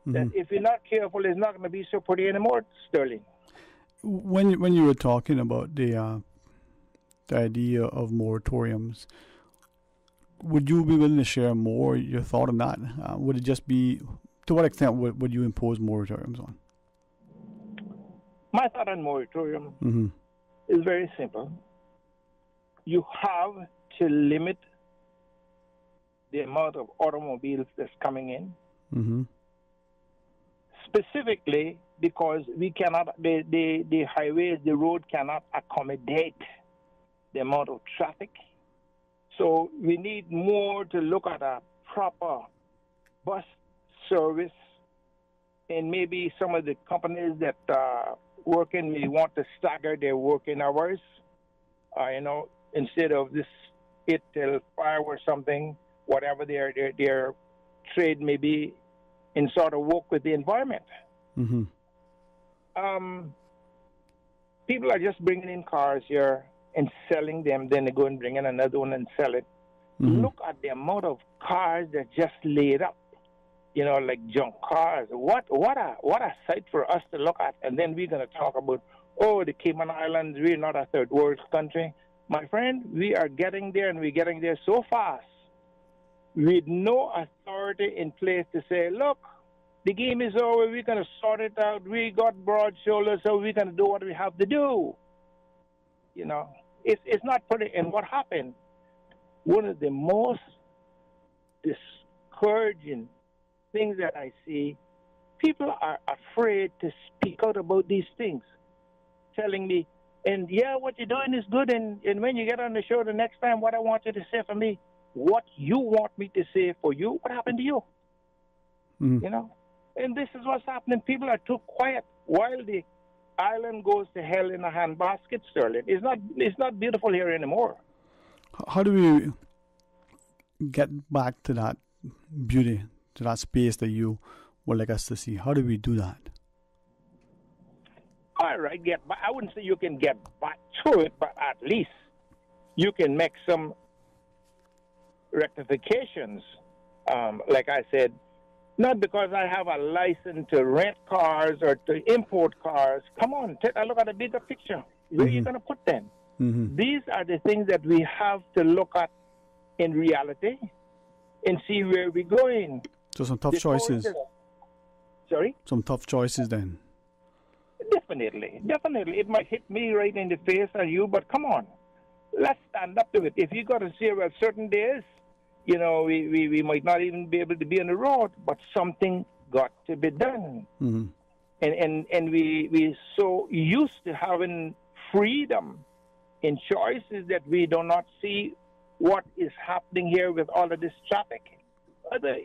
That if you're not careful, it's not going to be so pretty anymore, Sterling. When you were talking about the idea of moratoriums, would you be willing to share more your thought on that? Would it just be, to what extent would you impose moratoriums on? My thought on moratorium is very simple. You have to limit the amount of automobiles that's coming in. Specifically because we cannot, the highways, the road cannot accommodate the amount of traffic. So we need more to look at a proper bus service, and maybe some of the companies that working may want to stagger their working hours. You know, instead of this 8 till 5 or something, whatever their trade may be, and sort of work with the environment. People are just bringing in cars here and selling them, then they go and bring in another one and sell it. Look at the amount of cars that just laid up, you know, like junk cars. What a sight for us to look at. And then we're going to talk about, oh, the Cayman Islands, we're not a third world country. My friend, we are getting there, and we're getting there so fast with no authority in place to say, look, the game is over, we're going to sort it out, we got broad shoulders, so we're going to do what we have to do. You know, it's not pretty. And what happened, one of the most discouraging things that I see, people are afraid to speak out about these things, telling me, and yeah, what you're doing is good, and when you get on the show the next time, what I want you to say for me, what you want me to say for you, what happened to you? You know? And this is what's happening. People are too quiet while the island goes to hell in a handbasket, Sterling. It's not beautiful here anymore. How do we get back to that beauty, to that space that you would like us to see? How do we do that? All right, I wouldn't say you can get back to it, but at least you can make some rectifications. Like I said, not because I have a license to rent cars or to import cars. Come on, take a look at the bigger picture. Where are you going to put them? These are the things that we have to look at in reality and see where we're going. So some tough choices. Sorry? Some tough choices then. Definitely. It might hit me right in the face or you, but come on. Let's stand up to it. If you got to say, well, certain days, we might not even be able to be on the road, but something got to be done. Mm-hmm. And we so used to having freedom in choices that we do not see what is happening here with all of this traffic. Other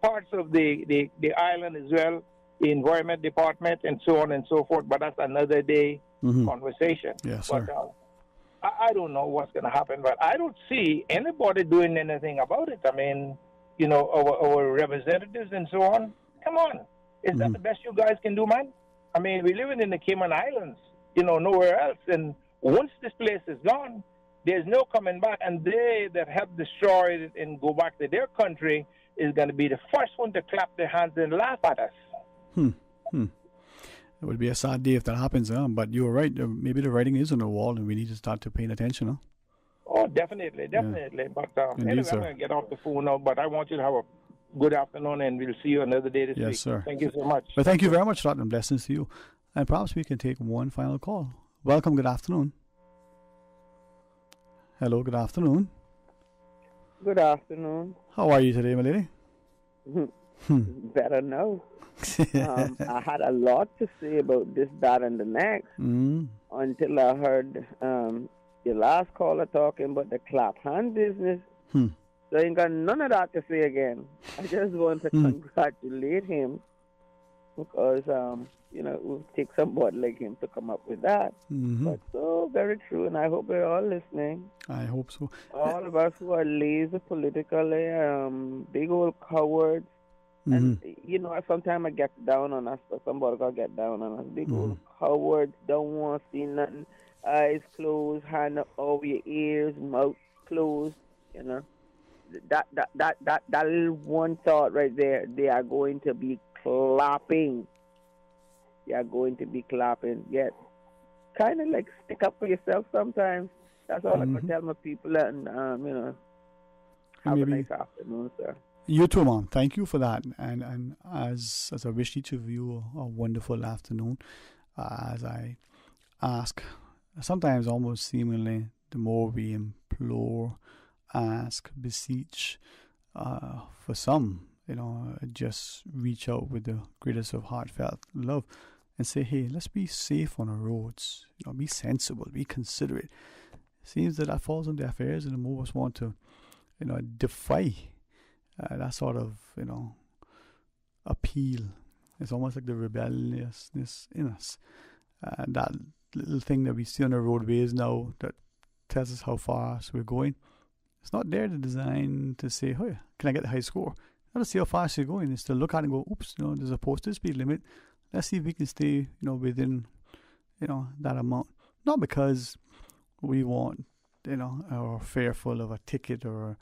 parts of the island as well, the environment department and so on and so forth, but that's another day conversation. Yes, but, sir. I don't know what's going to happen, but I don't see anybody doing anything about it. I mean, our representatives and so on, come on. Is that the best you guys can do, man? I mean, we're living in the Cayman Islands, nowhere else. And once this place is gone, there's no coming back. And they that have destroyed it and go back to their country is going to be the first one to clap their hands and laugh at us. It would be a sad day if that happens, but you're right. Maybe the writing is on the wall and we need to start to pay attention. Huh? Oh, definitely. But anyway, I'm going to get off the phone now, but I want you to have a good afternoon, and we'll see you another day this week. Yes, sir. Thank you so much. Well, thank you very much, Rod, and blessings to you. And perhaps we can take one final call. Welcome, good afternoon. Hello, good afternoon. Good afternoon. How are you today, my lady? Better know. I had a lot to say about this, that, and the next until I heard your last caller talking about the clap hand business. So I ain't got none of that to say again. I just want to congratulate him because, it would take somebody like him to come up with that. But so very true, and I hope we're all listening. I hope so. All of us who are lazy politically, big old cowards. And, sometimes I get down on us, but somebody got to get down on us. Big old cowards, don't want to see nothing. Eyes closed, hand up over your ears, mouth closed, That little one thought right there, they are going to be clapping. They are going to be clapping. Yet, kind of like stick up for yourself sometimes. That's all I can tell my people. And, have a nice afternoon, sir. You too, Mom. Thank you for that. And as I wish each of you a wonderful afternoon, as I ask, sometimes almost seemingly, the more we implore, ask, beseech, for some, just reach out with the greatest of heartfelt love and say, hey, let's be safe on our roads, be sensible, be considerate. Seems that falls on their affairs, and the more of us want to, defy that sort of, appeal. It's almost like the rebelliousness in us. That little thing that we see on the roadways now that tells us how fast we're going. It's not there to design to say, hey, can I get the high score? Not to see how fast you're going. It's to look at it and go, oops, there's a posted speed limit. Let's see if we can stay, within, that amount. Not because we want, or fearful of a ticket or,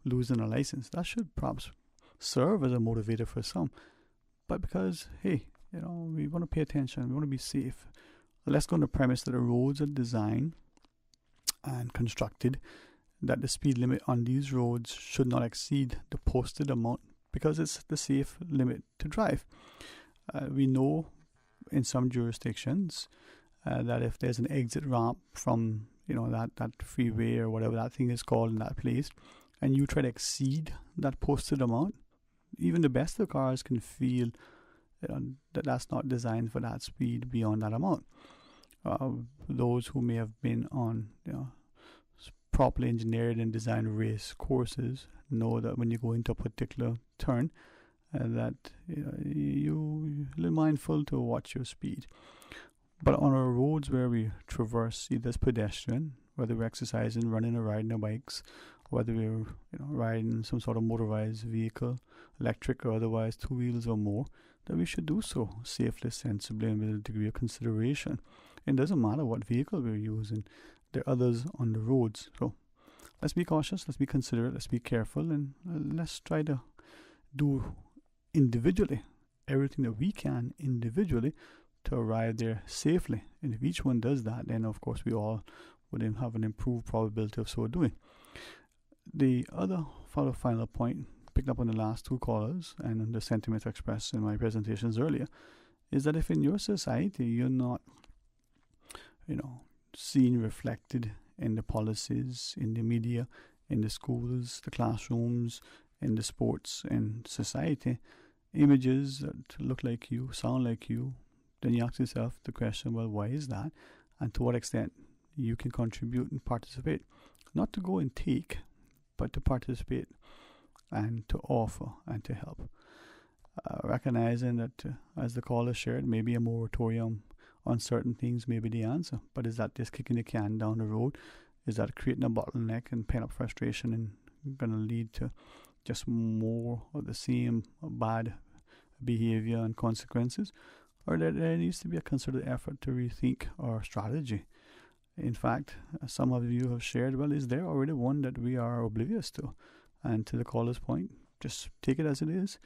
losing a license. That should perhaps serve as a motivator for some. But because, hey, we want to pay attention. We want to be safe. Let's go on the premise that the roads are designed and constructed that the speed limit on these roads should not exceed the posted amount because it's the safe limit to drive. We know in some jurisdictions that if there's an exit ramp from that freeway or whatever that thing is called in that place, and you try to exceed that posted amount, even the best of cars can feel that that's not designed for that speed beyond that amount. Those who may have been on properly engineered and designed race courses know that when you go into a particular turn, that you're a little mindful to watch your speed. But on our roads where we traverse either as pedestrian, whether we're exercising, running or riding our bikes, whether we're riding some sort of motorized vehicle, electric or otherwise, 2 wheels or more, that we should do so safely, sensibly, and with a degree of consideration. It doesn't matter what vehicle we're using. There are others on the roads. So let's be cautious, let's be considerate, let's be careful, and let's try to do individually everything that we can individually to arrive there safely. And if each one does that, then of course we all would have an improved probability of so doing. The other final point, picked up on the last two callers and the sentiment expressed in my presentations earlier, is that if in your society you're not, seen reflected in the policies, in the media, in the schools, the classrooms, in the sports and society, images that look like you, sound like you, then you ask yourself the question, well, why is that? And to what extent you can contribute and participate. Not to go and take, but to participate and to offer and to help. Recognizing that, as the caller shared, maybe a moratorium on certain things may be the answer. But is that just kicking the can down the road? Is that creating a bottleneck and pent up frustration and going to lead to just more of the same bad behavior and consequences? Or that there needs to be a concerted effort to rethink our strategy? In fact, some of you have shared, well, is there already one that we are oblivious to? And to the caller's point, just take it as it is.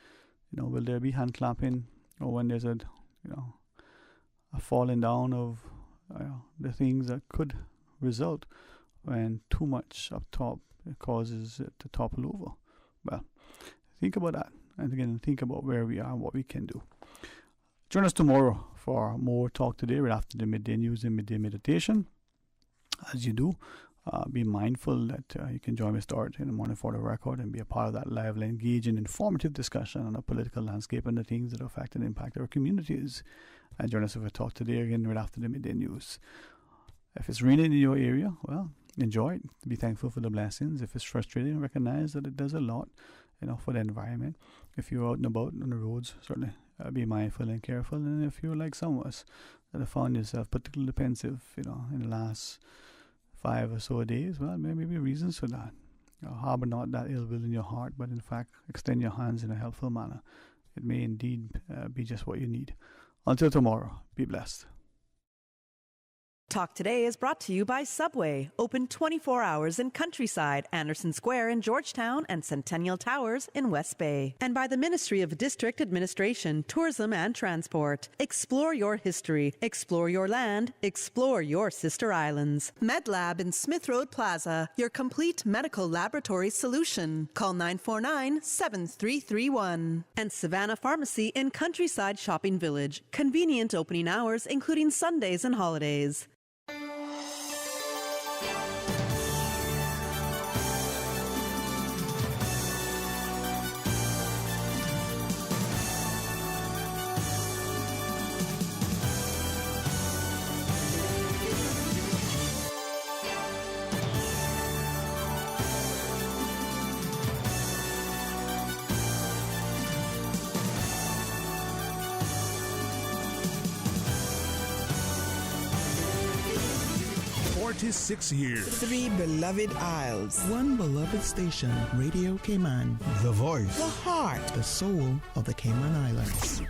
Will there be hand clapping, or when there's a falling down of the things that could result when too much up top causes it to topple over? Well, think about that, and again, think about where we are and what we can do. Join us tomorrow for more Talk Today right after the midday news and midday meditation. As you do, be mindful that you can join me start in the morning for the record and be a part of that lively, engaging, informative discussion on the political landscape and the things that affect and impact our communities. And join us for Talk Today again right after the midday news. If it's raining in your area, well, enjoy it. Be thankful for the blessings. If it's frustrating, recognize that it does a lot, for the environment. If you're out and about on the roads, certainly be mindful and careful. And if you're like some of us that have found yourself particularly pensive, in the last 5 or so days, well, there may be reasons for that. Harbor not that ill will in your heart, but in fact, extend your hands in a helpful manner. It may indeed be just what you need. Until tomorrow, be blessed. Talk Today is brought to you by Subway, open 24 hours in Countryside, Anderson Square in Georgetown, and Centennial Towers in West Bay. And by the Ministry of District Administration, Tourism and Transport. Explore your history, explore your land, explore your sister islands. MedLab in Smith Road Plaza, your complete medical laboratory solution. Call 949-7331. And Savannah Pharmacy in Countryside Shopping Village, convenient opening hours including Sundays and holidays. Six years. 3 beloved isles. 1 beloved station, Radio Cayman. The voice. The heart. The soul of the Cayman Islands.